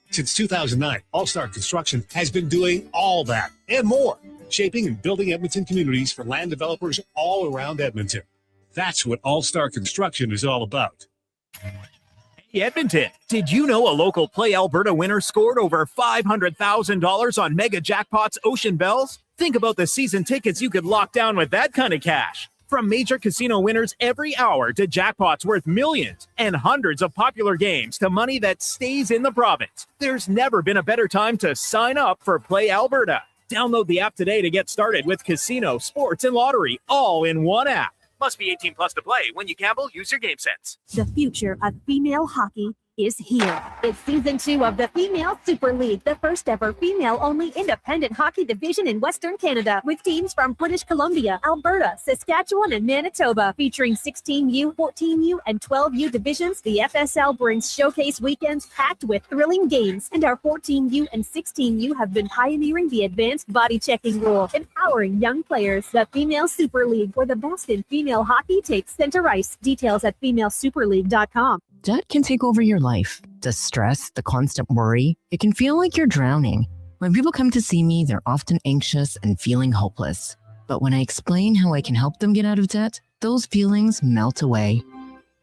Since 2009, All-Star Construction has been doing all that and more, shaping and building Edmonton communities for land developers all around Edmonton. That's what All-Star Construction is all about. Hey, Edmonton, did you know a local Play Alberta winner scored over $500,000 on Mega Jackpots Ocean Bells? Think about the season tickets you could lock down with that kind of cash. From major casino winners every hour to jackpots worth millions and hundreds of popular games to money that stays in the province, there's never been a better time to sign up for Play Alberta. Download the app today to get started with casino, sports, and lottery all in one app. Must be 18 plus to play. When you gamble, use your game sense. The future of female hockey is here. It's season 2 of the Female Super League, the first ever female-only independent hockey division in Western Canada, with teams from British Columbia, Alberta, Saskatchewan, and Manitoba. Featuring 16U, 14U, and 12U divisions, the FSL brings showcase weekends packed with thrilling games, and our 14U and 16U have been pioneering the advanced body checking rule, empowering young players. The Female Super League, where the best in female hockey takes center ice. Details at femalesuperleague.com. Debt can take over your life. The stress, the constant worry, it can feel like you're drowning. When people come to see me, they're often anxious and feeling hopeless. But when I explain how I can help them get out of debt, those feelings melt away.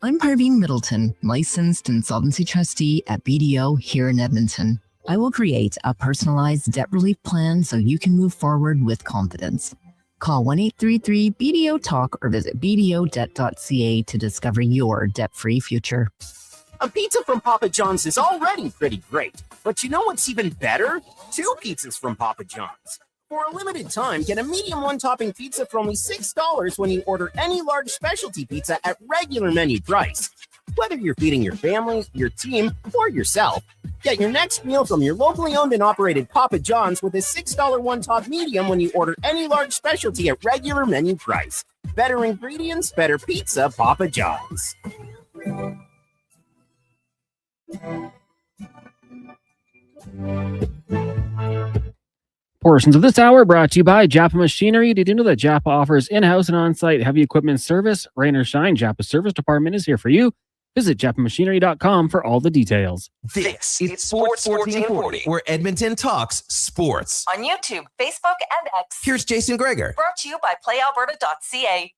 I'm Parveen Middleton, licensed insolvency trustee at BDO here in Edmonton. I will create a personalized debt relief plan so you can move forward with confidence. Call 1-833-BDO-TALK or visit bdodebt.ca to discover your debt-free future. A pizza from Papa John's is already pretty great. But you know what's even better? 2 pizzas from Papa John's. For a limited time, get a medium one-topping pizza for only $6 when you order any large specialty pizza at regular menu price. Whether you're feeding your family, your team, or yourself, get your next meal from your locally owned and operated Papa John's with a $6 one-top medium when you order any large specialty at regular menu price. Better ingredients, better pizza, Papa John's. Portions of this hour brought to you by Japa Machinery. Did you know that Japa offers in-house and on-site heavy equipment service? Rain or shine, Japa's service department is here for you. Visit japamachinery.com for all the details. This is Sports 1440, where Edmonton talks sports. On YouTube, Facebook, and X. Here's Jason Gregor. Brought to you by playalberta.ca.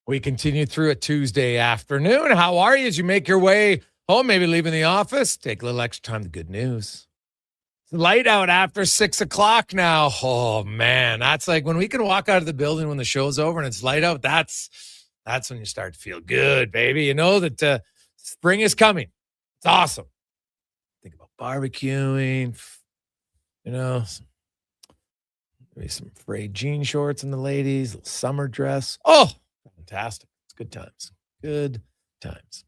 We continue through a Tuesday afternoon. How are you as you make your way home, maybe leaving the office? Take a little extra time. The good news. It's light out after 6 o'clock now. Oh, man. That's like when we can walk out of the building when the show's over and it's light out. That's when you start to feel good, baby. You know that spring is coming. It's awesome. Think about barbecuing, you know, maybe some frayed jean shorts in the ladies, a little summer dress. Oh, fantastic. It's good times. Good times.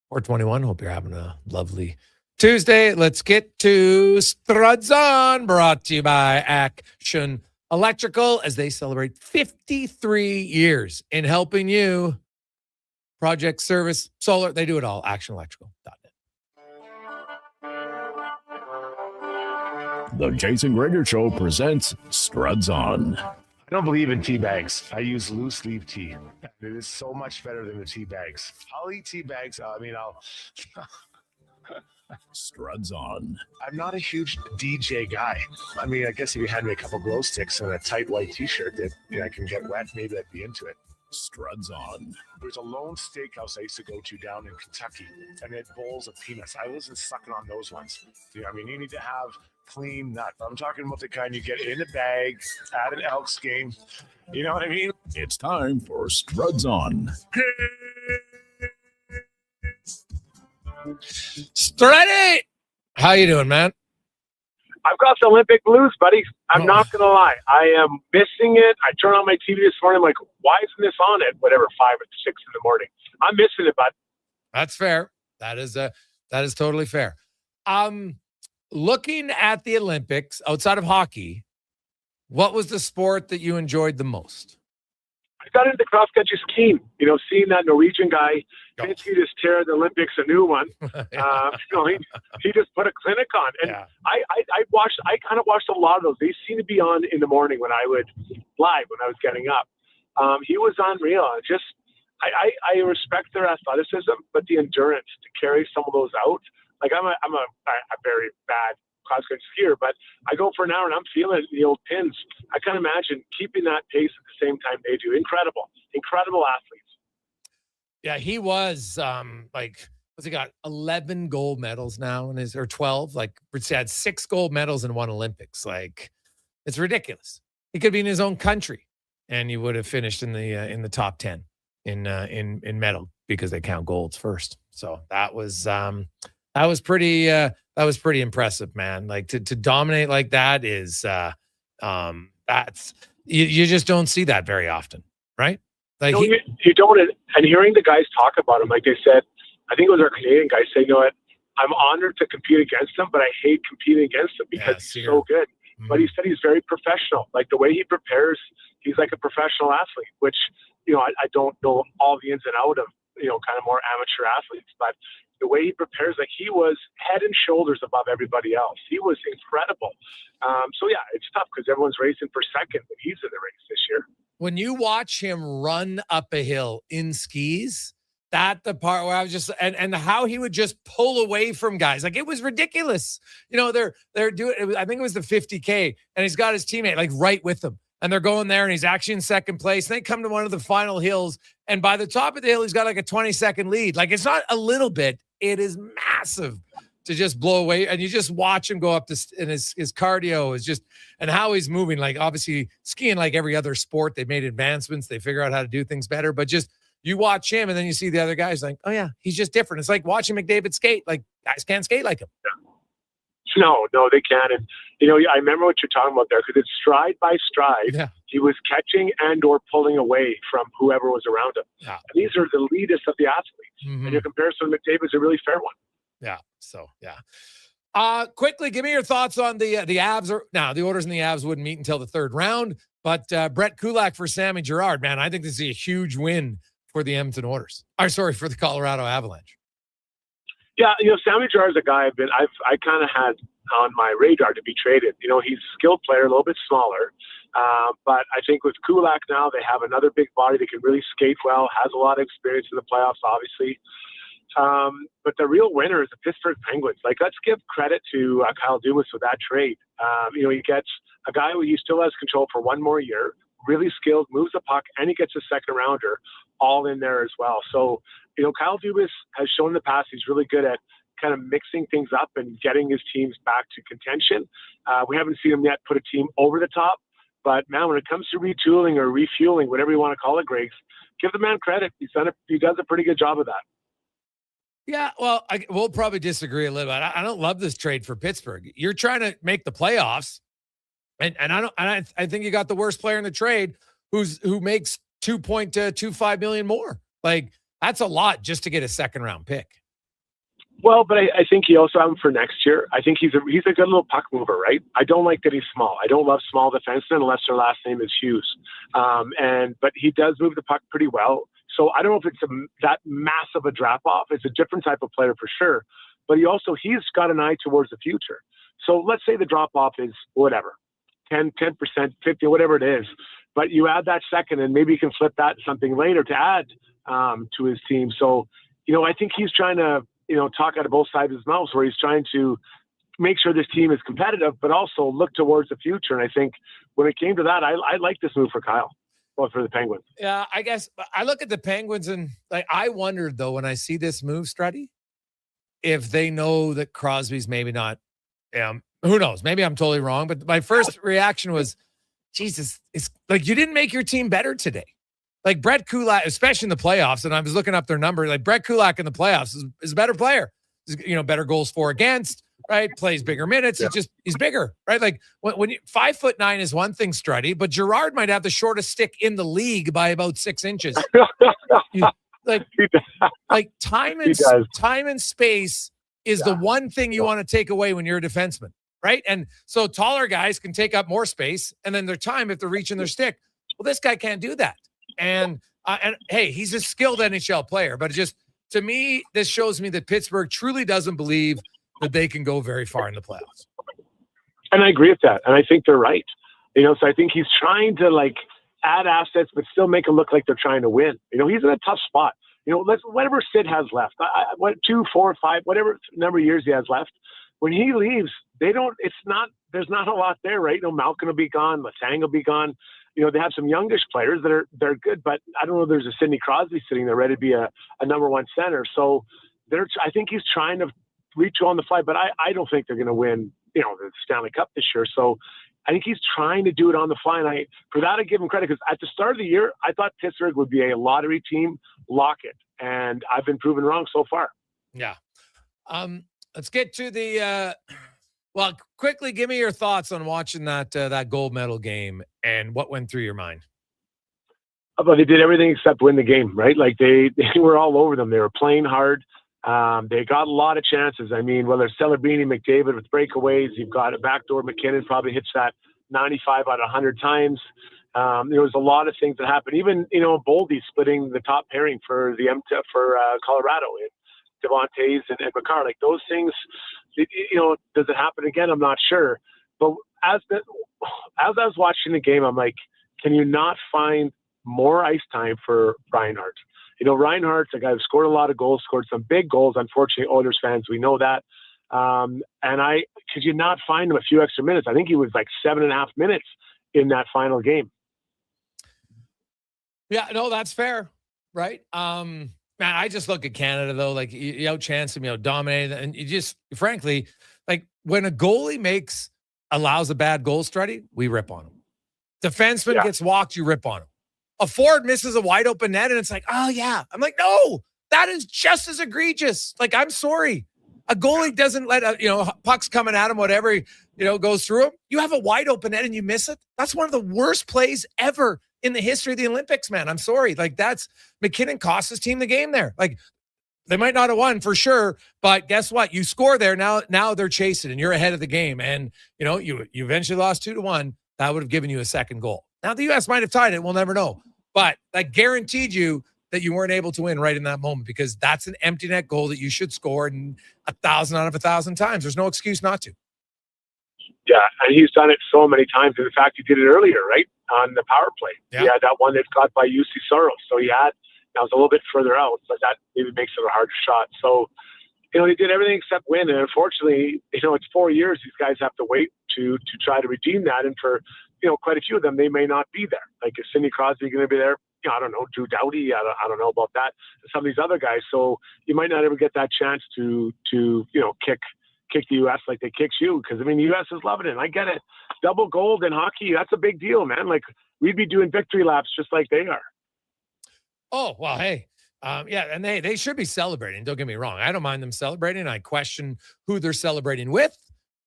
421. Hope you're having a lovely Tuesday. Let's get to Struds On, brought to you by Action Electrical as they celebrate 53 years in helping you. Project, service, solar, they do it all. ActionElectrical.net. The Jason Gregor Show presents Struds On. I don't believe in tea bags. I use loose leaf tea. It is so much better than the tea bags. I'll eat tea bags. I'll Struds On. I'm not a huge DJ guy. I mean, I guess if you had me a couple glow sticks and a tight white t-shirt that I can get wet, maybe I'd be into it. Struds On. There's a lone steakhouse I used to go to down in Kentucky, and they had bowls of peanuts. I wasn't sucking on those ones. I mean, you need to have clean nut. I'm talking about the kind you get in a bag at an Elks game. You know what I mean? It's time for Struds On. Strutty! How you doing, man? I've got the Olympic blues, buddy. I'm not going to lie. I am missing it. I turned on my TV this morning. I'm like, why isn't this on at whatever, 5 or 6 in the morning? I'm missing it, bud. That's fair. That is totally fair. Looking at the Olympics outside of hockey, what was the sport that you enjoyed the most? I got into cross-country skiing, seeing that Norwegian guy, Finski just tear the Olympics a new one. He just put a clinic on. And yeah. I kind of watched a lot of those. They seem to be on in the morning when I would live, when I was getting up. He was unreal. I respect their athleticism, but the endurance to carry some of those out. Like I'm a very bad cross-country skier, but I go for an hour and I'm feeling the old pins. I can't imagine keeping that pace at the same time they do. Incredible athletes. Yeah, he was what's he got? 11 gold medals now in his, or 12. Like, he had 6 gold medals and 1 Olympics. Like, it's ridiculous. He could be in his own country, and he would have finished in the top 10 in medal, because they count golds first. So that was pretty impressive, man. Like, to dominate like that is that's you just don't see that very often, right? Like, no, you don't. And hearing the guys talk about him, like they said, I think it was our Canadian guys saying, you know what, I'm honored to compete against him, but I hate competing against him because he's so good. Mm-hmm. But he said he's very professional. Like, the way he prepares, he's like a professional athlete, which, you know, I don't know all the ins and out of, you know, kind of more amateur athletes, but the way he prepares, like, he was head and shoulders above everybody else. He was incredible. So yeah, it's tough because everyone's racing for second, but he's in the race this year. When you watch him run up a hill in skis, that the part where I was just, and how he would just pull away from guys. Like, it was ridiculous. You know, they're doing, I think it was the 50K, and he's got his teammate like right with him. And they're going there, and he's actually in second place. And they come to one of the final hills, and by the top of the hill, he's got like a 20-second lead. Like, it's not a little bit, it is massive to just blow away. And you just watch him go up this, and his cardio is just, and how he's moving. Like, obviously skiing, like every other sport, they've made advancements. They figure out how to do things better, but just, you watch him, and then you see the other guys like, oh yeah, he's just different. It's like watching McDavid skate. Like, guys can't skate like him. No, they can't. And, you know, I remember what you're talking about there, because it's stride by stride. Yeah. He was catching and or pulling away from whoever was around him. Yeah. And these are the leadest of the athletes. Mm-hmm. And your comparison with McDavid's a really fair one. Yeah. So, yeah. Quickly, give me your thoughts on the Avs. Now, the Oilers and the Avs wouldn't meet until the third round, but Brett Kulak for Sammy Girard, man, I think this is a huge win for the Edmonton Oilers. For the Colorado Avalanche. Yeah, you know, Sammy Girard is a guy I kind of had on my radar to be traded. You know, he's a skilled player, a little bit smaller, but I think with Kulak now, they have another big body that can really skate well, has a lot of experience in the playoffs, obviously. But the real winner is the Pittsburgh Penguins. Like, let's give credit to Kyle Dubas with that trade. You know, he gets a guy who he still has control for one more year, really skilled, moves the puck, and he gets a second rounder all in there as well. So, you know, Kyle Dubas has shown in the past he's really good at kind of mixing things up and getting his teams back to contention. We haven't seen him yet put a team over the top, but man, when it comes to retooling or refueling, whatever you want to call it, Greg, give the man credit. He does a pretty good job of that. Yeah, well, we'll probably disagree a little bit. I don't love this trade for Pittsburgh. You're trying to make the playoffs, and I think you got the worst player in the trade who makes $2.25 million more. Like, that's a lot just to get a second round pick. But I think he also have him for next year. I think he's a good little puck mover, right? I don't like that he's small. I don't love small defensemen unless their last name is Hughes. But he does move the puck pretty well. So I don't know if it's that massive a drop off. It's a different type of player for sure. But he's got an eye towards the future. So let's say the drop off is whatever, 10%, 50, whatever it is. But you add that second, and maybe you can flip that something later to add to his team. So, you know, I think he's trying to, you know, talk out of both sides of his mouth, where he's trying to make sure this team is competitive, but also look towards the future. And I think when it came to that, I like this move for Kyle. Well, for the Penguins. Yeah, I guess I look at the Penguins, and like, I wondered though, when I see this move, Struddy, if they know that Crosby's maybe not, who knows? Maybe I'm totally wrong, but my first reaction was, Jesus, it's like, you didn't make your team better today. Like, Brett Kulak, especially in the playoffs, and I was looking up their number, like, Brett Kulak in the playoffs is a better player. You know, better goals for against, right? Plays bigger minutes. Yeah. He's bigger, right? Like, when you 5'9" is one thing, Struddy, but Girard might have the shortest stick in the league by about 6 inches. Time and space is the one thing you want to take away when you're a defenseman, right? And so taller guys can take up more space, and then their time if they're reaching their stick. Well, this guy can't do that. And hey, he's a skilled NHL player, but to me, this shows me that Pittsburgh truly doesn't believe that they can go very far in the playoffs. And I agree with that. And I think they're right. You know, so I think he's trying to like add assets, but still make it look like they're trying to win. You know, he's in a tough spot. You know, whatever Sid has left, 2, 4, 5, whatever number of years he has left, when he leaves, they don't. It's not. There's not a lot there, right? Malkin will be gone. Letang will be gone. They have some youngish players they're good, but I don't know. There's a Sidney Crosby sitting there ready to be a number one center. So I think he's trying to reach on the fly, but I don't think they're going to win, the Stanley Cup this year. So I think he's trying to do it on the fly. And for that, I give him credit, because at the start of the year, I thought Pittsburgh would be a lottery team, lock it. And I've been proven wrong so far. Yeah. Let's get to the, quickly give me your thoughts on watching that gold medal game and what went through your mind. Well, they did everything except win the game, right? Like they were all over them. They were playing hard. They got a lot of chances. I mean, whether it's Celebrini, McDavid with breakaways, you've got a backdoor. McKinnon probably hits that 95 out of 100 times. There was a lot of things that happened. Even, Boldy splitting the top pairing for Colorado, and Devontae's and Makar. Like those things, does it happen again? I'm not sure. But as I was watching the game, I'm like, can you not find more ice time for Reinhart? Reinhart's a guy who scored a lot of goals, scored some big goals. Unfortunately, Oilers fans, we know that. Could you not find him a few extra minutes? I think he was like 7.5 minutes in that final game. Yeah, no, that's fair. Right. Man, I just look at Canada though, like you outchance him, dominate. And you just, frankly, like when a goalie allows a bad goal, Struddy, we rip on him. Defenseman gets walked, you rip on him. A forward misses a wide open net, and it's like, oh, yeah. I'm like, no, that is just as egregious. Like, I'm sorry. A goalie doesn't let, pucks coming at him, whatever, goes through him. You have a wide open net and you miss it. That's one of the worst plays ever in the history of the Olympics, man. I'm sorry. Like, McKinnon cost his team the game there. Like, they might not have won for sure, but guess what? You score there. Now they're chasing, and you're ahead of the game. And, you eventually lost 2-1. That would have given you a second goal. Now, the U.S. might have tied it. We'll never know. But I guaranteed you that you weren't able to win right in that moment, because that's an empty net goal that you should score 1,000 out of 1,000 times. There's no excuse not to. Yeah, and he's done it so many times. In fact, he did it earlier, right, on the power play. Yeah. He had that one that got by UC Soros. So that was a little bit further out, but that maybe makes it a harder shot. So, they did everything except win. And unfortunately, it's 4 years. These guys have to wait to try to redeem that. And for, quite a few of them, they may not be there. Like, is Sidney Crosby going to be there? I don't know. Drew Doughty, I don't know about that. And some of these other guys. So you might not ever get that chance to kick the U.S. like they kicked you. Because, the U.S. is loving it. I get it. Double gold in hockey, that's a big deal, man. Like, we'd be doing victory laps just like they are. Oh, well, hey. And they should be celebrating. Don't get me wrong. I don't mind them celebrating. I question who they're celebrating with.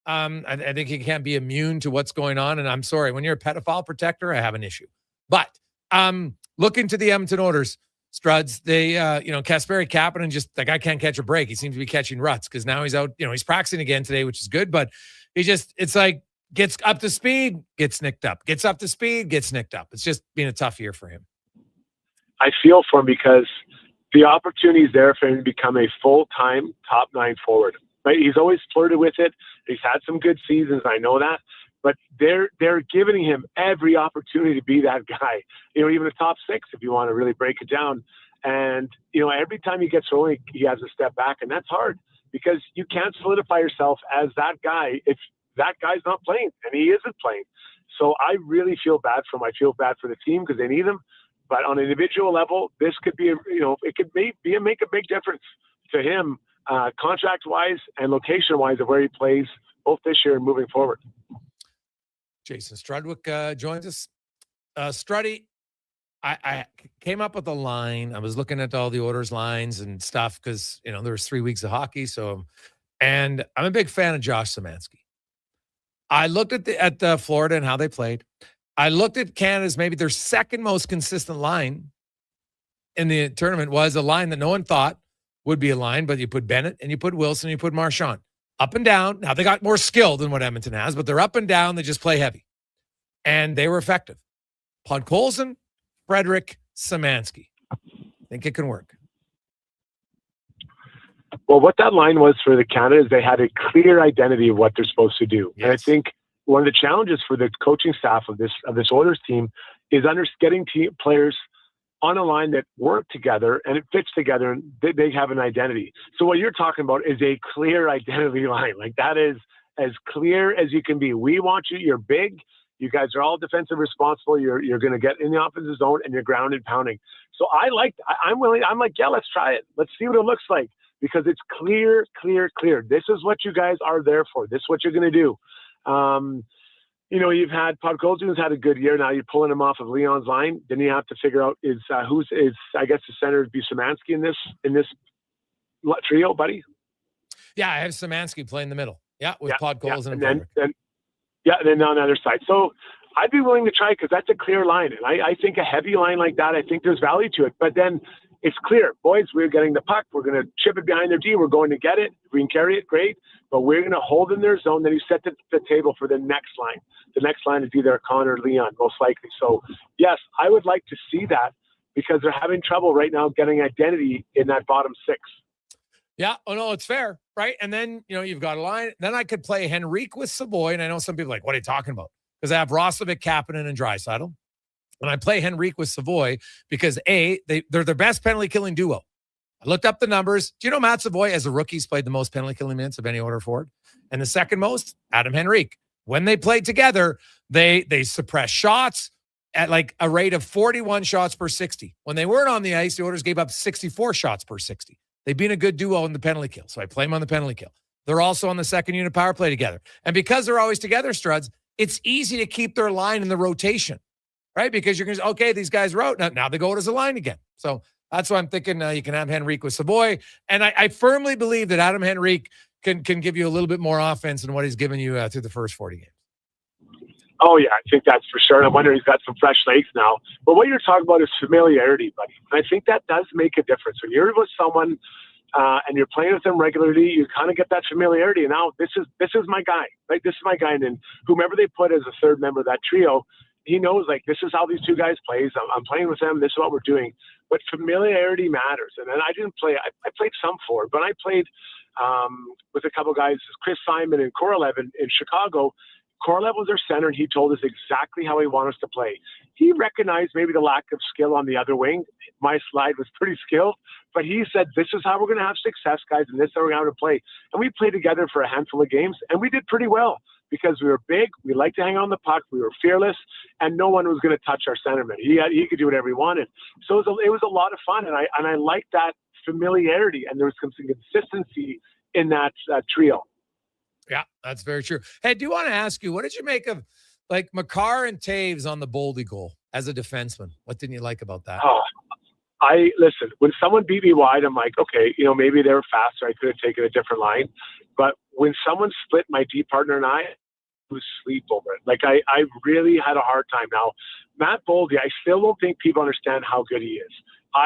I think you can't be immune to what's going on. And I'm sorry, when you're a pedophile protector, I have an issue. But look into the Edmonton Oilers, Struds. They, Kasperi Kapanen, just the guy can't catch a break. He seems to be catching ruts because now he's out. He's practicing again today, which is good. But it's like gets up to speed, gets nicked up. Gets up to speed, gets nicked up. It's just been a tough year for him. I feel for him because the opportunity is there for him to become a full-time top 9 forward. Right? He's always flirted with it. He's had some good seasons. I know that. But they're giving him every opportunity to be that guy. Even a top 6 if you want to really break it down. And, every time he gets rolling, he has to step back. And that's hard because you can't solidify yourself as that guy if that guy's not playing. And he isn't playing. So I really feel bad for him. I feel bad for the team because they need him. But on an individual level, this could be, it could make a big difference to him, contract-wise and location-wise of where he plays both this year and moving forward. Jason Strudwick joins us. Struddy, I came up with a line. I was looking at all the Oilers lines and stuff because, there was 3 weeks of hockey. And I'm a big fan of Josh Szymanski. I looked at Florida and how they played. I looked at Canada's maybe their second most consistent line in the tournament was a line that no one thought would be a line, but you put Bennett and you put Wilson and you put Marchand. Up and down. Now, they got more skill than what Edmonton has, but they're up and down. They just play heavy. And they were effective. Podkolzin, Frederick, Szymanski. I think it can work. Well, what that line was for the Canada is they had a clear identity of what they're supposed to do. Yes. And I think one of the challenges for the coaching staff of this Oilers team is getting players on a line that work together and it fits together and they have an identity. So what you're talking about is a clear identity line. Like that is as clear as you can be. We want you. You're big. You guys are all defensive responsible. You're going to get in the offensive zone and you're ground and pounding. So I'm willing. I'm like, yeah, let's try it. Let's see what it looks like, because it's clear. This is what you guys are there for. This is what you're going to do. You've had Podkolzin's had a good year. Now you're pulling him off of Leon's line. Then you have to figure out I guess the center would be Szymanski in this trio, buddy. Yeah, I have Szymanski play in the middle. Yeah, with Podkolzin and then on the other side. So I'd be willing to try, because that's a clear line. And I think a heavy line like that, I think there's value to it. But then it's clear, boys, we're getting the puck. We're going to chip it behind their D. We're going to get it. If we can carry it, great. But we're going to hold in their zone. Then you set the table for the next line. The next line is either Connor or Leon, most likely. So, yes, I would like to see that, because they're having trouble right now getting identity in that bottom six. Yeah. Oh, no, it's fair. Right. And then, you've got a line. Then I could play Henrique with Savoy. And I know some people are like, what are you talking about? Because I have Roslovic, Kapanen, and Draisaitl. And I play Henrique with Savoy because, they're their best penalty-killing duo. I looked up the numbers. Do you know Matt Savoy, as a rookie, has played the most penalty-killing minutes of any order forward? And the second most, Adam Henrique. When they played together, they suppressed shots at like a rate of 41 shots per 60. When they weren't on the ice, the Oilers gave up 64 shots per 60. They've been a good duo in the penalty kill, so I play them on the penalty kill. They're also on the second unit power play together. And because they're always together, Struds, it's easy to keep their line in the rotation, right? Because you're going to say, okay, these guys are out. Now they go as a line again. So that's why I'm thinking you can have Henrique with Savoy. And I firmly believe that Adam Henrique can give you a little bit more offense than what he's given you through the first 40 games. Oh, yeah, I think that's for sure. And I wonder he's got some fresh legs now. But what you're talking about is familiarity, buddy. And I think that does make a difference. When you're with someone and you're playing with them regularly, you kind of get that familiarity. And now this is my guy, right? This is my guy. And then whomever they put as a third member of that trio, he knows, like, this is how these two guys play. I'm playing with them. This is what we're doing. But familiarity matters. And then I didn't play. I played some forward, but I played with a couple guys, Chris Simon and Korolev in Chicago. Korolev was our center, and he told us exactly how he wanted us to play. He recognized maybe the lack of skill on the other wing. My slide was pretty skilled, but he said, this is how we're going to have success, guys, and this is how we're going to play. And we played together for a handful of games, and we did pretty well because we were big, we liked to hang on the puck, we were fearless, and no one was going to touch our centerman. He could do whatever he wanted. So it was a lot of fun, and I liked that familiarity, and there was some consistency in that trio. Yeah, that's very true. Hey, do you want to ask you, what did you make of like Makar and Taves on the Boldy goal as a defenseman? What didn't you like about that? Oh, listen, when someone beat me wide, I'm like, okay, maybe they were faster. I could have taken a different line. But when someone split my D partner and I, was sleep over it. Like I really had a hard time. Now, Matt Boldy, I still don't think people understand how good he is.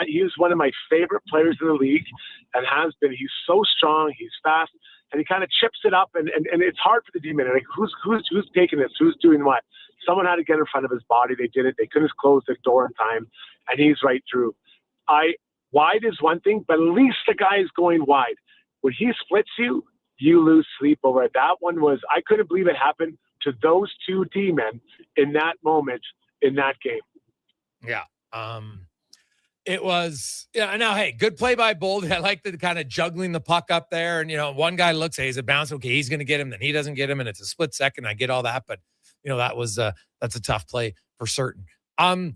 He is one of my favorite players in the league and has been. He's so strong. He's fast. And he kind of chips it up, and it's hard for the D-man. Like, who's taking this? Who's doing what? Someone had to get in front of his body. They did it. They couldn't close the door in time, and he's right through. Wide is one thing, but at least the guy is going wide. When he splits you, you lose sleep over it. That one was, I couldn't believe it happened to those two D-men in that moment in that game. Yeah. It was, now, hey, good play by Boldy. I like the kind of juggling the puck up there. And, one guy looks, hey, he's a bounce. Okay, he's going to get him. Then he doesn't get him. And it's a split second. I get all that. But, that was, that's a tough play for certain.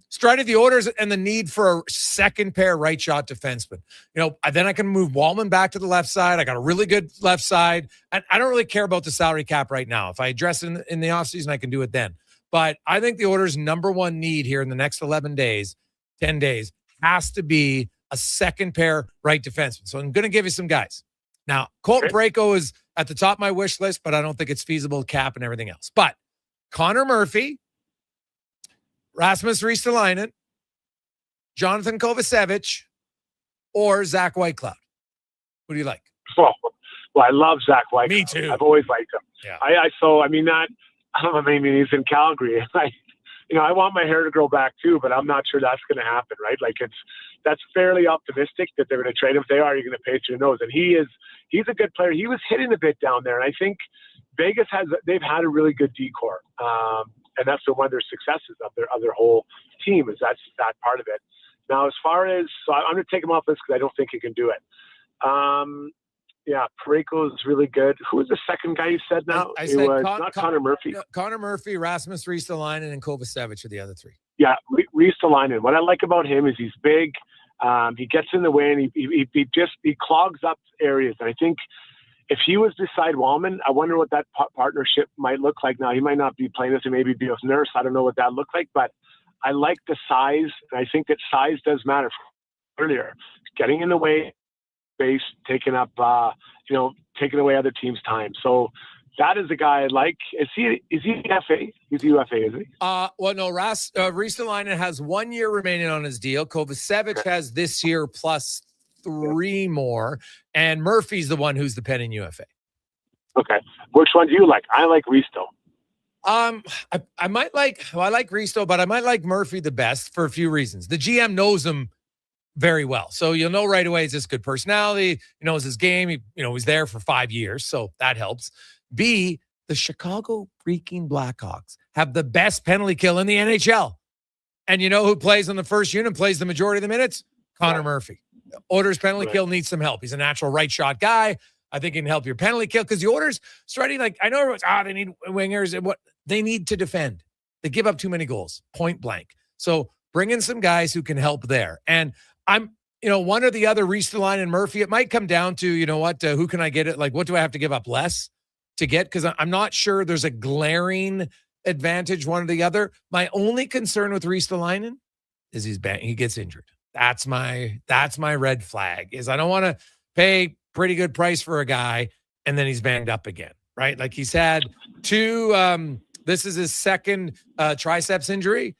Stride of the Oilers and the need for a second pair right shot defenseman. Then I can move Wallman back to the left side. I got a really good left side. And I don't really care about the salary cap right now. If I address it in the offseason, I can do it then. But I think the Oilers' number one need here in the next 10 days, has to be a second pair right defenseman. So I'm going to give you some guys. Now, Colton Brayko is at the top of my wish list, but I don't think it's feasible, cap and everything else. But Connor Murphy, Rasmus Ristolainen, Jonathan Kovacevic, or Zach Whitecloud. Who do you like? Well, I love Zach Whitecloud. Me too. I've always liked him. Yeah. I don't know, maybe he's in Calgary. I want my hair to grow back too, but I'm not sure that's going to happen, right? Like that's fairly optimistic that they're going to trade him. If they are, you're going to pay through your nose. And he's a good player. He was hitting a bit down there. And I think Vegas they've had a really good decor. And that's one of their successes of their whole team is that's that part of it. Now, as far as, so I'm going to take him off this because I don't think he can do it. Yeah, Parayko's really good. Who was the second guy you said now? I it said was not Connor Murphy. Connor Murphy, Rasmus Ristolainen, and Kovacevic are the other three. Yeah, Ristolainen. What I like about him is he's big. He gets in the way, and he clogs up areas. And I think if he was beside Wallman, I wonder what that partnership might look like. Now, he might not be playing this, and maybe be with Nurse. I don't know what that looked like, but I like the size, and I think that size does matter. Earlier, getting in the way, space, taking up, taking away other teams' time. So that is a guy I like. Is he UFA? He's UFA, is he? Well, no, Ristolainen has 1 year remaining on his deal. Kovacevic has this year plus 3 more, and Murphy's the one who's the pending UFA. Okay. Which one do you like? I like Risto. I might like, I like Risto, but I might like Murphy the best for a few reasons. The GM knows him very well. So you'll know right away, is this good personality? He knows his game. He, he's there for 5 years. So that helps. B, the Chicago freaking Blackhawks have the best penalty kill in the NHL. And you know who plays on the first unit, plays the majority of the minutes? Connor Murphy. Oilers penalty kill needs some help. He's a natural right shot guy. I think he can help your penalty kill because the Oilers starting, I know everyone's, they need wingers and what they need to defend. They give up too many goals, point blank. So bring in some guys who can help there. And I'm, one or the other, Ristolainen and Murphy, it might come down to, who can I get it? Like, what do I have to give up less to get? Because I'm not sure there's a glaring advantage one or the other. My only concern with Ristolainen is he gets injured. That's my red flag, is I don't want to pay pretty good price for a guy and then he's banged up again, right? Like he's had 2, this is his second triceps injury.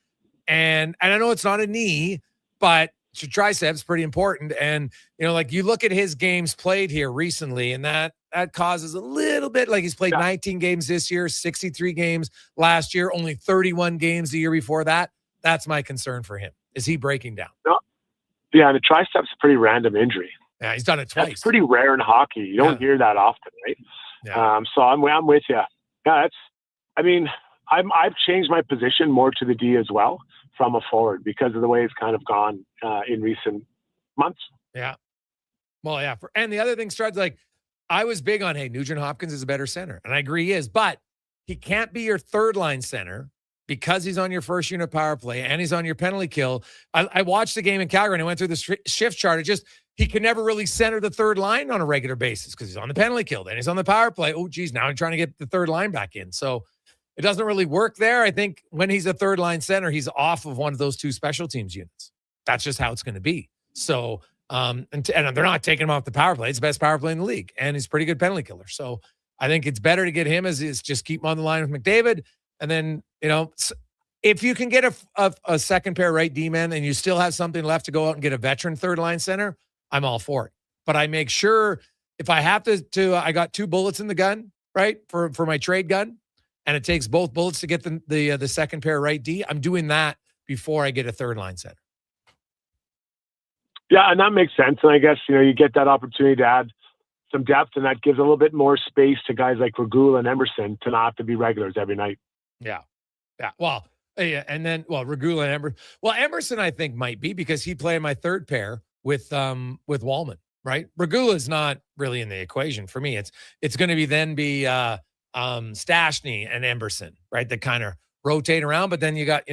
And I know it's not a knee, but triceps pretty important. And, you look at his games played here recently, and that causes a little bit, like he's played 19 games this year, 63 games last year, only 31 games the year before that. That's my concern for him. Is he breaking down? No. Yeah, and the triceps is a pretty random injury. Yeah, he's done it twice. That's pretty rare in hockey. You don't hear that often, right? Yeah. So I'm with you. Yeah, I've changed my position more to the D as well from a forward because of the way it's kind of gone in recent months. Yeah. Well, yeah. And the other thing starts I was big on, hey, Nugent Hopkins is a better center. And I agree he is, but he can't be your third line center because he's on your first unit power play and he's on your penalty kill. I watched the game in Calgary and I went through the shift chart. He can never really center the third line on a regular basis because he's on the penalty kill. Then he's on the power play. Oh, geez, now I'm trying to get the third line back in. So it doesn't really work there. I think when he's a third line center, he's off of one of those 2 special teams units. That's just how it's going to be. So, and they're not taking him off the power play. It's the best power play in the league, and he's a pretty good penalty killer. So I think it's better to get him as is, just keep him on the line with McDavid. And then, if you can get a second pair right D-man and you still have something left to go out and get a veteran third line center, I'm all for it. But I make sure if I have to I got 2 bullets in the gun, right, for my trade gun, and it takes both bullets to get the second pair right D, I'm doing that before I get a third line center. Yeah, and that makes sense. And I guess, you get that opportunity to add some depth, and that gives a little bit more space to guys like Regula and Emerson to not have to be regulars every night. Yeah. Yeah. Well, yeah. And then, Regula and Emerson. Well, Emerson, I think, might be because he played my third pair with Wallman, right? Regula is not really in the equation for me. It's going to be Stastny and Emerson, right? That kind of rotate around. But then you got,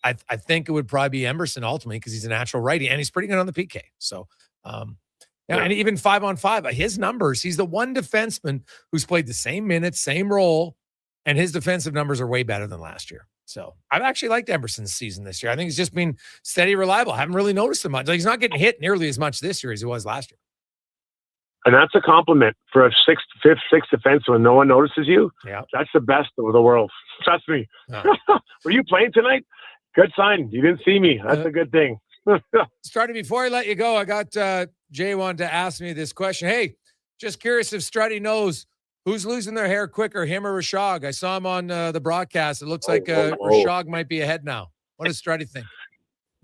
I think it would probably be Emerson ultimately because he's a natural righty and he's pretty good on the PK. So, and even 5-on-5, his numbers, he's the one defenseman who's played the same minutes, same role, and his defensive numbers are way better than last year. So I've actually liked Emerson's season this year. I think he's just been steady, reliable. I haven't really noticed him much. He's not getting hit nearly as much this year as he was last year. And that's a compliment for a fifth, sixth defenseman when no one notices you. Yeah. That's the best of the world. Trust me. Were you playing tonight? Good sign. You didn't see me. That's a good thing. Strutty, before I let you go, I got Jay wanted to ask me this question. Hey, just curious if Strutty knows who's losing their hair quicker, him or Rashog? I saw him on the broadcast. It looks like Rashog might be ahead now. What does Strutty think?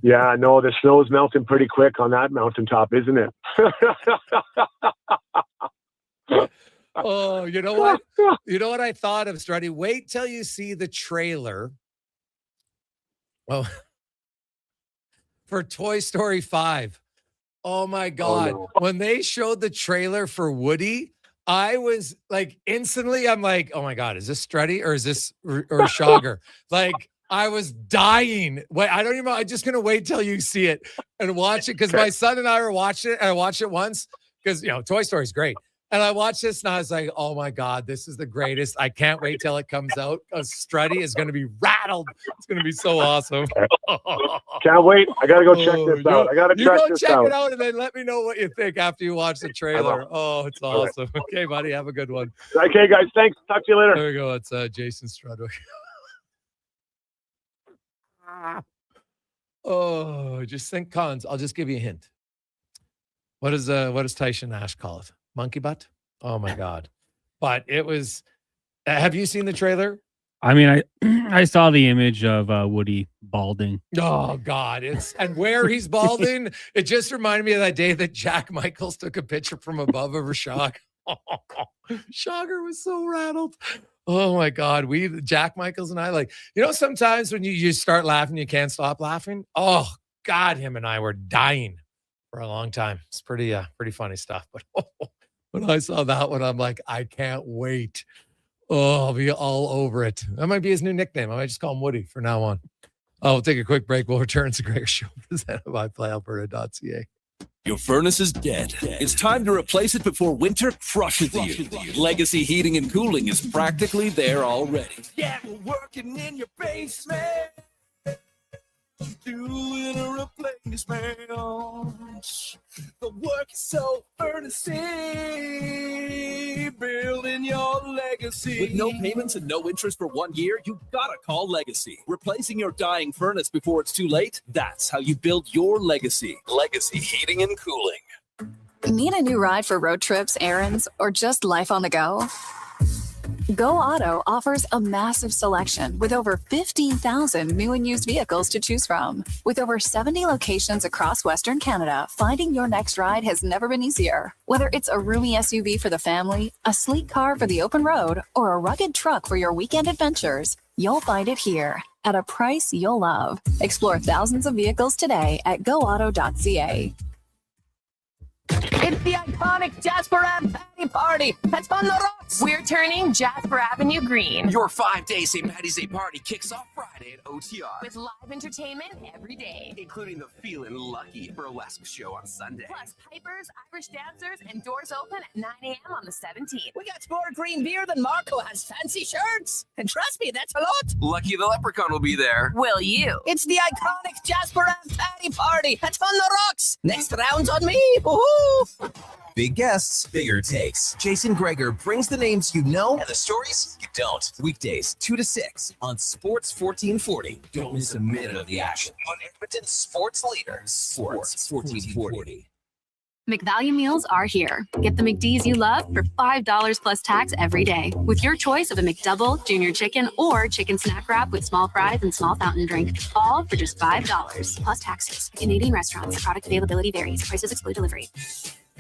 Yeah, no, the snow's melting pretty quick on that mountaintop, isn't it? Oh, you know what? You know what I thought of, Strutty? Wait till you see the trailer. Oh, for Toy Story 5. Oh my God. Oh, no. When they showed the trailer for Woody, I was like instantly, I'm like, oh my God, is this Strutty or is this or Schauger? Like I was dying. Wait, I don't even know. I'm just gonna wait till you see it and watch it because my son and I were watching it, and I watched it once because Toy Story is great. And I watched this and I was like, oh my God, this is the greatest. I can't wait till it comes out. Strutty is gonna be rattled. It's gonna be so awesome. Can't wait. I gotta go check this out. I gotta check this out. Check it out and then let me know what you think after you watch the trailer. Oh, it's awesome. Right. Okay, buddy, have a good one. Okay, guys, thanks. Talk to you later. There we go. It's Jason Strudwick. Oh, just think cons. I'll just give you a hint. What does Tyson Nash call it? Monkey butt? Oh my God. But it was, have you seen the trailer? I mean, I saw the image of Woody balding. Oh God. And where he's balding, it just reminded me of that day that Jack Michaels took a picture from above of Rashog. Schauger was so rattled. Oh my God. Jack Michaels and I sometimes when you start laughing, you can't stop laughing. Oh God, him and I were dying for a long time. It's pretty funny stuff. But when I saw that one, I'm like, I can't wait. Oh, I'll be all over it. That might be his new nickname. I might just call him Woody from now on. We'll take a quick break. We'll return to Gregor Show presented by PlayAlberta.ca. Your furnace is dead. It's time to replace it before winter crushes you. Legacy Heating and Cooling is practically there already. Yeah, we're working in your basement. Doing a replacement. The work is so earnestly building your legacy. With no payments and no interest for 1 year, you gotta call Legacy. Replacing your dying furnace before it's too late, that's how you build your legacy. Legacy Heating and Cooling. Need a new ride for road trips, errands, or just life on the go? Go Auto offers a massive selection with over 15,000 new and used vehicles to choose from. With over 70 locations across Western Canada, finding your next ride has never been easier. Whether it's a roomy SUV for the family, a sleek car for the open road, or a rugged truck for your weekend adventures, you'll find it here at a price you'll love. Explore thousands of vehicles today at goauto.ca. It's the iconic Jasper Ave Patty Party. That's on the rocks. We're turning Jasper Avenue green. Your 5-day St. Patty's Day party kicks off Friday at OTR. With live entertainment every day. Including the Feelin' Lucky burlesque show on Sunday. Plus pipers, Irish dancers, and doors open at 9 a.m. on the 17th. We got more green beer than Marco has fancy shirts. And trust me, that's a lot. Lucky the Leprechaun will be there. Will you? It's the iconic Jasper Ave Patty Party. That's on the rocks. Next round's on me. Woohoo! Big guests, bigger takes. Jason Gregor brings the names you know and the stories you don't. Weekdays, 2 to 6 on Sports 1440. Don't miss a minute of the action on Edmonton Sports Leader. Sports 1440. McValue meals are here. Get the McD's you love for $5 plus tax every day with your choice of a McDouble, junior chicken, or chicken snack wrap with small fries and small fountain drink. All for just $5 plus taxes. Canadian restaurants. Product availability varies. Prices exclude delivery.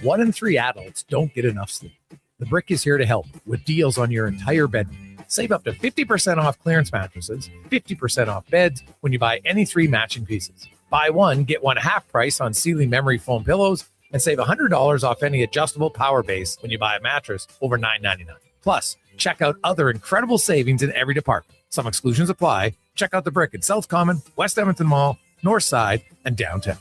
1 in 3 adults don't get enough sleep. The Brick is here to help with deals on your entire bedroom. Save up to 50% off clearance mattresses, 50% off beds when you buy any 3 matching pieces. Buy one, get one half price on Sealy memory foam pillows, and save $100 off any adjustable power base when you buy a mattress over $9.99. Plus, check out other incredible savings in every department. Some exclusions apply. Check out the Brick at South Common, West Edmonton Mall, North Side, and downtown.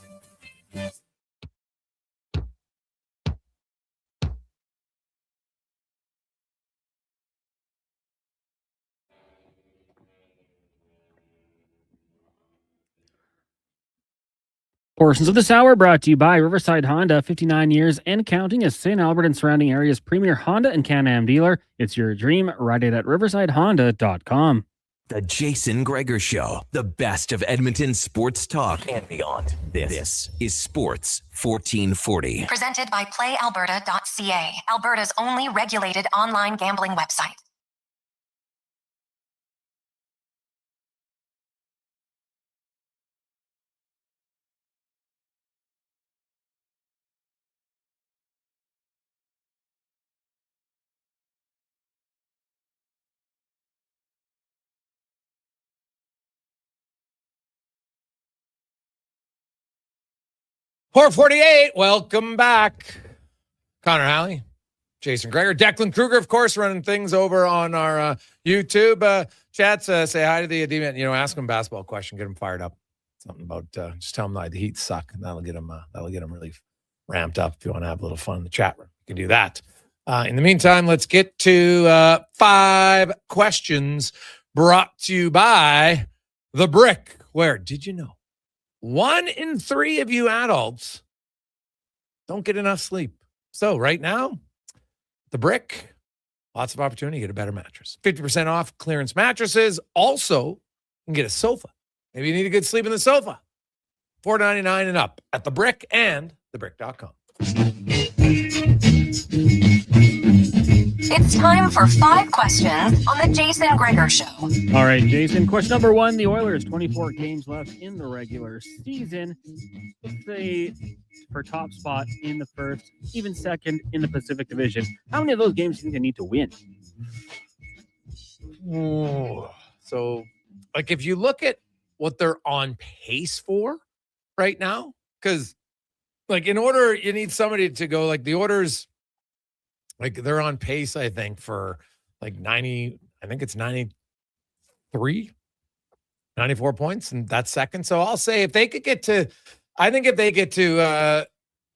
Portions of this hour brought to you by Riverside Honda, 59 years and counting as St. Albert and surrounding areas' premier Honda and Can-Am dealer. It's your dream. Ride it at riversidehonda.com. The Jason Gregor Show, the best of Edmonton sports talk and beyond. This is Sports 1440. Presented by PlayAlberta.ca, Alberta's only regulated online gambling website. Port 48, welcome back. Connor Halley, Jason Gregor. Declan Kruger, of course, running things over on our YouTube chats. Say hi to the D-man. Ask him a basketball question. Get him fired up. Something about just tell him that the Heat suck, and that'll get him really ramped up. If you want to have a little fun in the chat room, you can do that. In the meantime, let's get to 5 questions brought to you by The Brick. Where did you know 1 in 3 of you adults don't get enough sleep? So right now, The Brick, lots of opportunity to get a better mattress. 50% off clearance mattresses. Also, you can get a sofa. Maybe you need a good sleep in the sofa. $4.99 and up at The Brick and thebrick.com. It's time for 5 questions on the Jason Gregor Show. All right, Jason. Question number 1. The Oilers, 24 games left in the regular season. Let's say for top spot in the first, even second in the Pacific Division. How many of those games do you think they need to win? So, if you look at what they're on pace for right now, because, in order, you need somebody to go, the Oilers, they're on pace, I think, for 90, I think it's 93, 94 points, and that's second. So I'll say if they get to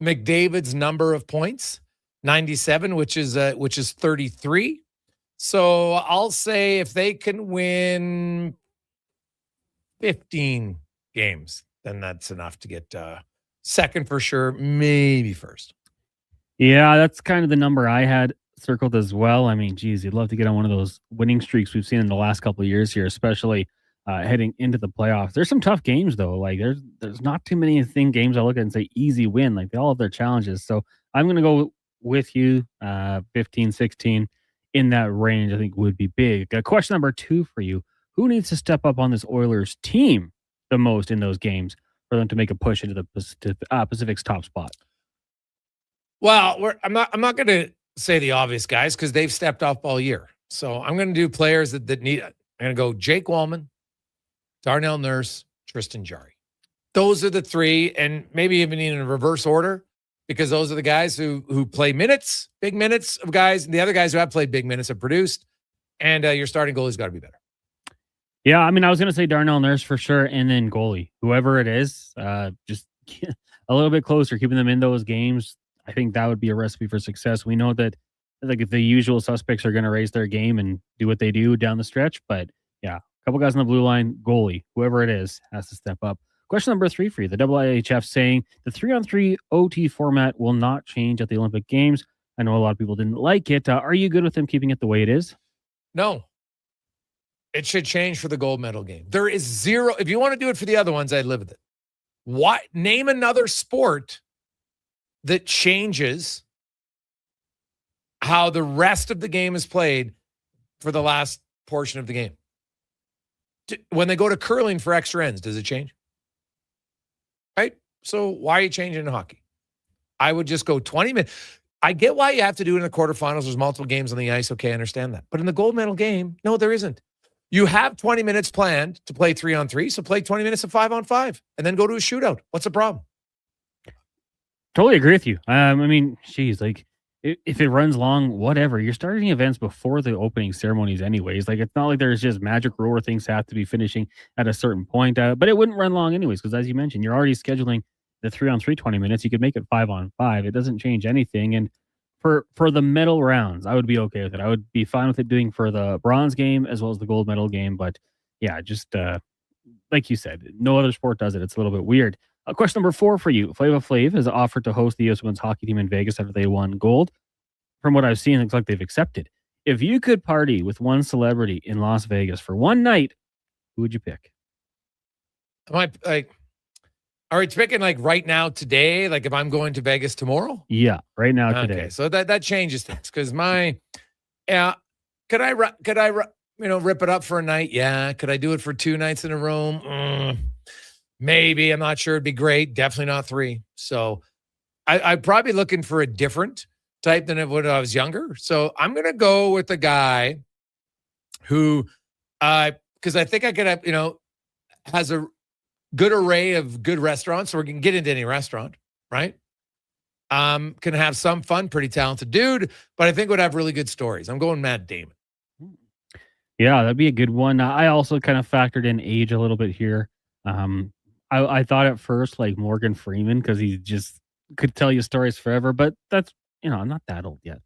McDavid's number of points, 97, which is 33. So I'll say if they can win 15 games, then that's enough to get second for sure, maybe first. Yeah, that's kind of the number I had circled as well. I mean, geez, you'd love to get on one of those winning streaks we've seen in the last couple of years here, especially heading into the playoffs. There's some tough games, though. There's not too many games I look at and say easy win. They all have their challenges. So I'm going to go with you, 15, 16 in that range, I think would be big. Question number 2 for you. Who needs to step up on this Oilers team the most in those games for them to make a push into the Pacific's top spot? Well, I'm not going to say the obvious guys because they've stepped up all year. So I'm going to do players that need it. I'm going to go Jake Wallman, Darnell Nurse, Tristan Jarry. Those are the 3, and maybe even in a reverse order, because those are the guys who play minutes, big minutes of guys, and the other guys who have played big minutes have produced. And your starting goalie's got to be better. Yeah, I mean, I was going to say Darnell Nurse for sure, and then goalie, whoever it is, just a little bit closer, keeping them in those games. I think that would be a recipe for success. We know that if the usual suspects are going to raise their game and do what they do down the stretch, but yeah, a couple guys on the blue line, goalie, whoever it is, has to step up. Question number 3 for you. The IIHF saying the 3-on-3 OT format will not change at the Olympic Games. I know a lot of people didn't like it. Are you good with them keeping it the way it is? No. It should change for the gold medal game. There is 0. If you want to do it for the other ones, I'd live with it. What? Name another sport that changes how the rest of the game is played for the last portion of the game. When they go to curling for extra ends, does it change? Right? So why are you changing in hockey? I would just go 20 minutes. I get why you have to do it in the quarterfinals. There's multiple games on the ice. Okay, I understand that. But in the gold medal game, no, there isn't. You have 20 minutes planned to play 3-on-3, so play 20 minutes of 5-on-5 and then go to a shootout. What's the problem? Totally agree with you. I mean, geez, if it runs long, whatever. You're starting events before the opening ceremonies anyways. It's not like there's just magic rule where things have to be finishing at a certain point. But it wouldn't run long anyways, because as you mentioned, you're already scheduling the 3-on-3 20 minutes. You could make it 5-on-5. It doesn't change anything. And for the medal rounds, I would be okay with it. I would be fine with it doing for the bronze game as well as the gold medal game. But yeah, just like you said, no other sport does it. It's a little bit weird. Question number 4 for you. Flava Flav has offered to host the U.S. women's hockey team in Vegas after they won gold. From what I've seen, it looks like they've accepted. If you could party with one celebrity in Las Vegas for one night, who would you pick? Are we picking right now, today? If I'm going to Vegas tomorrow? Yeah, right now, today. Okay, so that changes things because could I rip it up for a night? Yeah. Could I do it for 2 nights in a row? Maybe. I'm not sure. It'd be great. Definitely not 3. So I'm probably looking for a different type than when I was younger. So I'm going to go with the guy who, because I think I could have, has a good array of good restaurants, so we can get into any restaurant, right? Can have some fun, pretty talented dude, but I think would have really good stories. I'm going Matt Damon. Yeah, that'd be a good one. I also kind of factored in age a little bit here. I thought at first like Morgan Freeman because he just could tell you stories forever, but that's, I'm not that old yet.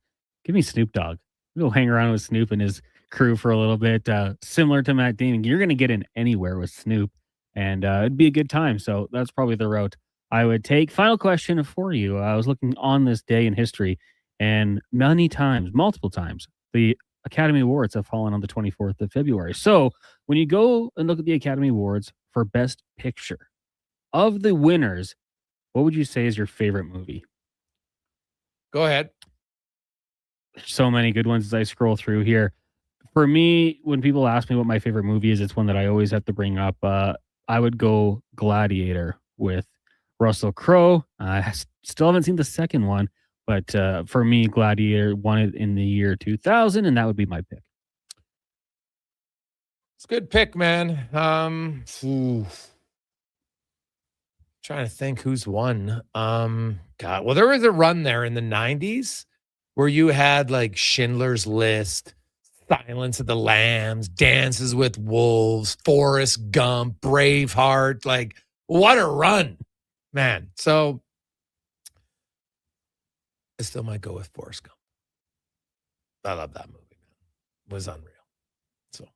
Give me Snoop Dogg. Go hang around with Snoop and his crew for a little bit. Similar to Matt Damon, you're going to get in anywhere with Snoop, and it'd be a good time. So that's probably the route I would take. Final question for you. I was looking on this day in history, and multiple times, the Academy Awards have fallen on the 24th of February. So when you go and look at the Academy Awards for Best Picture, of the winners, what would you say is your favorite movie? Go ahead. So many good ones as I scroll through here. For me, when people ask me what my favorite movie is, it's one that I always have to bring up. I would go Gladiator with Russell Crowe. I still haven't seen the second one, but for me, Gladiator won it in the year 2000, and that would be my pick. It's a good pick, man. Trying to think who's won. God, well, there was a run there in the 90s where you had like Schindler's List, Silence of the Lambs, Dances with Wolves, Forrest Gump, Braveheart. Like, what a run, man. So I still might go with Forrest Gump. I love that movie, man. It was unreal. So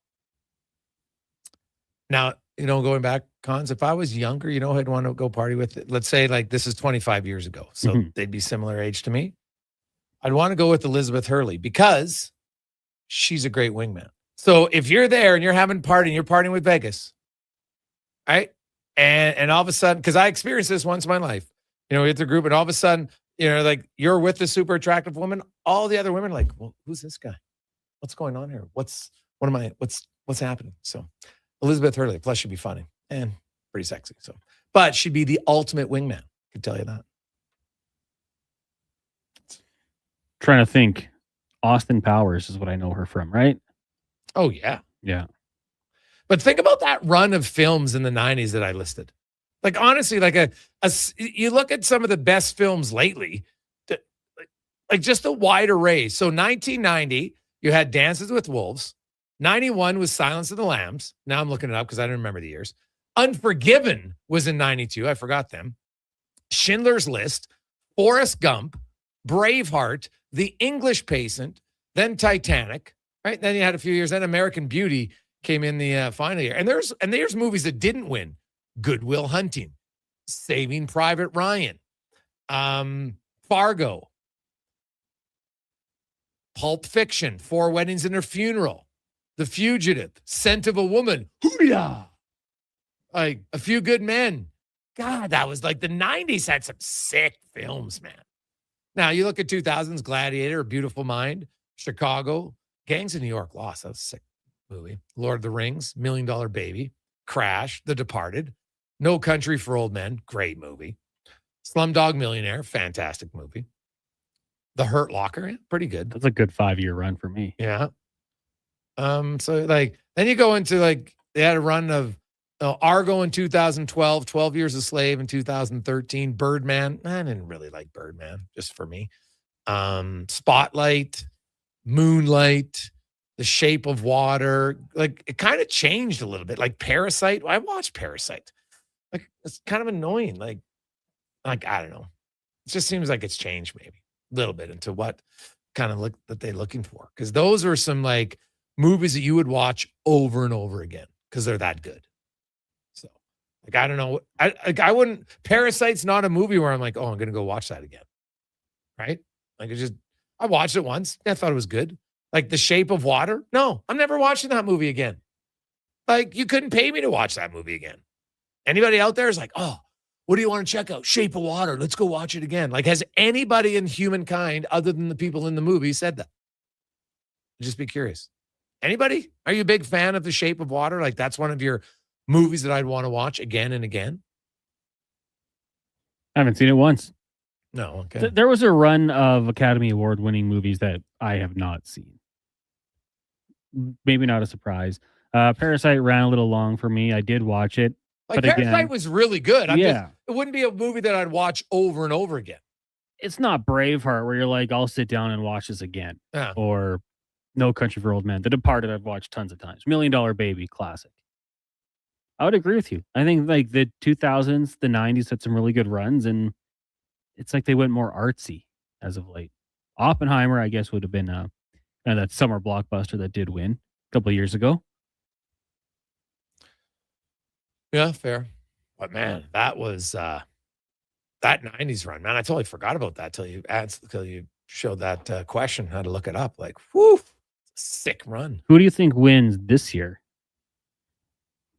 now, going back, Cons, if I was younger, who I'd want to go party with? Let's say like this is 25 years ago. So they'd be similar age to me. I'd want to go with Elizabeth Hurley because she's a great wingman. So if you're there and you're having a party and you're partying with Vegas, right? And all of a sudden, because I experienced this once in my life, with the group, and all of a sudden, like you're with the super attractive woman, all the other women are like, well, who's this guy? What's going on here? What's happening? So Elizabeth Hurley, plus she'd be funny and pretty sexy. So, but she'd be the ultimate wingman. I can tell you that. Trying to think. Austin Powers is what I know her from, right? Oh, yeah. Yeah. But think about that run of films in the 90s that I listed. Like, honestly, like you look at some of the best films lately, like just a wide array. So 1990, you had Dances with Wolves. 91 was Silence of the Lambs. Now I'm looking it up because I don't remember the years. Unforgiven was in 92. I forgot them. Schindler's List, Forrest Gump, Braveheart, The English Patient, then Titanic, right? Then you had a few years. Then American Beauty came in the final year. And there's movies that didn't win. Good Will Hunting, Saving Private Ryan, Fargo, Pulp Fiction, Four Weddings and a Funeral, The Fugitive, Scent of a Woman, Hoo-yah! Like A Few Good Men. God, that was like the 90s had some sick films, man. Now, you look at 2000s, Gladiator, A Beautiful Mind, Chicago, Gangs of New York Lost. That was a sick movie. Lord of the Rings, $1 Million Baby, Crash, The Departed, No Country for Old Men, great movie. Slumdog Millionaire, fantastic movie. The Hurt Locker, yeah, pretty good. That's a good 5-year run for me. Yeah. So like, then you go into like, they had a run of Argo in 2012, 12 Years a Slave in 2013, Birdman. I didn't really like Birdman, just for me. Spotlight, Moonlight, The Shape of Water. Like, it kind of changed a little bit. Like Parasite. I watched Parasite. Like, it's kind of annoying. Like I don't know. It just seems like it's changed maybe a little bit into what kind of look that they're looking for. Because those are some like movies that you would watch over and over again because they're that good. So, like, I don't know. I wouldn't. Parasite's not a movie where I'm like, oh, I'm going to go watch that again. Right? Like, I watched it once. I thought it was good. Like The Shape of Water. No, I'm never watching that movie again. Like, you couldn't pay me to watch that movie again. Anybody out there is like, oh, what do you want to check out? Shape of Water. Let's go watch it again. Like, has anybody in humankind other than the people in the movie said that? Just be curious. Anybody? Are you a big fan of The Shape of Water? Like, that's one of your movies that I'd want to watch again and again? I haven't seen it once. No, okay. There was a run of Academy Award winning movies that I have not seen. Maybe not a surprise. Parasite ran a little long for me. I did watch it. Like, but Parasite was really good. Yeah. It wouldn't be a movie that I'd watch over and over again. it's not Braveheart where you're like, I'll sit down and watch this again. Yeah. Or No Country for Old Men. The Departed I've watched tons of times. $1 Million Baby, classic. I would agree with you. I think like the 2000s, the 90s had some really good runs, and it's like they went more artsy as of late. Oppenheimer, I guess, would have been kind of that summer blockbuster that did win a couple of years ago. Yeah, fair. But man, that was that 90s run, man. I totally forgot about that till you showed that question. Had to look it up. Like, whoo, sick run. Who do you think wins this year?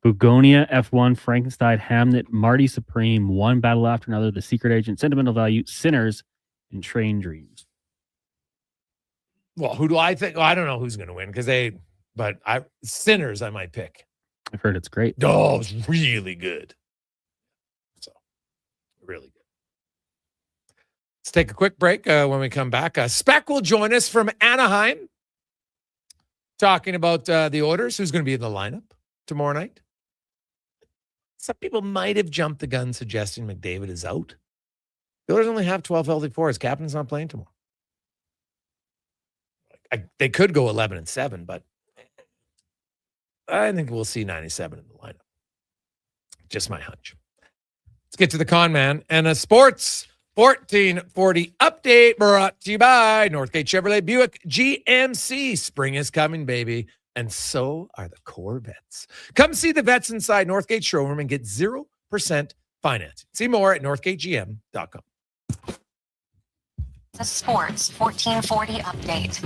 Bugonia, F1, Frankenstein, Hamnet, Marty Supreme, One Battle After Another, The Secret Agent, Sentimental Value, Sinners, and Train Dreams. Well, who do I think? Well, I don't know who's going to win Sinners I might pick. I've heard it's great. Oh, it's really good. So, really good. Let's take a quick break. When we come back, Spec will join us from Anaheim, talking about the Oilers, who's going to be in the lineup tomorrow night. Some people might have jumped the gun suggesting McDavid is out. The Oilers only have 12 healthy forwards. Captain's not playing tomorrow. They could go 11-7, but I think we'll see 97 in the lineup. Just my hunch. Let's get to the con man and a sports 1440 update brought to you by Northgate Chevrolet Buick GMC. Spring is coming, baby. And so are the Corvettes. Come see the vets inside Northgate showroom and get 0% financing. See more at northgategm.com. The Sports 1440 update.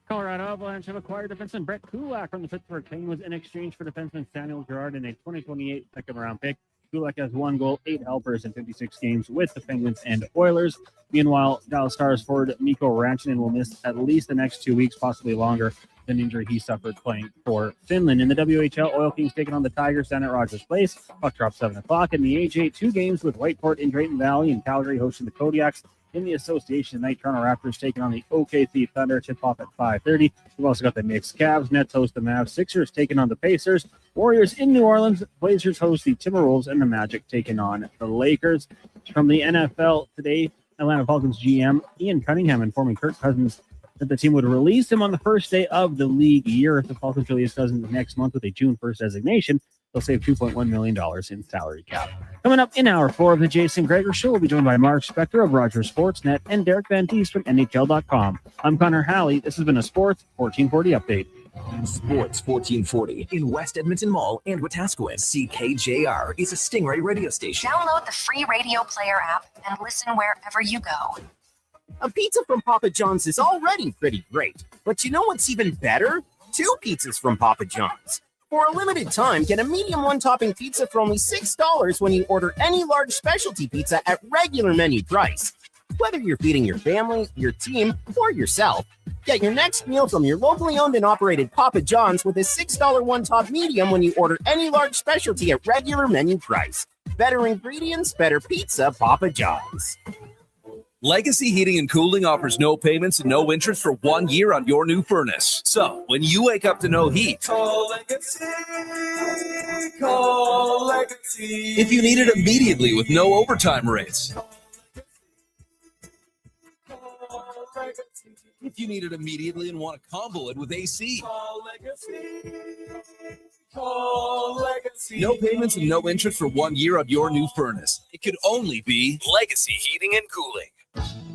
Colorado Avalanche have acquired defenseman Brett Kulak from the Pittsburgh Penguins in exchange for defenseman Samuel Girard and a 2028 second-round pick. Kulak has 1 goal, 8 helpers in 56 games with the Penguins and Oilers. Meanwhile, Dallas Stars forward Mikko Rantanen will miss at least the next 2 weeks, possibly longer, than injury he suffered playing for Finland. In the WHL, Oil Kings taking on the Tigers down at Rogers Place. Puck drop 7 o'clock. In the AJ, 2 games with Whiteport in Drayton Valley and Calgary hosting the Kodiaks. In the association tonight, Toronto Raptors taking on the OKC Thunder. Tip-off at 5:30. We've also got the Knicks, Cavs, Nets host the Mavs, Sixers taking on the Pacers, Warriors in New Orleans, Blazers host the Timberwolves, and the Magic taking on the Lakers. From the NFL today, Atlanta Falcons GM Ian Cunningham informing Kirk Cousins that the team would release him on the first day of the league year. If the Falcons release Cousins next month with a June 1st designation, they'll save $2.1 million in salary cap. Coming up in hour 4 of the Jason Gregor Show, we'll be joined by Mark Spector of Rogers Sportsnet and Derek Van Diest from NHL.com. I'm Connor Halley. This has been a Sports 1440 update. Sports 1440 in West Edmonton Mall and Wetaskiwin. CKJR is a Stingray radio station. Download the free radio player app and listen wherever you go. A pizza from Papa John's is already pretty great. But you know what's even better? 2 pizzas from Papa John's. For a limited time, get a medium 1-topping pizza for only $6 when you order any large specialty pizza at regular menu price. Whether you're feeding your family, your team, or yourself, get your next meal from your locally owned and operated Papa John's with a $6 1-top medium when you order any large specialty at regular menu price. Better ingredients, better pizza, Papa John's. Legacy Heating and Cooling offers no payments and no interest for 1 year on your new furnace. So, when you wake up to no heat, Call Legacy. Call Legacy. if you need it immediately with no overtime rates, if you need it immediately and want to combo it with AC, Call Legacy. Call Legacy. no payments and no interest for 1 year on your new furnace. It could only be Legacy Heating and Cooling.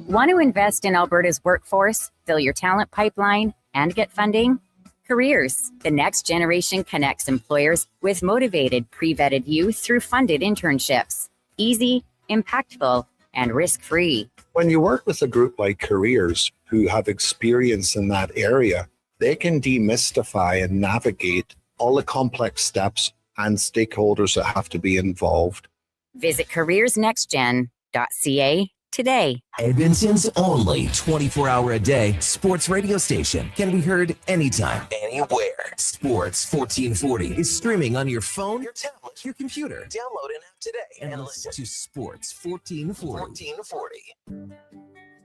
Want to invest in Alberta's workforce, fill your talent pipeline, and get funding? Careers, the next generation connects employers with motivated, pre-vetted youth through funded internships. Easy, impactful, and risk-free. When you work with a group like Careers who have experience in that area, they can demystify and navigate all the complex steps and stakeholders that have to be involved. Visit careersnextgen.ca today. Edmonton's only 24-hour-a-day sports radio station can be heard anytime, anywhere. Sports 1440 is streaming on your phone, your tablet, your computer. Download an app today and listen to Sports 1440.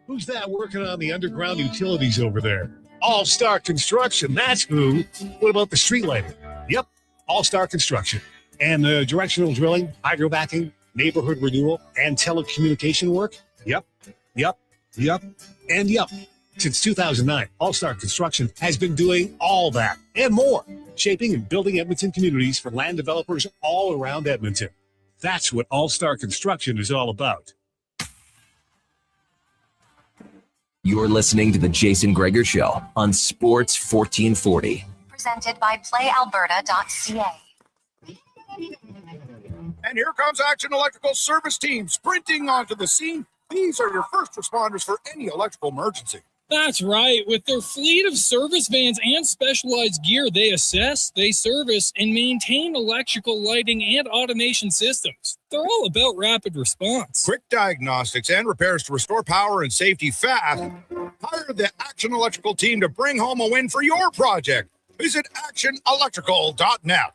Who's that working on the underground utilities over there? All-Star Construction, that's who. What about the street lighting? Yep, All-Star Construction. And the directional drilling, hydrovacking, neighborhood renewal, and telecommunication work? Yep. Since 2009, All-Star Construction has been doing all that and more, shaping and building Edmonton communities for land developers all around Edmonton. That's what All-Star Construction is all about. You're listening to the Jason Gregor Show on Sports 1440. Presented by PlayAlberta.ca. And here comes Action Electrical Service Team sprinting onto the scene. These are your first responders for any electrical emergency. That's right. With their fleet of service vans and specialized gear, they assess, they service, and maintain electrical lighting and automation systems. They're all about rapid response. Quick diagnostics and repairs to restore power and safety fast. Hire the Action Electrical team to bring home a win for your project. Visit actionelectrical.net.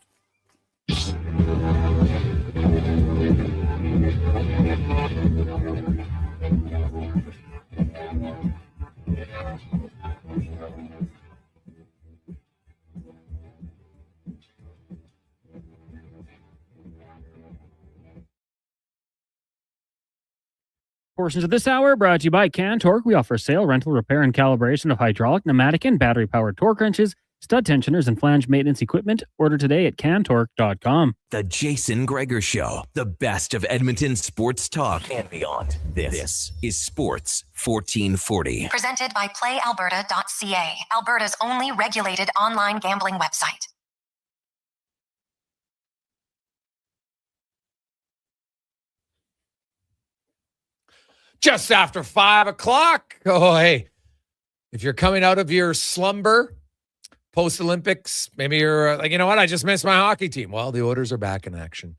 Portions of this hour brought to you by Can Torque. We offer sale, rental, repair, and calibration of hydraulic, pneumatic, and battery-powered torque wrenches, stud tensioners, and flange maintenance equipment. Order today at cantorque.com. The Jason Gregor Show, the best of Edmonton sports talk and beyond. This is Sports 1440. Presented by PlayAlberta.ca, Alberta's only regulated online gambling website. Just after 5 o'clock. Oh, hey, if you're coming out of your slumber post-Olympics, maybe you're like, you know what, I just missed my hockey team. Well, the Oilers are back in action.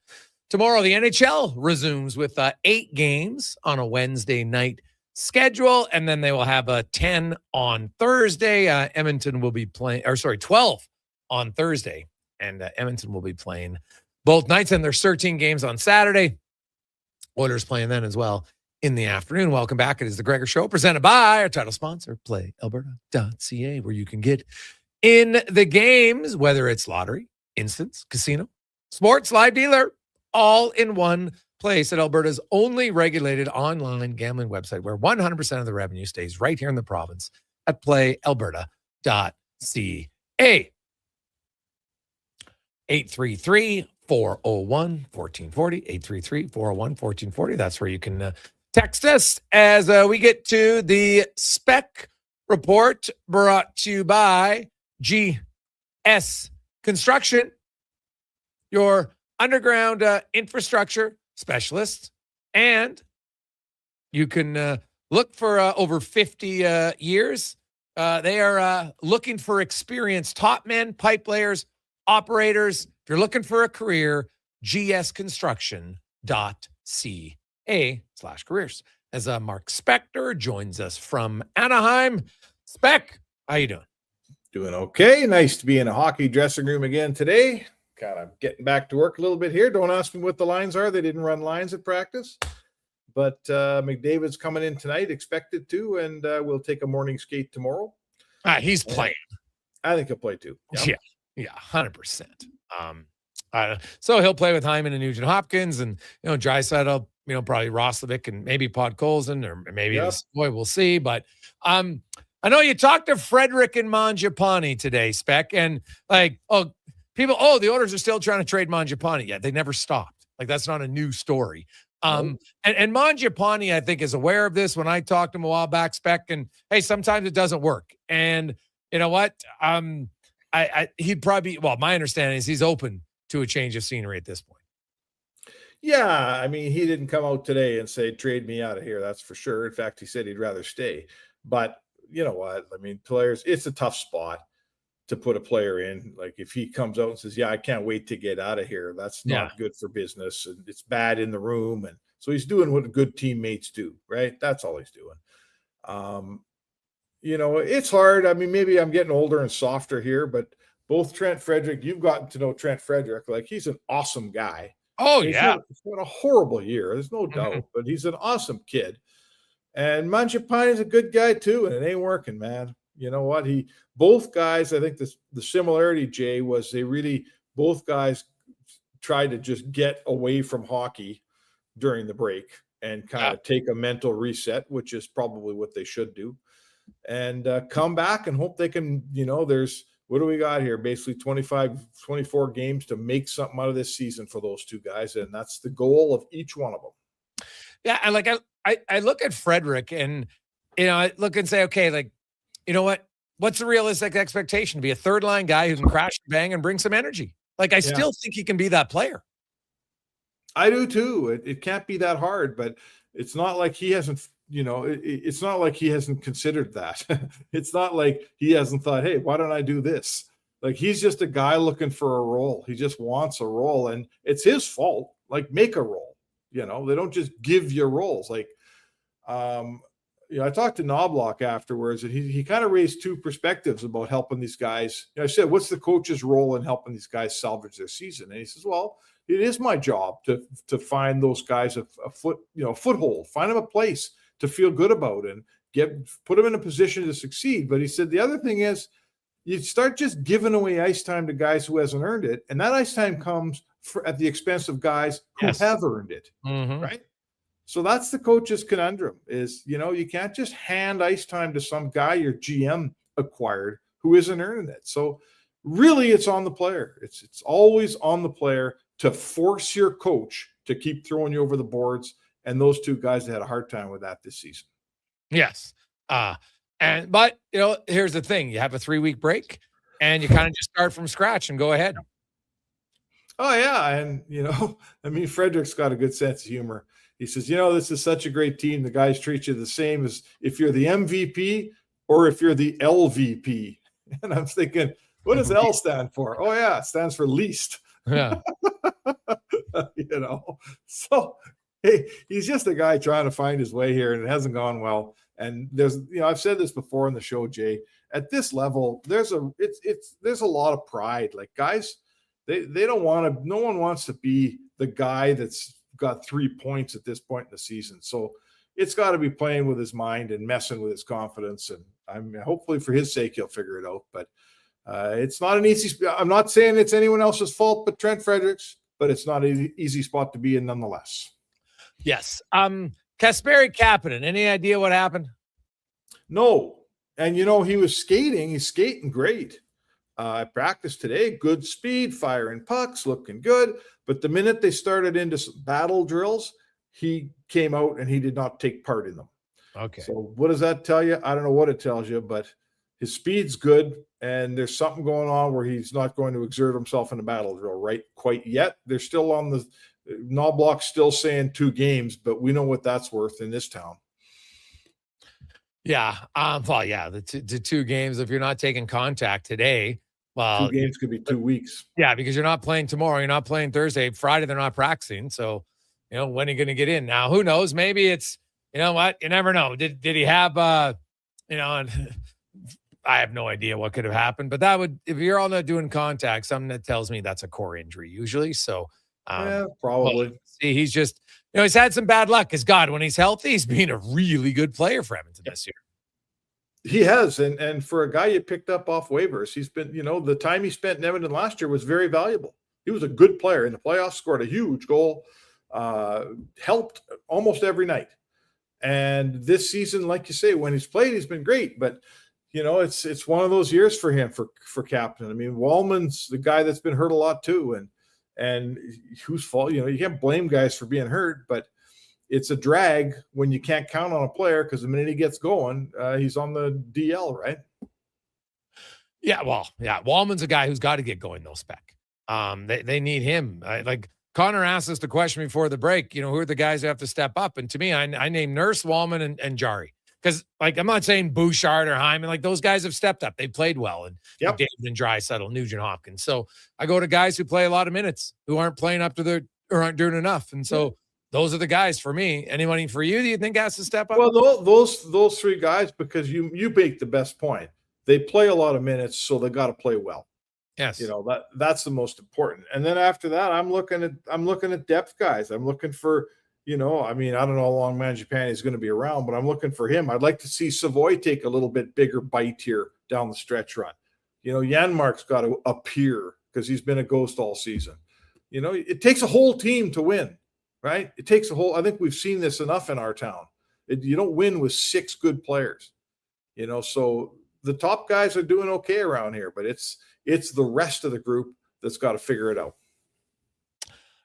Tomorrow, the NHL resumes with 8 games on a Wednesday night schedule, and then they will have 10 on Thursday. Edmonton will be playing, 12 on Thursday, and Edmonton will be playing both nights, and there's 13 games on Saturday. Oilers playing then as well in the afternoon. Welcome back. It is the Gregor Show, presented by our title sponsor, PlayAlberta.ca, where you can get in the games, whether it's lottery, instants, casino, sports, live dealer, all in one place at Alberta's only regulated online gambling website, where 100% of the revenue stays right here in the province at PlayAlberta.ca. 833-401-1440, 833-401-1440. That's where you can text us as we get to the spec report, brought to you by GS Construction, your underground infrastructure specialist. And you can look for over 50 years. They are looking for experienced top men, pipe layers, operators. If you're looking for a career, gsconstruction.ca/careers. As Mark Spector joins us from Anaheim. Spec, how you doing? Doing okay. Nice to be in a hockey dressing room again today. Kind of getting back to work a little bit here. Don't ask me what the lines are. They didn't run lines at practice. But McDavid's coming in tonight, expected to, and we'll take a morning skate tomorrow. He's playing. I think he'll play too. Yeah, 100%. So he'll play with Hyman and Nugent Hopkins, and Draisaitl, probably Roslovic and maybe Podkolzin, or maybe this boy. We'll see. But I know you talked to Frederick and Mangiapane today, Spec, and the Oilers are still trying to trade Mangiapane. Yeah, they never stopped. That's not a new story. And Mangiapane, I think, is aware of this. When I talked to him a while back, Spec, and hey, sometimes it doesn't work. And you know what? He'd probably, my understanding is he's open to a change of scenery at this point. Yeah, I mean, he didn't come out today and say, trade me out of here, that's for sure. In fact, he said he'd rather stay. But you know what? I mean, players, it's a tough spot to put a player in. Like if he comes out and says, yeah, I can't wait to get out of here, that's not good for business. And it's bad in the room. And so he's doing what good teammates do, right? That's all he's doing. It's hard. I mean, maybe I'm getting older and softer here, but both Trent Frederick, you've gotten to know Trent Frederick. He's an awesome guy. Oh, he's yeah. He's had a horrible year. There's no doubt, but he's an awesome kid. And Mangiapane is a good guy too, and it ain't working, man. You know what? Both guys, I think the similarity, Jay, was both guys try to just get away from hockey during the break and kind of take a mental reset, which is probably what they should do, and come back and hope they can, there's, what do we got here? Basically 24 games to make something out of this season for those two guys. And that's the goal of each one of them. Yeah. And like, I look at Frederick and, I look and say, okay, like, you know what? What's the realistic expectation? To be a third line guy who can crash and bang and bring some energy. Like, I still think he can be that player. I do too. It can't be that hard, but it's not like he hasn't, it's not like he hasn't considered that. It's not like he hasn't thought, hey, why don't I do this? Like, he's just a guy looking for a role. He just wants a role, and it's his fault. Like, make a role. They don't just give you roles. Like, I talked to Knobloch afterwards, and he kind of raised two perspectives about helping these guys. I said, what's the coach's role in helping these guys salvage their season? And he says, well, it is my job to find those guys a foothold, find them a place to feel good about and put them in a position to succeed. But he said the other thing is you start just giving away ice time to guys who hasn't earned it, and that ice time comes at the expense of guys who have earned it, right? So that's the coach's conundrum is, you can't just hand ice time to some guy your GM acquired who isn't earning it. So really it's on the player. It's always on the player to force your coach to keep throwing you over the boards. And those two guys had a hard time with that this season. Yes. But here's the thing. You have a 3-week break and you kind of just start from scratch and go ahead. Oh yeah. And Frederick's got a good sense of humor. He says, this is such a great team. The guys treat you the same as if you're the MVP or if you're the LVP. And I'm thinking, what does L stand for? Oh yeah. It stands for least. Yeah. So hey, he's just a guy trying to find his way here, and it hasn't gone well. And there's, I've said this before in the show, Jay. At this level, there's a lot of pride. Like guys, they don't want to. No one wants to be the guy that's got 3 points at this point in the season. So it's got to be playing with his mind and messing with his confidence. And hopefully for his sake he'll figure it out. But it's not an easy. I'm not saying it's anyone else's fault, but Trent Fredericks. But it's not an easy spot to be in, nonetheless. Yes. Kasperi Kapanen, any idea what happened? No. And, he was skating. He's skating great. At practice today, good speed, firing pucks, looking good. But the minute they started into battle drills, he came out and he did not take part in them. Okay. So what does that tell you? I don't know what it tells you, but his speed's good. And there's something going on where he's not going to exert himself in a battle drill right quite yet. They're still on the Knobloch's still saying 2 games, but we know what that's worth in this town. Yeah. The 2 games, if you're not taking contact today, well, 2 games could be 2 weeks. Yeah, because you're not playing tomorrow. You're not playing Thursday. Friday, they're not practicing. So, when are you going to get in? Now, who knows? Maybe it's, you know what? You never know. Did he have, I have no idea what could have happened, but that would, if you're all not doing contact, something that tells me that's a core injury usually. So, yeah, probably. See, he's just, he's had some bad luck. Because God, when he's healthy, he's been a really good player for Edmonton this year. He has, and for a guy you picked up off waivers, he's been, the time he spent in Edmonton last year was very valuable. He was a good player in the playoffs, scored a huge goal, helped almost every night. And this season, like you say, when he's played, he's been great. But it's one of those years for him for Captain. I mean, Wallman's the guy that's been hurt a lot too, and whose fault? You can't blame guys for being hurt, but it's a drag when you can't count on a player because the minute he gets going, he's on the DL, right? Yeah, well, yeah. Wallman's a guy who's got to get going, though, Spec. They need him. Like Connor asked us the question before the break, who are the guys who have to step up? And to me, I named Nurse, Wallman, and Jari. Because, I'm not saying Bouchard or Hyman. Like, those guys have stepped up. They played well. And David and Draisaitl, Nugent Hopkins. So I go to guys who play a lot of minutes, who aren't playing up to their or aren't doing enough. And so those are the guys for me. Anybody for you, do you think has to step up? Well, those 3 guys, because you make the best point. They play a lot of minutes, so they got to play well. Yes. That's the most important. And then after that, I'm looking at depth guys. I'm looking for, I don't know how long Mangiapane is going to be around, but I'm looking for him. I'd like to see Savoy take a little bit bigger bite here down the stretch run. Janmark's got to appear because he's been a ghost all season. You know, it takes a whole team to win, right? It takes a whole. I think we've seen this enough in our town. You don't win with 6 good players. You know, so the top guys are doing okay around here, but it's the rest of the group that's got to figure it out.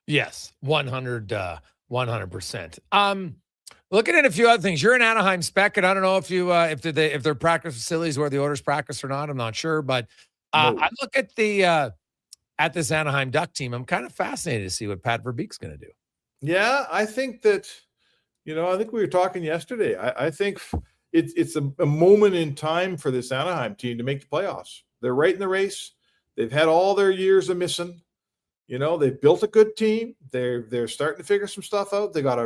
Yes, 100%. Looking at a few other things, you're in Anaheim spec, and I don't know if you if their practice facilities where the Oilers practice or not. I'm not sure, but I look at the at this Anaheim Duck team. I'm kind of fascinated to see what Pat Verbeek's going to do. Yeah, I think that, you know, I think we were talking yesterday. I think it's a moment in time for this Anaheim team to make the playoffs. They're right in the race. They've had all their years of missing. You know, they've built a good team. They're starting to figure some stuff out. They got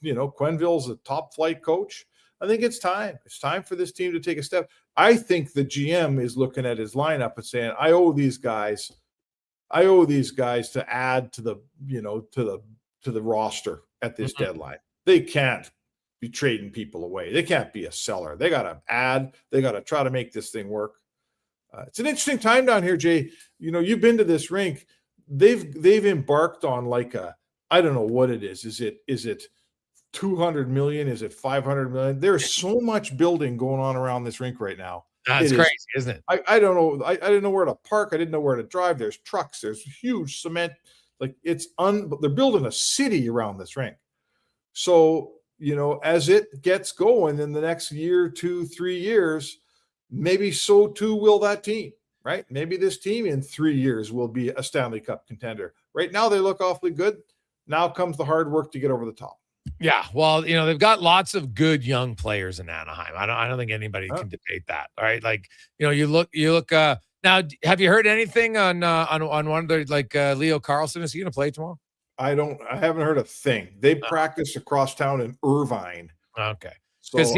Quenneville's a top flight coach. I think it's time. It's time for this team to take a step. I think the GM is looking at his lineup and saying, I owe these guys to add to the, to the roster at this deadline. They can't be trading people away. They can't be a seller. They got to add. They got to try to make this thing work. It's an interesting time down here, Jay. You know, you've been to this rink. They've embarked on like I don't know what it is. Is it 200 million? Is it 500 million? There's so much building going on around this rink right now. That's crazy, isn't it? I don't know. I didn't know where to park. I didn't know where to drive. There's trucks. There's huge cement. Like they're building a city around this rink. So, you know, as it gets going in the next year, 2, 3 years, maybe so too will that team, right? Maybe this team in 3 years will be a Stanley Cup contender. Right now they look awfully good. Now comes the hard work to get over the top. Yeah, well, you know, they've of lots of good young players in Anaheim. I don't think anybody can debate that. All right, like, you know, you look. Now, have you heard anything on one of the Leo Carlson? Is he going to play tomorrow? I haven't heard a thing. They practice across town in Irvine. Okay, because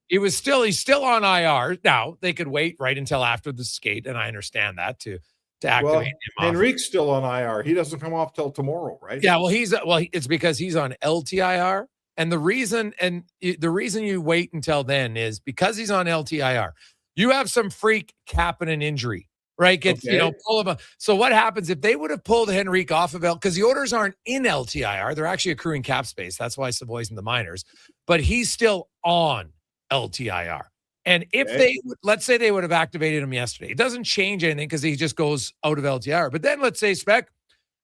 he's still on IR. Now they could wait right until after the skate, and I understand that to activate him. Henrique's still on IR. He doesn't come off till tomorrow, right? Yeah, it's because he's on LTIR, and the reason you wait until then is because he's on LTIR. You have some freak capping an injury, right? Pull him up. So what happens if they would have pulled Henrique off of because the Oilers aren't in LTIR, they're actually accruing cap space. That's why Savoy's in the minors, but he's still on LTIR. And if let's say they would have activated him yesterday, it doesn't change anything because he just goes out of LTIR. But then let's say Spec,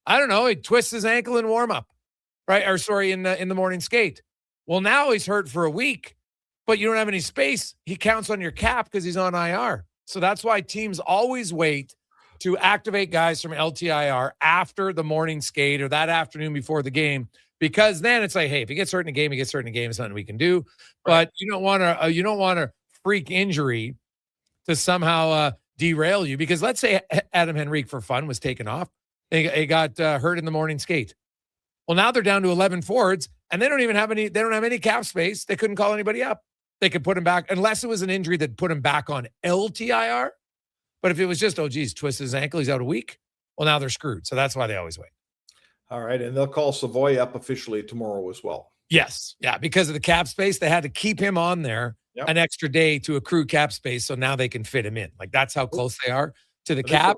I don't know, he twists his ankle in warm up, right? Or sorry, in the morning skate. Well, now he's hurt for a week, but you don't have any space. He counts on your cap because he's on IR. So that's why teams always wait to activate guys from LTIR after the morning skate or that afternoon before the game, because then it's like, hey, if he gets hurt in a game, he gets hurt in a game. It's nothing we can do. But you don't want to freak injury to somehow derail you, because let's say Adam Henrique for fun was taken off. He got hurt in the morning skate. Well, now they're down to 11 forwards, and they don't have any cap space. They couldn't call anybody up. They could put him back unless it was an injury that put him back on LTIR. But if it was just, twisted his ankle, he's out a week. Well, now they're screwed. So that's why they always wait. All right. And they'll call Savoy up officially tomorrow as well. Yes. Yeah. Because of the cap space, they had to keep him on there an extra day to accrue cap space. So now they can fit him in. Like, that's how close they are to the cap.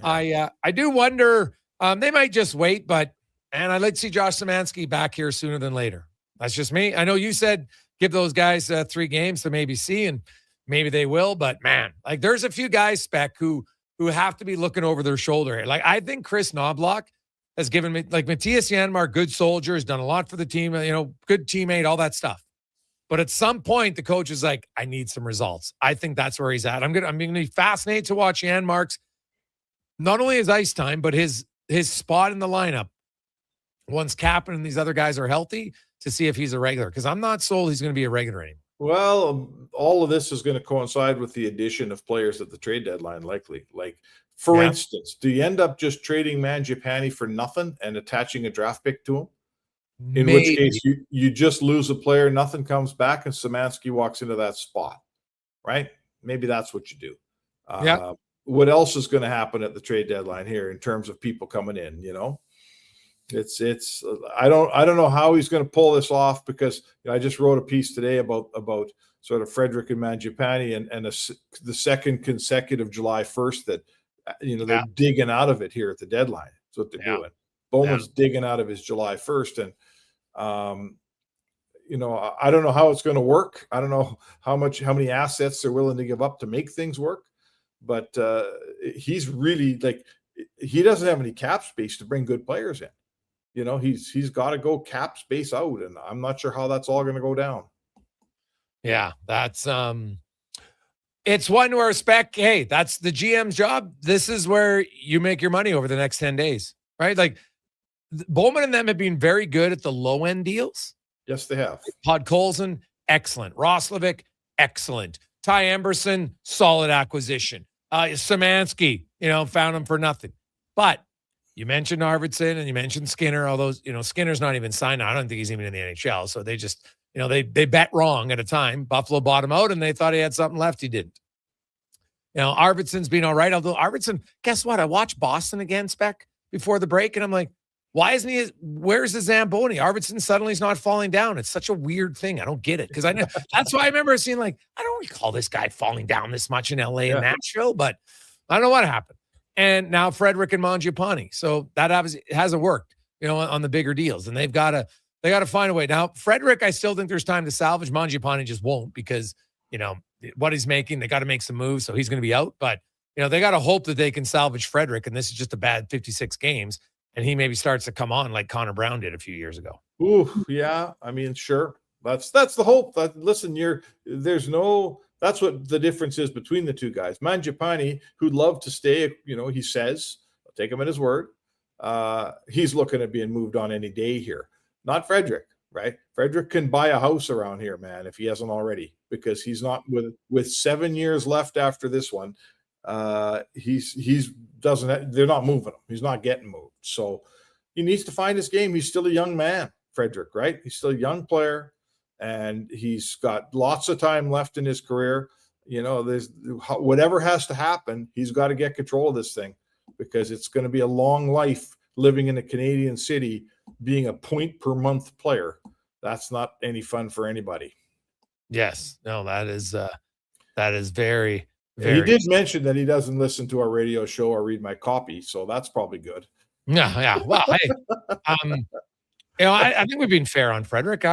And I do wonder, they might just wait, but I'd like to see Josh Szymanski back here sooner than later. That's just me. I know you said give those guys 3 games to maybe see, and maybe they will, but man, like, there's a few guys, Spec, who have to be looking over their shoulder here. Like, I think Chris Knobloch has given me, like, Matthias Janmark, good soldier, has done a lot for the team, good teammate, all that stuff. But at some point, the coach is like, I need some results. I think that's where he's at. I'm going to be fascinated to watch Janmark's, not only his ice time, but his spot in the lineup once Kapanen and these other guys are healthy, to see if he's a regular. Because I'm not sold he's going to be a regular anymore. Well, all of this is going to coincide with the addition of players at the trade deadline, likely. Like, for instance, do you end up just trading Mangiapane for nothing and attaching a draft pick to him? In which case you just lose a player, nothing comes back, and Szymanski walks into that spot, right? Maybe that's what you do. What else is going to happen at the trade deadline here in terms of people coming in? It's I don't know how he's going to pull this off, because I just wrote a piece today about sort of Frederick and Mangiapane and the second consecutive July 1st that they're digging out of it here at the deadline. That's what they're doing. Bowman's digging out of his July 1st. And, I don't know how it's going to work. I don't know how many assets they're willing to give up to make things work. But he's really he doesn't have any cap space to bring good players in. He's got to go cap space out, and I'm not sure how that's all going to go down. Yeah, that's it's one where hey, that's the GM's job. This is where you make your money over the next 10 days, right? Like Bowman and them have been very good at the low end deals. Yes, they have. Podkolzin, excellent. Roslovic, excellent. Ty Emberson, solid acquisition. Szymanski, found him for nothing. But you mentioned Arvidsson and you mentioned Skinner, all those, Skinner's not even signed. I don't think he's even in the NHL. So they just, they bet wrong at a time. Buffalo bought him out and they thought he had something left. He didn't. Arvidsson's been all right. Although Arvidsson, guess what? I watched Boston again, Spec, before the break. And I'm like, why isn't he? Where's the Zamboni? Arvidsson suddenly is not falling down. It's such a weird thing. I don't get it. Because I know that's why I remember seeing I don't recall this guy falling down this much in LA and Nashville, but I don't know what happened. And now Frederick and Mangiapane. So that obviously hasn't worked, on the bigger deals. And they got to find a way. Now, Frederick, I still think there's time to salvage. Mangiapane just won't because, what he's making, they got to make some moves. So he's going to be out. But, they got to hope that they can salvage Frederick. And this is just a bad 56 games. And he maybe starts to come on like Connor Brown did a few years ago. Ooh, yeah. I mean, sure. That's the hope. Listen, that's what the difference is between the two guys. Mangiapane, who'd love to stay, he says, I'll take him at his word. He's looking at being moved on any day here. Not Frederick, right? Frederick can buy a house around here, man, if he hasn't already, because he's not with 7 years left after this one. They're not moving him. He's not getting moved. So he needs to find his game. He's still a young man, Frederick, right? He's still a young player and he's got lots of time left in his career. There's whatever has to happen. He's got to get control of this thing because it's going to be a long life living in a Canadian city, being a point per month player. That's not any fun for anybody. Yes. No, that is very, he did mention that he doesn't listen to our radio show or read my copy, so that's probably good. Yeah. Well, hey, I think we've been fair on Frederick.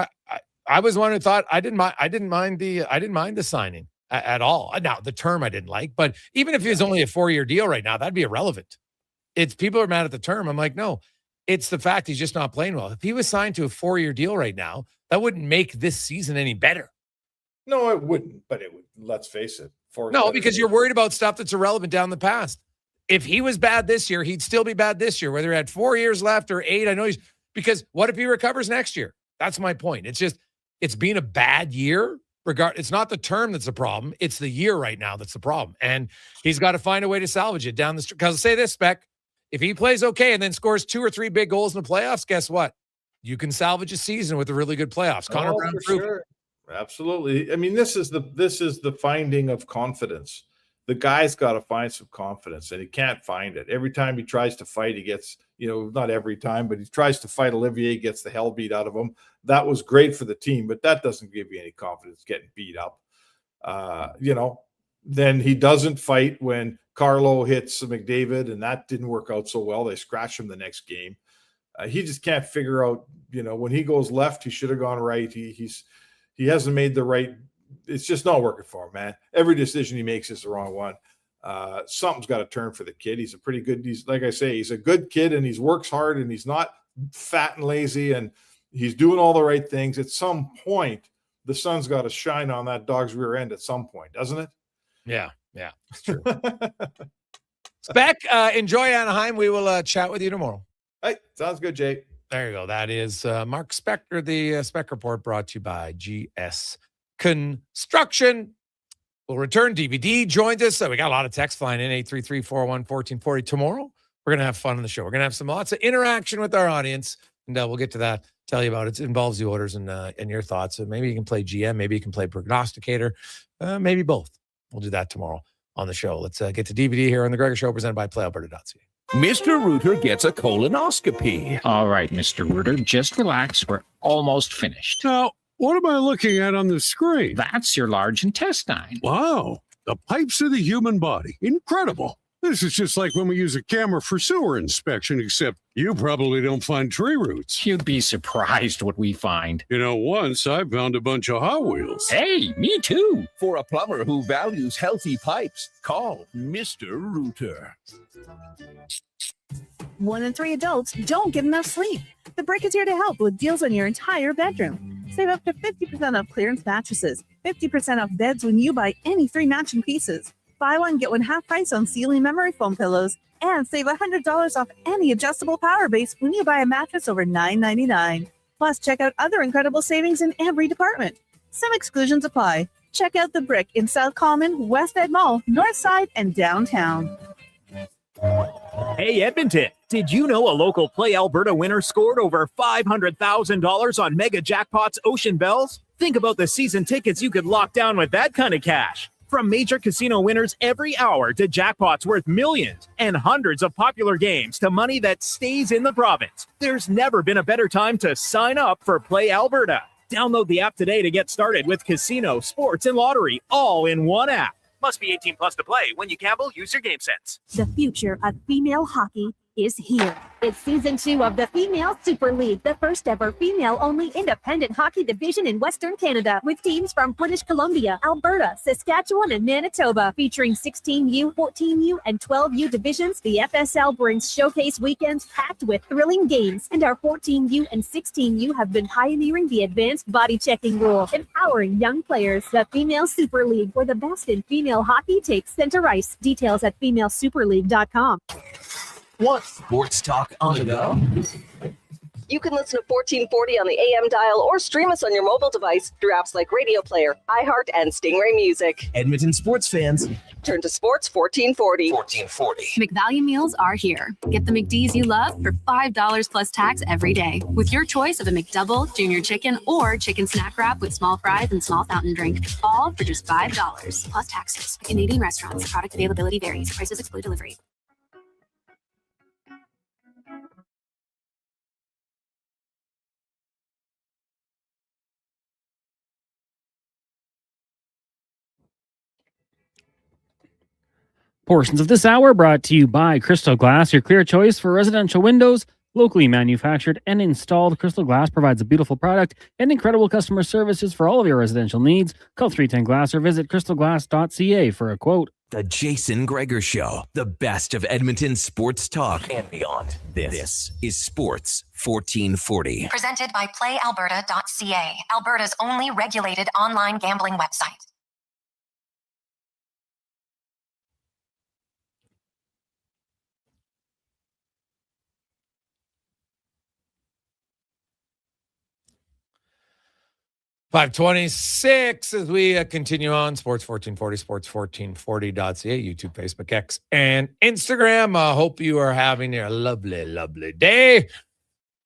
I was one who thought I didn't mind the signing at all. Now the term I didn't like, but even if he was only a 4-year deal right now, that'd be irrelevant. It's people are mad at the term. I'm like, no, it's the fact he's just not playing well. If he was signed to a 4-year deal right now, that wouldn't make this season any better. No, it wouldn't, but it would. Let's face it. No, because you're worried about stuff that's irrelevant down the past. If he was bad this year, he'd still be bad this year, whether he had 4 years left or 8. I know because what if he recovers next year? That's my point. It's been a bad year. It's not the term that's the problem. It's the year right now that's the problem. And he's got to find a way to salvage it down the street. Because I'll say this, Spec, if he plays okay and then scores 2 or 3 big goals in the playoffs, guess what? You can salvage a season with a really good playoffs. Connor Brown proved it. Absolutely. I mean, this is the finding of confidence. The guy's got to find some confidence, and he can't find it. Every time he tries to fight, he gets, not every time, but he tries to fight Olivier, gets the hell beat out of him. That was great for the team, but that doesn't give you any confidence getting beat up. Then he doesn't fight when Carlo hits McDavid, and that didn't work out so well. They scratch him the next game. He just can't figure out, when he goes left, he should have gone right. He hasn't made the right. It's just not working for him, man. Every decision he makes is the wrong one. Something's got to turn for the kid. He's like I say, he's a good kid and he works hard and he's not fat and lazy and he's doing all the right things. At some point, the sun's got to shine on that dog's rear end at some point, doesn't it? Yeah, it's true. Spec, enjoy Anaheim. We will chat with you tomorrow. Hey, sounds good, Jay. There you go. That is Mark Spector, the Spec Report brought to you by GS Construction. We'll return. DVD joins us. We got a lot of text flying in, 833-401-1440. Tomorrow, we're going to have fun on the show. We're going to have lots of interaction with our audience, and we'll get to that, tell you about it. It involves the orders and your thoughts. So maybe you can play GM, maybe you can play prognosticator, maybe both. We'll do that tomorrow on the show. Let's get to DVD here on the Gregor Show, presented by PlayAlberta.ca. Mr. Rooter gets a colonoscopy. All right, Mr. Rooter, just relax. We're almost finished. Now, what am I looking at on the screen? That's your large intestine. Wow, the pipes of the human body. Incredible. This is just like when we use a camera for sewer inspection, except you probably don't find tree roots. You'd be surprised what we find. You know, once I found a bunch of Hot Wheels. Hey, me too. For a plumber who values healthy pipes, call Mr. Rooter. 1 in 3 adults don't get enough sleep. The Brick is here to help with deals on your entire bedroom. Save up to 50% off clearance mattresses, 50% off beds when you buy any 3 matching pieces. Buy one, get one half price on ceiling memory foam pillows, and save $100 off any adjustable power base when you buy a mattress over $9.99. Plus, check out other incredible savings in every department. Some exclusions apply. Check out The Brick in South Common, West Ed Mall, North Side, and downtown. Hey, Edmonton, did you know a local Play Alberta winner scored over $500,000 on Mega Jackpots Ocean Bells? Think about the season tickets you could lock down with that kind of cash. From major casino winners every hour to jackpots worth millions and hundreds of popular games to money that stays in the province, there's never been a better time to sign up for Play Alberta. Download the app today to get started with casino, sports, and lottery all in one app. Must be 18 plus to play. When you gamble, use your game sense. The future of female hockey is here. It's season 2 of the Female Super League, the first ever female-only independent hockey division in Western Canada, with teams from British Columbia, Alberta, Saskatchewan, and Manitoba. Featuring 16U, 14U, and 12U divisions, the FSL brings showcase weekends packed with thrilling games, and our 14U and 16U have been pioneering the advanced body checking rule, empowering young players. The Female Super League, where the best in female hockey takes center ice. Details at femalesuperleague.com. Want sports talk on the go? You can listen to 1440 on the AM dial or stream us on your mobile device through apps like Radio Player, iHeart, and Stingray Music. Edmonton sports fans, turn to Sports 1440. 1440. McValue meals are here. Get the McD's you love for $5 plus tax every day with your choice of a McDouble, Junior Chicken, or Chicken Snack Wrap with small fries and small fountain drink. All for just $5 plus taxes. Canadian restaurants. Product availability varies. Prices exclude delivery. Portions of this hour brought to you by Crystal Glass, your clear choice for residential windows. Locally manufactured and installed, Crystal Glass provides a beautiful product and incredible customer services for all of your residential needs. Call 310 Glass or visit crystalglass.ca for a quote. The Jason Gregor Show, the best of Edmonton sports talk and beyond. This is Sports 1440. Presented by PlayAlberta.ca, Alberta's only regulated online gambling website. $5:26 as we continue on Sports 1440, sports1440.ca, YouTube, Facebook, X, and Instagram. Hope you are having a lovely, lovely day.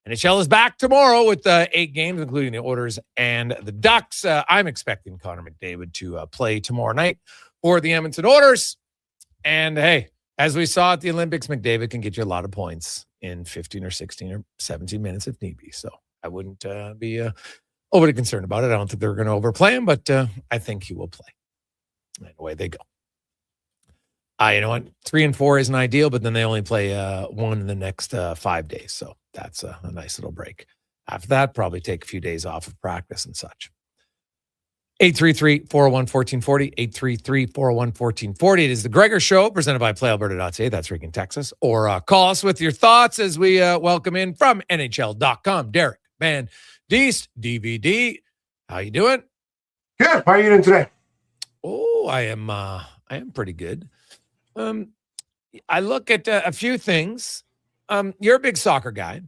NHL is back tomorrow with 8 games, including the Oilers and the Ducks. I'm expecting Connor McDavid to play tomorrow night for the Edmonton Oilers. And hey, as we saw at the Olympics, McDavid can get you a lot of points in 15 or 16 or 17 minutes if need be. So I wouldn't be overly concerned about it. I don't think they're going to overplay him, but I think he will play. And away they go. You know what? 3 and 4 isn't ideal, but then they only play one in the next 5 days. So that's a nice little break. After that, probably take a few days off of practice and such. 833-401-1440, 833-401-1440. It is the Gregor Show, presented by PlayAlberta.ca. That's Regan, Texas. Or call us with your thoughts as we welcome in from NHL.com, Derek Van Diest, DVD. How you doing? Good. How are you doing today? Oh, I am pretty good. I look at a few things. You're a big soccer guy.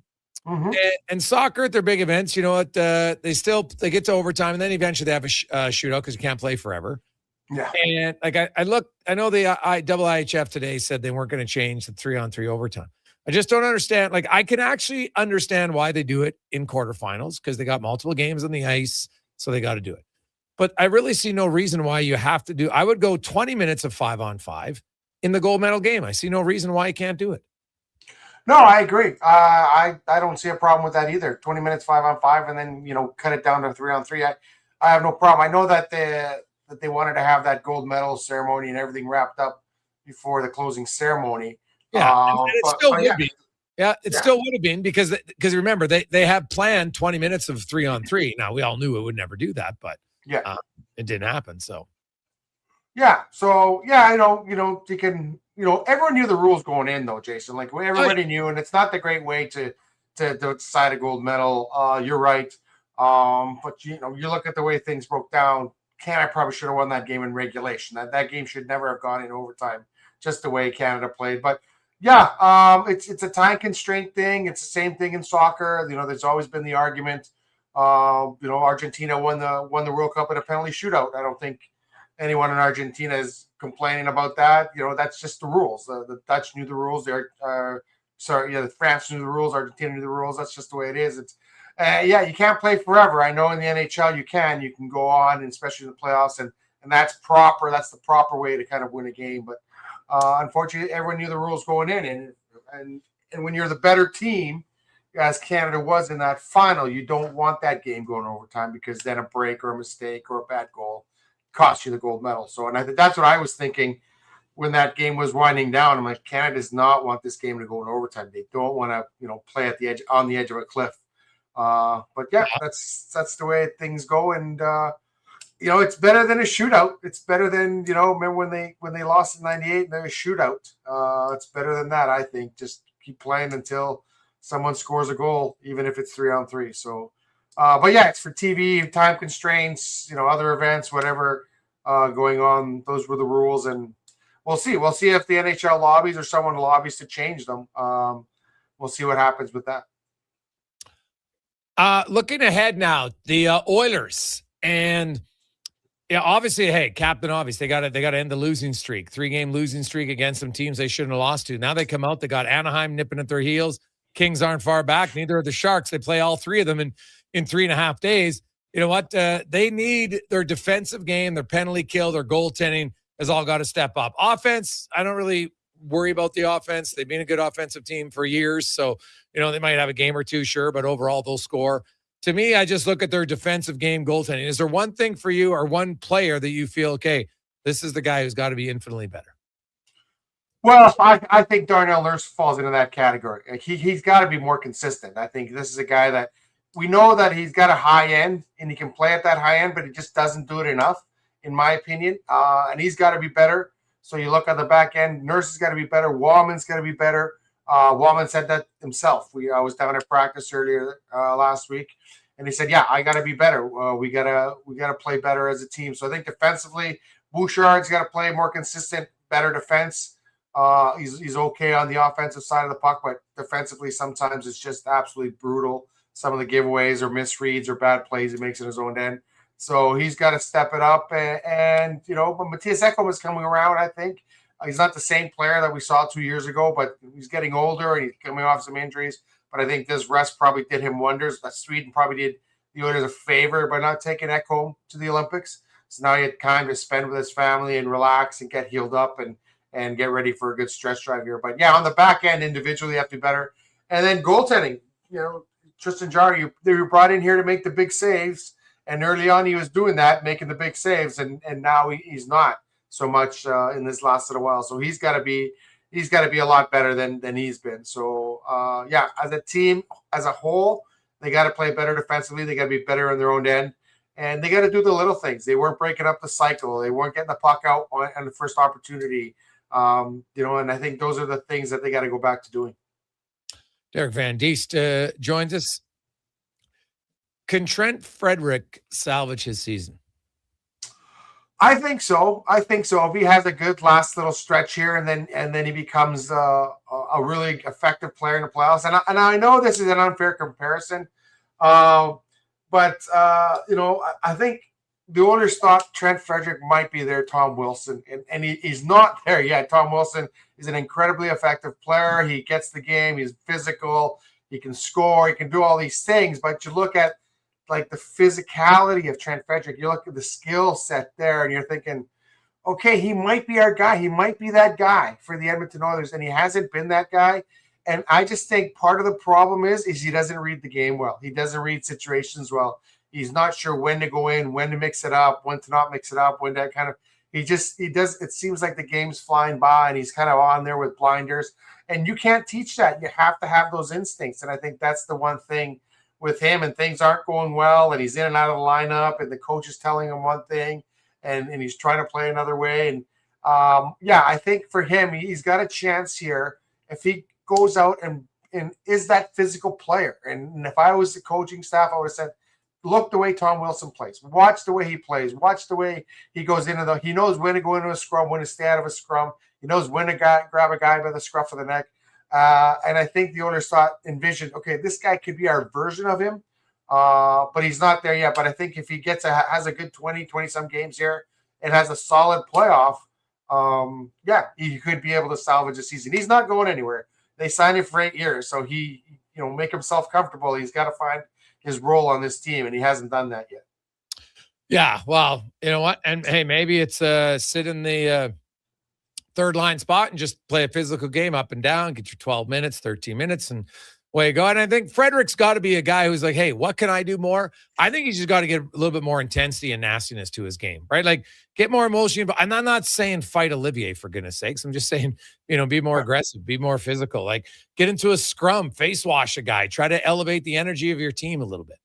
Mm-hmm. And soccer at their big events, you know what? They get to overtime, and then eventually they have a shootout because you can't play forever. Yeah. And like I know the IHF today said they weren't going to change the 3-on-3 overtime. I just don't understand. Like, I can actually understand why they do it in quarterfinals because they got multiple games on the ice, so they got to do it. But I really see no reason why you have to do. I would go 20 minutes of 5-on-5 in the gold medal game. I see no reason why you can't do it. No, I agree. I don't see a problem with that either. 20 minutes 5-on-5, and then cut it down to 3-on-3. I have no problem. I know that they wanted to have that gold medal ceremony and everything wrapped up, before the closing ceremony. Yeah, and it still would yeah. be. Yeah, it still would have been because remember they have planned 20 minutes of 3-on-3. Now we all knew it would never do that, but it didn't happen. So yeah, so yeah, you can, everyone knew the rules going in though, Jason. Like everybody knew, and it's not the great way to decide a gold medal. You're right, but you look at the way things broke down. Canada probably should have won that game in regulation. That game should never have gone in overtime, just the way Canada played. But yeah, it's a time constraint thing. It's the same thing in soccer. There's always been the argument. Argentina won the World Cup in a penalty shootout. I don't think anyone in Argentina is complaining about that. That's just the rules. The Dutch knew the rules. The France knew the rules. Argentina knew the rules. That's just the way it is. It's you can't play forever. I know in the NHL you can go on, and especially in the playoffs, and that's proper. That's the proper way to kind of win a game. But unfortunately, everyone knew the rules going in, and when you're the better team, as Canada was in that final, you don't want that game going overtime because then a break or a mistake or a bad goal costs you the gold medal. So, and I think that's what I was thinking when that game was winding down. I'm like, Canada does not want this game to go in overtime. They don't want to, play at the edge, on the edge of a cliff. But yeah, that's the way things go, and it's better than a shootout. It's better than remember when they lost in '98 and there was a shootout. It's better than that, I think. Just keep playing until someone scores a goal, even if it's 3-on-3. So, but yeah, it's for TV, time constraints, other events, whatever going on. Those were the rules, and we'll see. We'll see if the NHL lobbies or someone lobbies to change them. We'll see what happens with that. Looking ahead now, the Oilers, and obviously, hey, Captain Obvious, they got to end the losing streak, 3-game losing streak against some teams they shouldn't have lost to. Now they come out, they got Anaheim nipping at their heels. Kings aren't far back. Neither are the Sharks. They play all three of them in 3.5 days. You know what? They need their defensive game, their penalty kill, their goaltending has all got to step up. Offense, I don't really worry about the offense. They've been a good offensive team for years. So, they might have a game or two, sure, but overall they'll score. To me, I just look at their defensive game goaltending. Is there one thing for you or one player that you feel, okay, this is the guy who's got to be infinitely better? Well, I think Darnell Nurse falls into that category. He's got to be more consistent. I think this is a guy that we know that he's got a high end and he can play at that high end, but he just doesn't do it enough, in my opinion. And he's got to be better. So you look at the back end, Nurse has got to be better. Wallman's got to be better. Wallman said that himself. I was down at practice earlier last week, and he said, "Yeah, I got to be better. We gotta play better as a team." So I think defensively, Bouchard's got to play more consistent, better defense. He's okay on the offensive side of the puck, but defensively sometimes it's just absolutely brutal. Some of the giveaways or misreads or bad plays he makes in his own end. So he's got to step it up, and but Matthias Ekholm is coming around. I think he's not the same player that we saw 2 years ago, but he's getting older and he's coming off some injuries. But I think this rest probably did him wonders. Sweden probably did the Oilers a favor by not taking Ekholm to the Olympics. So now he had time to spend with his family and relax and get healed up and get ready for a good stretch drive here. But yeah, on the back end, individually, you have to be better. And then goaltending, Tristan Jarry, they were brought in here to make the big saves. And early on, he was doing that, making the big saves. And now he's not so much in this last little while. So he's got to be a lot better than he's been. So as a team, as a whole, they got to play better defensively. They got to be better on their own end. And they got to do the little things. They weren't breaking up the cycle. They weren't getting the puck out on the first opportunity. And I think those are the things that they got to go back to doing. Derek Van Diest joins us. Can Trent Frederick salvage his season? I think so. If he has a good last little stretch here, and then he becomes a really effective player in the playoffs. And I know this is an unfair comparison, but I think the owners thought Trent Frederick might be their Tom Wilson, and he's not there yet. Tom Wilson is an incredibly effective player. He gets the game. He's physical. He can score. He can do all these things. But you look at like the physicality of Trent Frederick, you look at the skill set there, and you're thinking, okay, he might be our guy. He might be that guy for the Edmonton Oilers, and he hasn't been that guy. And I just think part of the problem is he doesn't read the game well. He doesn't read situations well. He's not sure when to go in, when to mix it up, when to not mix it up, when to kind of He does. It seems like the game's flying by and he's kind of on there with blinders. And you can't teach that. You have to have those instincts. And I think that's the one thing with him, and things aren't going well and he's in and out of the lineup and the coach is telling him one thing and he's trying to play another way. And I think for him, he's got a chance here if he goes out and is that physical player. And if I was the coaching staff, I would have said, look the way Tom Wilson plays. Watch the way he plays. Watch the way he goes into he knows when to go into a scrum, when to stay out of a scrum. He knows when to grab a guy by the scruff of the neck. And I think the owners envisioned, okay, this guy could be our version of him, but he's not there yet. But I think if he has a good 20-some games here and has a solid playoff, he could be able to salvage a season. He's not going anywhere. They signed him for 8 years, so he, make himself comfortable. He's got to find his role on this team, and he hasn't done that yet. Yeah, well, you know what? And hey, maybe it's sit in the third line spot and just play a physical game up and down, get your 12 minutes, 13 minutes, and away you go. And I think Frederick's got to be a guy who's like, hey, what can I do more? I think he's just got to get a little bit more intensity and nastiness to his game, right? Like get more emotion. And I'm not saying fight Olivier for goodness sakes. I'm just saying, be more aggressive, be more physical, like get into a scrum, face wash a guy, try to elevate the energy of your team a little bit.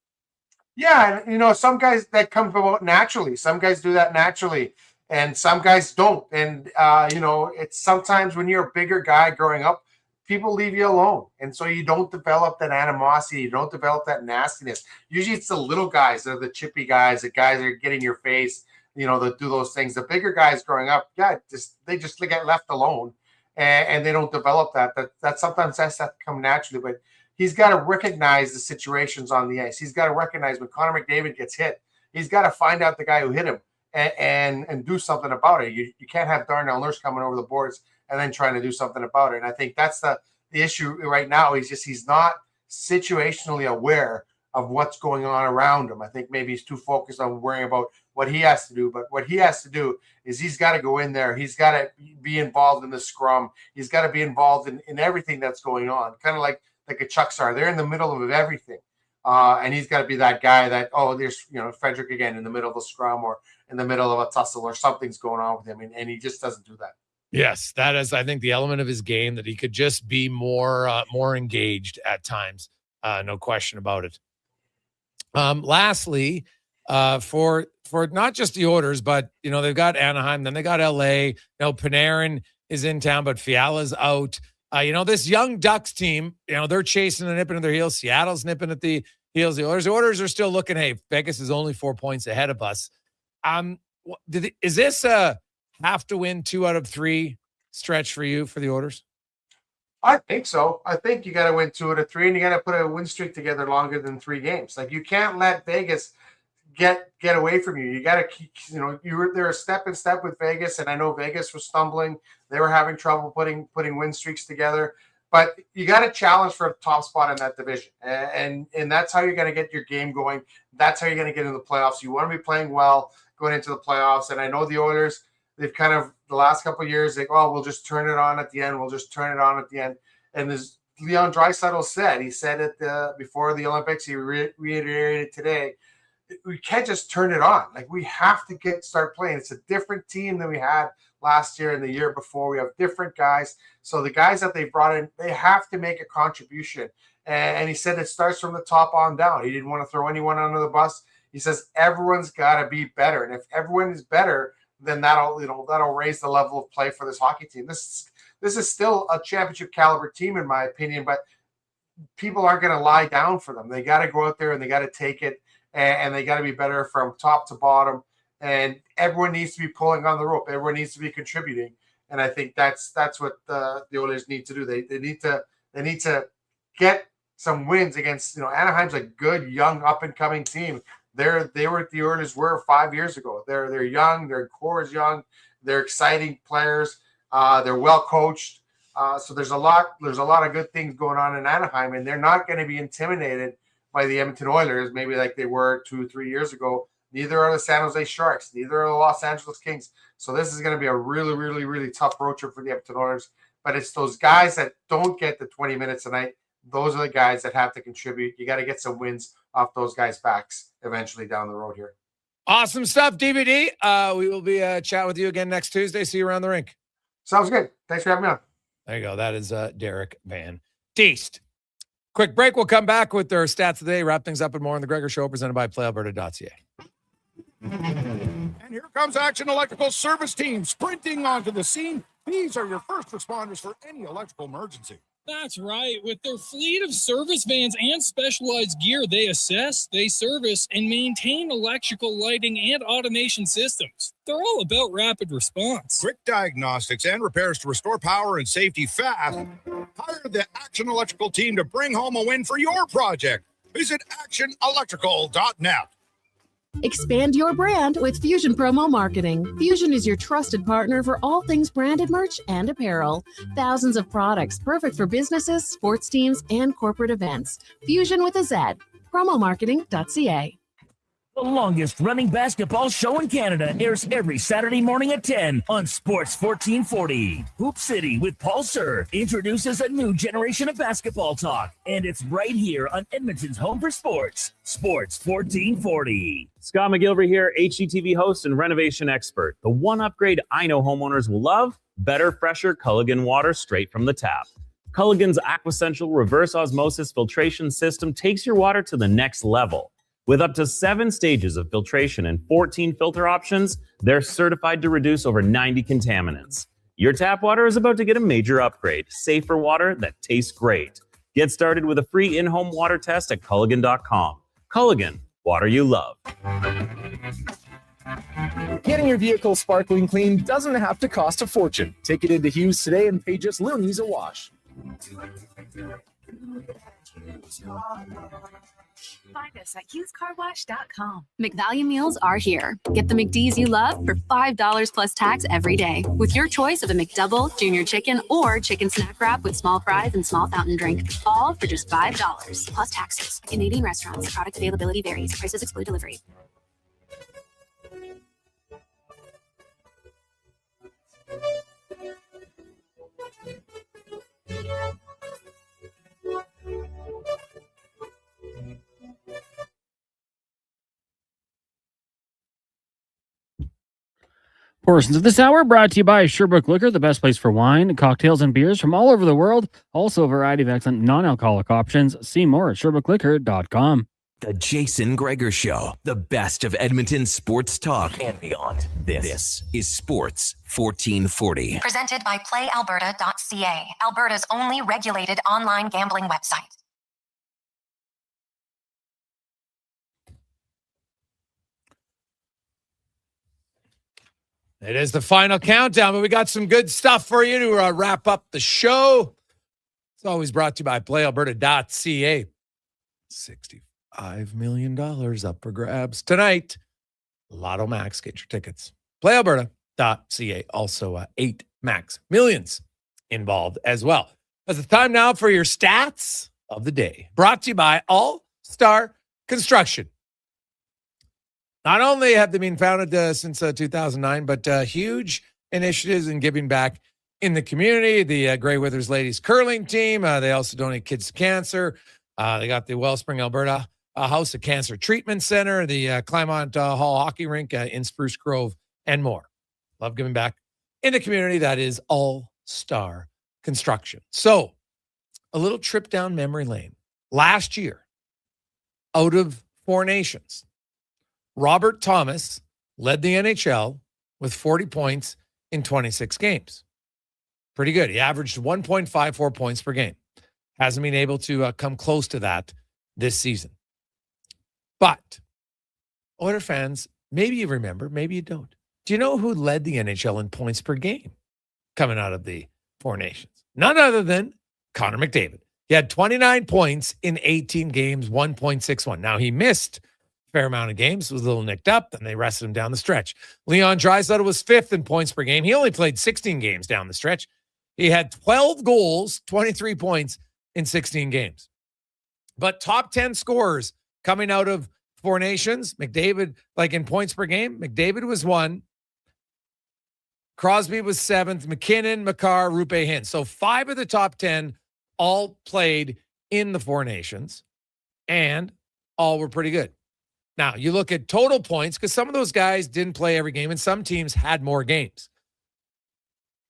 Yeah. And, some guys that come about naturally, some guys do that naturally and some guys don't. And, it's sometimes when you're a bigger guy growing up, people leave you alone. And so you don't develop that animosity. You don't develop that nastiness. Usually it's the little guys that are the chippy guys, the guys that are getting your face, that do those things. The bigger guys growing up, they just get left alone and they don't develop that. That sometimes has to come naturally, but he's got to recognize the situations on the ice. He's got to recognize when Connor McDavid gets hit, he's got to find out the guy who hit him and do something about it. You can't have Darnell Nurse coming over the boards and then trying to do something about it. And I think that's the issue right now. He's not situationally aware of what's going on around him. I think maybe he's too focused on worrying about what he has to do. But what he has to do is he's got to go in there. He's got to be involved in the scrum. He's got to be involved in everything that's going on, kind of like a Chucks are. They're in the middle of everything. And he's got to be that guy that, there's, Frederick again in the middle of the scrum or in the middle of a tussle or something's going on with him. And he just doesn't do that. Yes, that is, I think, the element of his game that he could just be more engaged at times. No question about it. Lastly, for not just the Oilers, but they've got Anaheim, then they got LA. Panarin is in town, but Fiala's out. This young Ducks team, they're chasing and nipping at their heels. Seattle's nipping at the heels. The Oilers are still looking. Hey, Vegas is only 4 points ahead of us. Is this a have to win 2 out of 3 stretch for you for the Oilers? I think so. I think you got to win 2 out of 3, and you got to put a win streak together longer than 3 games. Like you can't let Vegas get away from you. You got to keep. They're a step in step with Vegas, and I know Vegas was stumbling. They were having trouble putting win streaks together. But you got to challenge for a top spot in that division, and that's how you're going to get your game going. That's how you're going to get into the playoffs. You want to be playing well going into the playoffs, and I know the Oilers. They've kind of the last couple of years, we'll just turn it on at the end. We'll just turn it on at the end. And as Leon Draisaitl said, he said it before the Olympics. He reiterated today. We can't just turn it on. Like we have to start playing. It's a different team than we had last year and the year before. We have different guys. So the guys that they brought in, they have to make a contribution. And he said it starts from the top on down. He didn't want to throw anyone under the bus. He says everyone's got to be better. And if everyone is better, then that'll raise the level of play for this hockey team. This is still a championship caliber team in my opinion, but people aren't going to lie down for them. They got to go out there and they got to take it, and they got to be better from top to bottom. And everyone needs to be pulling on the rope. Everyone needs to be contributing, and I think that's what the Oilers need to do. They need to get some wins against Anaheim's a good young up and coming team. They were what the Oilers were 5 years ago. They're young. Their core is young. They're exciting players. They're well coached. So there's a lot of good things going on in Anaheim, and they're not going to be intimidated by the Edmonton Oilers, maybe like they were 2-3 years ago. Neither are the San Jose Sharks. Neither are the Los Angeles Kings. So this is going to be a really, really, really tough road trip for the Edmonton Oilers. But it's those guys that don't get the 20 minutes a night. Those are the guys that have to contribute. You got to get some wins off those guys' backs eventually down the road here. Awesome stuff, DVD. We will be chatting with you again next Tuesday. See you around the rink. Sounds good. Thanks for having me on. There you go. That is Derek Van Diest. Quick break. We'll come back with their stats today. Wrap things up and more on the Gregor Show, presented by PlayAlberta.ca. And here comes Action Electrical Service Team sprinting onto the scene. These are your first responders for any electrical emergency. That's right. With their fleet of service vans and specialized gear, they assess, they service, and maintain electrical lighting and automation systems. They're all about rapid response. Quick diagnostics and repairs to restore power and safety fast. Hire the Action Electrical team to bring home a win for your project. Visit actionelectrical.net. Expand your brand with Fusion Promo Marketing. Fusion is your trusted partner for all things branded merch and apparel. Thousands of products perfect for businesses, sports teams, and corporate events. Fusion with a Z. Promomarketing.ca. The longest running basketball show in Canada airs every Saturday morning at 10 on Sports 1440. Hoop City with Paul Sir introduces a new generation of basketball talk, and it's right here on Edmonton's home for sports, Sports 1440. Scott McGilvery here, HGTV host and renovation expert. The one upgrade I know homeowners will love: better, fresher Culligan water straight from the tap. Culligan's AquaCentral reverse osmosis filtration system takes your water to the next level. With up to 7 stages of filtration and 14 filter options, they're certified to reduce over 90 contaminants. Your tap water is about to get a major upgrade. Safer water that tastes great. Get started with a free in-home water test at Culligan.com. Culligan, water you love. Getting your vehicle sparkling clean doesn't have to cost a fortune. Take it into Hughes today and pay just loonies a wash. Find us at usecarwash.com. McValue meals are here. Get the McD's you love for $5 plus tax every day with your choice of a McDouble, junior chicken, or chicken snack wrap with small fries and small fountain drink. All for just $5 plus taxes. Canadian restaurants. Product availability varies. Prices exclude delivery. Portions of this hour brought to you by Sherbrooke Liquor, the best place for wine, cocktails, and beers from all over the world. Also a variety of excellent non-alcoholic options. See more at SherbrookeLiquor.com. The Jason Gregor Show, the best of Edmonton sports talk and beyond. This is Sports 1440. Presented by PlayAlberta.ca, Alberta's only regulated online gambling website. It is the final countdown, but we got some good stuff for you to wrap up the show. It's always brought to you by PlayAlberta.ca. $65 million up for grabs tonight. Lotto Max, get your tickets. PlayAlberta.ca. Also 8 Max millions involved as well. It's the time now for your stats of the day. Brought to you by All Star Construction. Not only have they been founded since 2009, but huge initiatives in giving back in the community. The Grey Withers ladies curling team. They also donate kids to cancer. They got the Wellspring, Alberta House of Cancer Treatment Center, the Claremont Hall Hockey Rink in Spruce Grove, and more. Love giving back in the community. That is All-Star Construction. So, a little trip down memory lane. Last year, out of 4 nations, Robert Thomas led the NHL with 40 points in 26 games. Pretty good. He averaged 1.54 points per game. Hasn't been able to come close to that this season. But, Oilers fans, maybe you remember, maybe you don't. Do you know who led the NHL in points per game coming out of the 4 nations? None other than Connor McDavid. He had 29 points in 18 games, 1.61. Now, he missed fair amount of games, was a little nicked up, and they rested him down the stretch. Leon Draisaitl was 5th in points per game. He only played 16 games down the stretch. He had 12 goals, 23 points in 16 games. But top 10 scorers coming out of 4 nations, McDavid, like in points per game, McDavid was 1. Crosby was 7th. McKinnon, Makar, Rupe Hintz. So 5 of the top 10 all played in the 4 nations, and all were pretty good. Now, you look at total points because some of those guys didn't play every game and some teams had more games.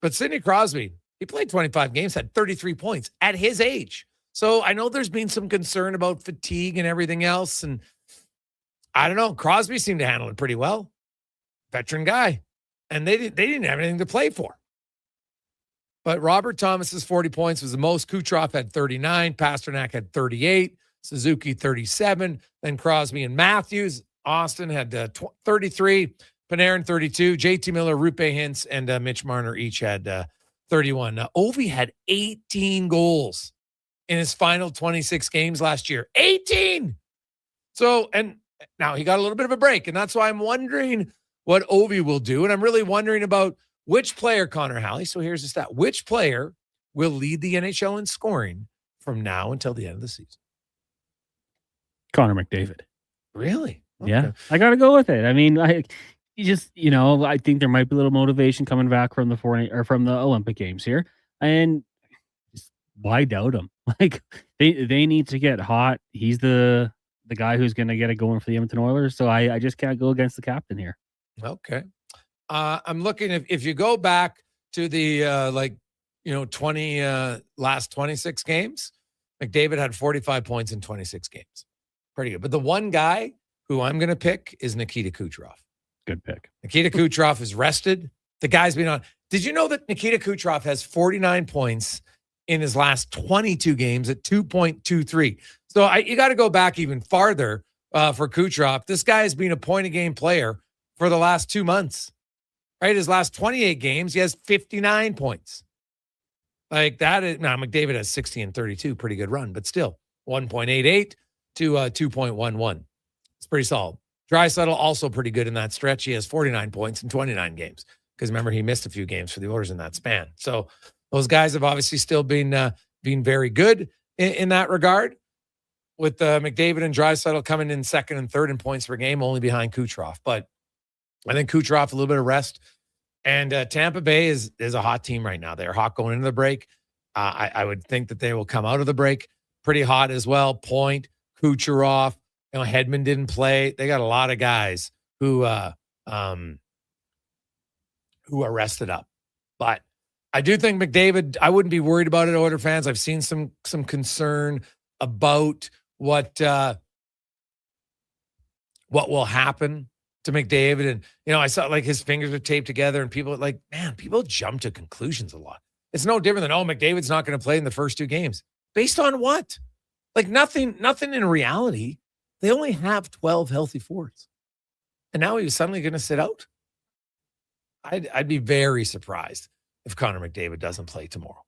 But Sidney Crosby, he played 25 games, had 33 points at his age. So I know there's been some concern about fatigue and everything else. And I don't know. Crosby seemed to handle it pretty well. Veteran guy. And they didn't have anything to play for. But Robert Thomas's 40 points was the most. Kucherov had 39. Pasternak had 38. Suzuki 37. Then Crosby and Matthews. Austin had 33. Panarin 32. JT Miller, Rupe Hintz, and Mitch Marner each had 31. Now, Ovi had 18 goals in his final 26 games last year. 18! So, and now he got a little bit of a break, and that's why I'm wondering what Ovi will do. And I'm really wondering about which player, Connor Halley, so here's the stat, which player will lead the NHL in scoring from now until the end of the season? Connor McDavid. Really? Okay. Yeah, I got to go with it. I mean, I think there might be a little motivation coming back from the Olympic Games here, and just, why doubt him? Like they need to get hot. He's the guy who's going to get it going for the Edmonton Oilers. So I just can't go against the captain here. Okay. I'm looking if you go back to the last 26 games, McDavid had 45 points in 26 games. Pretty good. But the one guy who I'm going to pick is Nikita Kucherov. Good pick. Nikita Kucherov is rested. The guy's been on. Did you know that Nikita Kucherov has 49 points in his last 22 games at 2.23? So you got to go back even farther for Kucherov. This guy has been a point-a-game player for the last 2 months. Right? His last 28 games, he has 59 points. Like that is, now McDavid has 60 and 32. Pretty good run, but still 1.88 to 2.11. It's pretty solid. Draisaitl also pretty good in that stretch. He has 49 points in 29 games because remember, he missed a few games for the Oilers in that span. So those guys have obviously still been very good in that regard, with McDavid and Draisaitl coming in second and third in points per game, only behind Kucherov. But I think Kucherov, a little bit of rest. And Tampa Bay is a hot team right now. They're hot going into the break. I would think that they will come out of the break pretty hot as well. Point, Kucherov, Hedman didn't play. They got a lot of guys who are rested up. But I do think McDavid, I wouldn't be worried about it, Oilers fans. I've seen some concern about what will happen to McDavid. And, I saw like his fingers are taped together and people jump to conclusions a lot. It's no different than, McDavid's not going to play in the first 2 games. Based on what? Like nothing in reality. They only have 12 healthy forwards. And now he was suddenly going to sit out. I'd be very surprised if Connor McDavid doesn't play tomorrow.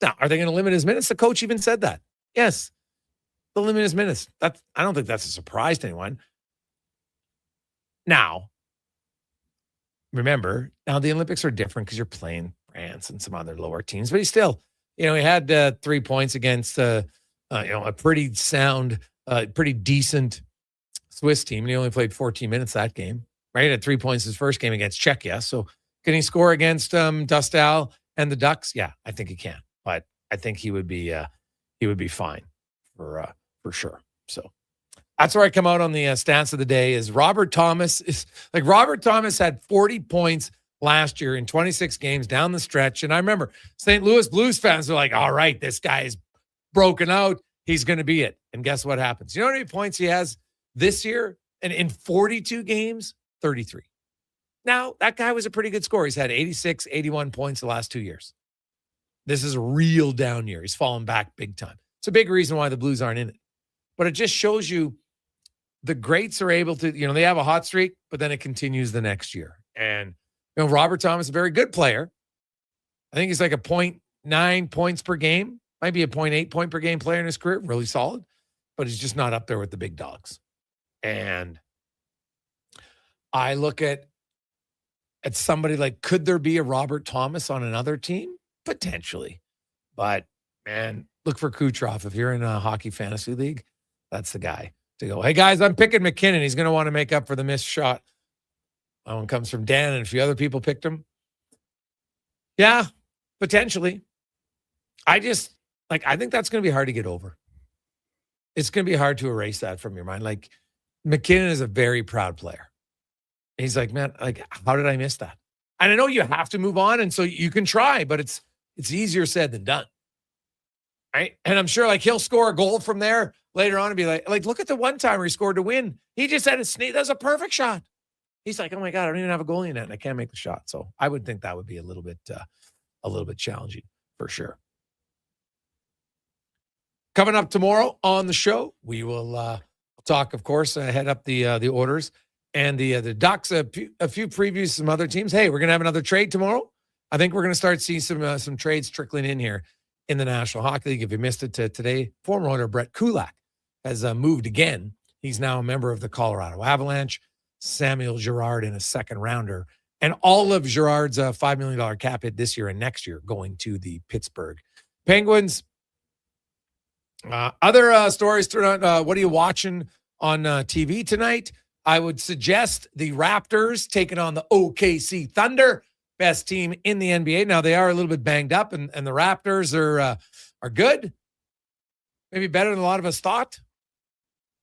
Now, are they going to limit his minutes? The coach even said that. Yes, they'll limit his minutes. I don't think that's a surprise to anyone. Now, remember, the Olympics are different because you're playing France and some other lower teams. But he still, he had 3 points against a pretty sound, pretty decent Swiss team. And he only played 14 minutes that game, right? He had 3 points his first game against Czechia. So can he score against Dustal and the Ducks? Yeah, I think he can. But I think he would be fine for sure. So that's where I come out on the stance of the day is Robert Thomas had 40 points last year in 26 games down the stretch. And I remember St. Louis Blues fans were like, all right, this guy is broken out. He's going to be it. And guess what happens? You know how many points he has this year? And in 42 games, 33. Now, that guy was a pretty good scorer. He's had 86, 81 points the last 2 years. This is a real down year. He's fallen back big time. It's a big reason why the Blues aren't in it. But it just shows you the greats are able to, they have a hot streak, but then it continues the next year. And, Robert Thomas is a very good player. I think he's like a 0.9 points per game. Might be a 0.8 point per game player in his career. Really solid. But he's just not up there with the big dogs. And I look at somebody like, could there be a Robert Thomas on another team? Potentially. But, man, look for Kucherov. If you're in a hockey fantasy league, that's the guy to go, hey, guys, I'm picking McKinnon. He's going to want to make up for the missed shot. That one comes from Dan, and a few other people picked him. Yeah, potentially. I think that's going to be hard to get over. It's going to be hard to erase that from your mind. Like, McKinnon is a very proud player. He's like, man, like, how did I miss that? And I know you have to move on, and so you can try, but it's easier said than done. Right? And I'm sure like he'll score a goal from there later on and be like, look at the one timer he scored to win. He just had a sneak. That was a perfect shot. He's like, oh my God, I don't even have a goalie in it, and I can't make the shot. So I would think that would be a little bit challenging for sure. Coming up tomorrow on the show, we will talk, of course, head up the orders and the Ducks. A few previews, some other teams. Hey, we're gonna have another trade tomorrow. I think we're gonna start seeing some trades trickling in here in the National Hockey League. If you missed it today, former owner Brett Kulak has moved again. He's now a member of the Colorado Avalanche. Samuel Girard in a second rounder, and all of Girard's $5 million cap hit this year and next year going to the Pittsburgh Penguins. Other stories throughout. What are you watching on TV tonight? I would suggest the Raptors taking on the OKC Thunder, best team in the NBA. Now they are a little bit banged up, and the Raptors are good, maybe better than a lot of us thought.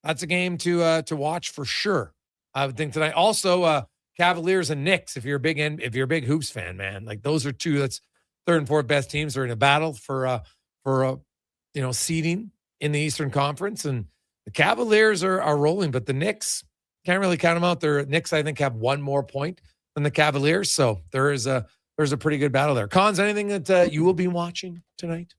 That's a game to watch for sure. I would think tonight. Also, Cavaliers and Knicks. If you're a big Hoops fan, man, like those are two. That's third and fourth best teams are in a battle for seeding in the Eastern Conference, and the Cavaliers are rolling, but the Knicks can't really count them out. The Knicks, I think, have one more point than the Cavaliers, so there's a pretty good battle there. Cons, anything that you will be watching tonight?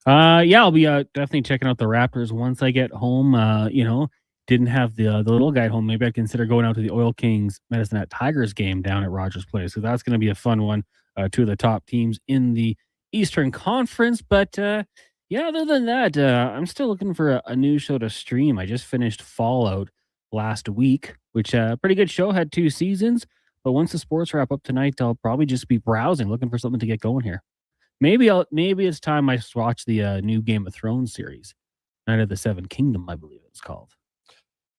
Yeah, I'll be definitely checking out the Raptors once I get home. Didn't have the little guy at home. Maybe I'd consider going out to the Oil Kings Medicine Hat Tigers game down at Rogers Place. So that's going to be a fun one. Two of the top teams in the Eastern Conference. But other than that, I'm still looking for a new show to stream. I just finished Fallout last week, which pretty good show, had 2 seasons. But once the sports wrap up tonight, I'll probably just be browsing, looking for something to get going here. Maybe it's time I watch the new Game of Thrones series, Night of the Seven Kingdom, I believe it's called.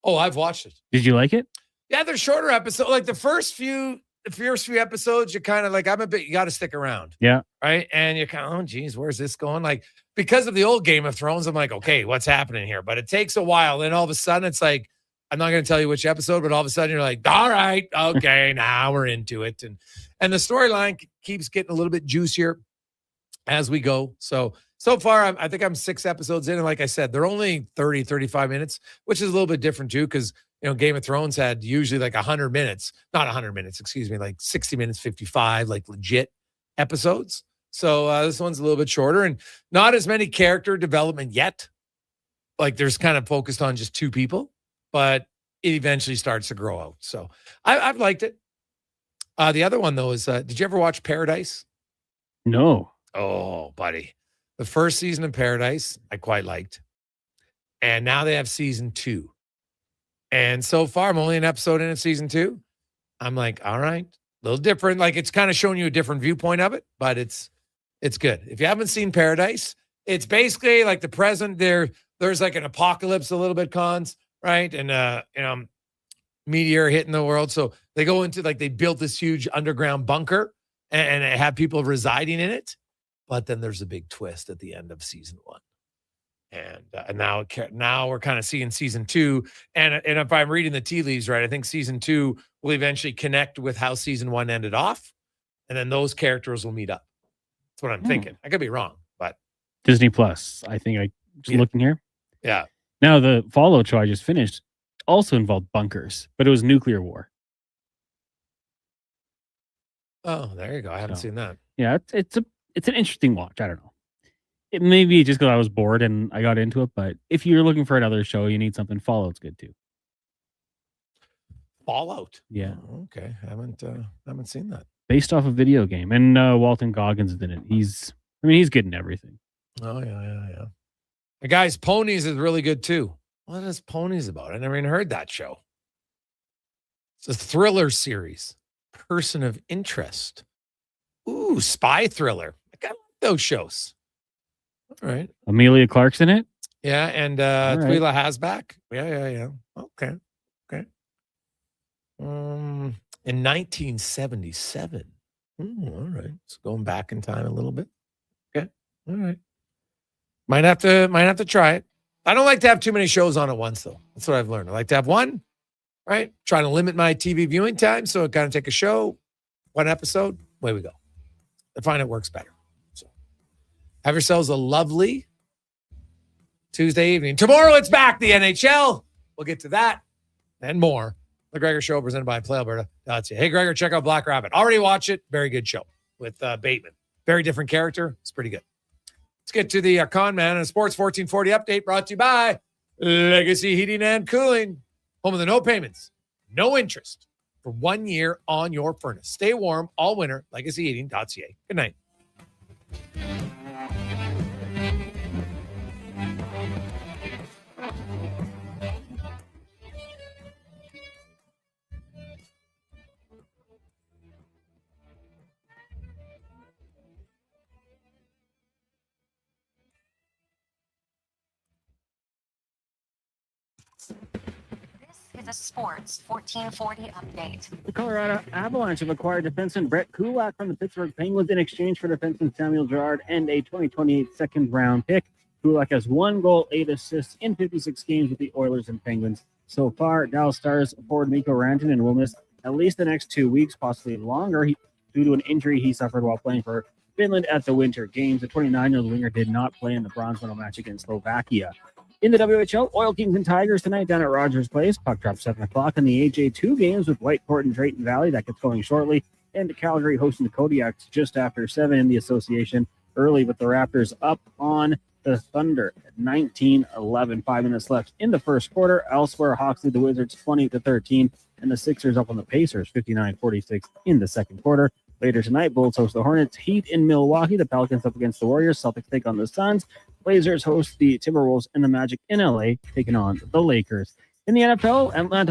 Oh, I've watched it. Did you like it? Yeah, they're shorter episodes. Like the first few episodes, you're kind of like, you got to stick around. Yeah. Right. And you're kind of, oh, geez, where's this going? Like, because of the old Game of Thrones, I'm like, okay, what's happening here? But it takes a while. Then all of a sudden, it's like, I'm not going to tell you which episode, but all of a sudden, you're like, all right, okay, now we're into it. And the storyline keeps getting a little bit juicier as we go. So far, I think I'm 6 episodes in. And like I said, they're only 30, 35 minutes, which is a little bit different too, because, Game of Thrones had usually like 100 minutes, not 100 minutes, excuse me, like 60 minutes, 55, like legit episodes. So this one's a little bit shorter and not as many character development yet. Like there's kind of focused on just 2 people, but it eventually starts to grow out. So I've liked it. The other one though is, did you ever watch Paradise? No. Oh, buddy. The first season of Paradise, I quite liked. And now they have season 2. And so far, I'm only an episode in season 2. I'm like, all right, a little different. Like it's kind of showing you a different viewpoint of it, but it's good. If you haven't seen Paradise, it's basically like the present. There's like an apocalypse a little bit, Cons, right? And meteor hitting the world. So they go into they built this huge underground bunker and have people residing in it. But then there's a big twist at the end of season 1. And now we're kind of seeing season 2. And if I'm reading the tea leaves right, I think season 2 will eventually connect with how season 1 ended off. And then those characters will meet up. That's what I'm thinking. I could be wrong, but Disney Plus, I think I just looking here. Yeah. Now the Fallout show I just finished also involved bunkers, but it was nuclear war. Oh, there you go. I haven't seen that. Yeah, it's an interesting watch. I don't know. It may be just because I was bored and I got into it, but if you're looking for another show, you need something. Fallout's good too. Fallout. Yeah. Oh, okay. I haven't seen that. Based off a video game, and Walton Goggins is in it. He's good in everything. Oh yeah. The guys, Ponies is really good too. What is Ponies about? I never even heard that show. It's a thriller series. Person of Interest. Ooh, spy thriller. I like those shows. All right. Amelia Clark's in it? Yeah, and right. Twyla Hasback. Yeah. Okay. In 1977. All right. So going back in time a little bit. Okay. All right. Might have to try it. I don't like to have too many shows on at once, though. That's what I've learned. I like to have one, right? Trying to limit my TV viewing time, so I kind of take a show, one episode, away we go. I find it works better. So have yourselves a lovely Tuesday evening. Tomorrow it's back, the NHL. We'll get to that and more. The Gregor Show presented by PlayAlberta.ca. Hey, Gregor, check out Black Rabbit. Already watch it. Very good show with Bateman. Very different character. It's pretty good. Let's get to the Con Man and a Sports 1440 update brought to you by Legacy Heating and Cooling. Home of the no payments, no interest for 1 year on your furnace. Stay warm all winter. LegacyHeating.ca. Good night. The Sports 1440 update. The Colorado Avalanche have acquired defenseman Brett Kulak from the Pittsburgh Penguins in exchange for defenseman Samuel Girard and a 2028 second-round pick. Kulak has 1 goal, 8 assists in 56 games with the Oilers and Penguins. So far, Dallas Stars forward Mikko Rantanen will miss at least the next 2 weeks, possibly longer, due to an injury he suffered while playing for Finland at the Winter Games. The 29-year-old winger did not play in the bronze medal match against Slovakia. In the WHL, Oil Kings and Tigers tonight down at Rogers Place. Puck drops 7 o'clock. And the AJ2 games with Whiteport and Drayton Valley. That gets going shortly. And Calgary hosting the Kodiaks just after 7 in the association. Early with the Raptors up on the Thunder at 19-11. 5 minutes left in the first quarter. Elsewhere, Hawks lead the Wizards 20-13. And the Sixers up on the Pacers 59-46 in the second quarter. Later tonight, Bulls host the Hornets, Heat in Milwaukee, the Pelicans up against the Warriors, Celtics take on the Suns, Blazers host the Timberwolves, and the Magic in LA taking on the Lakers. In the NFL, Atlanta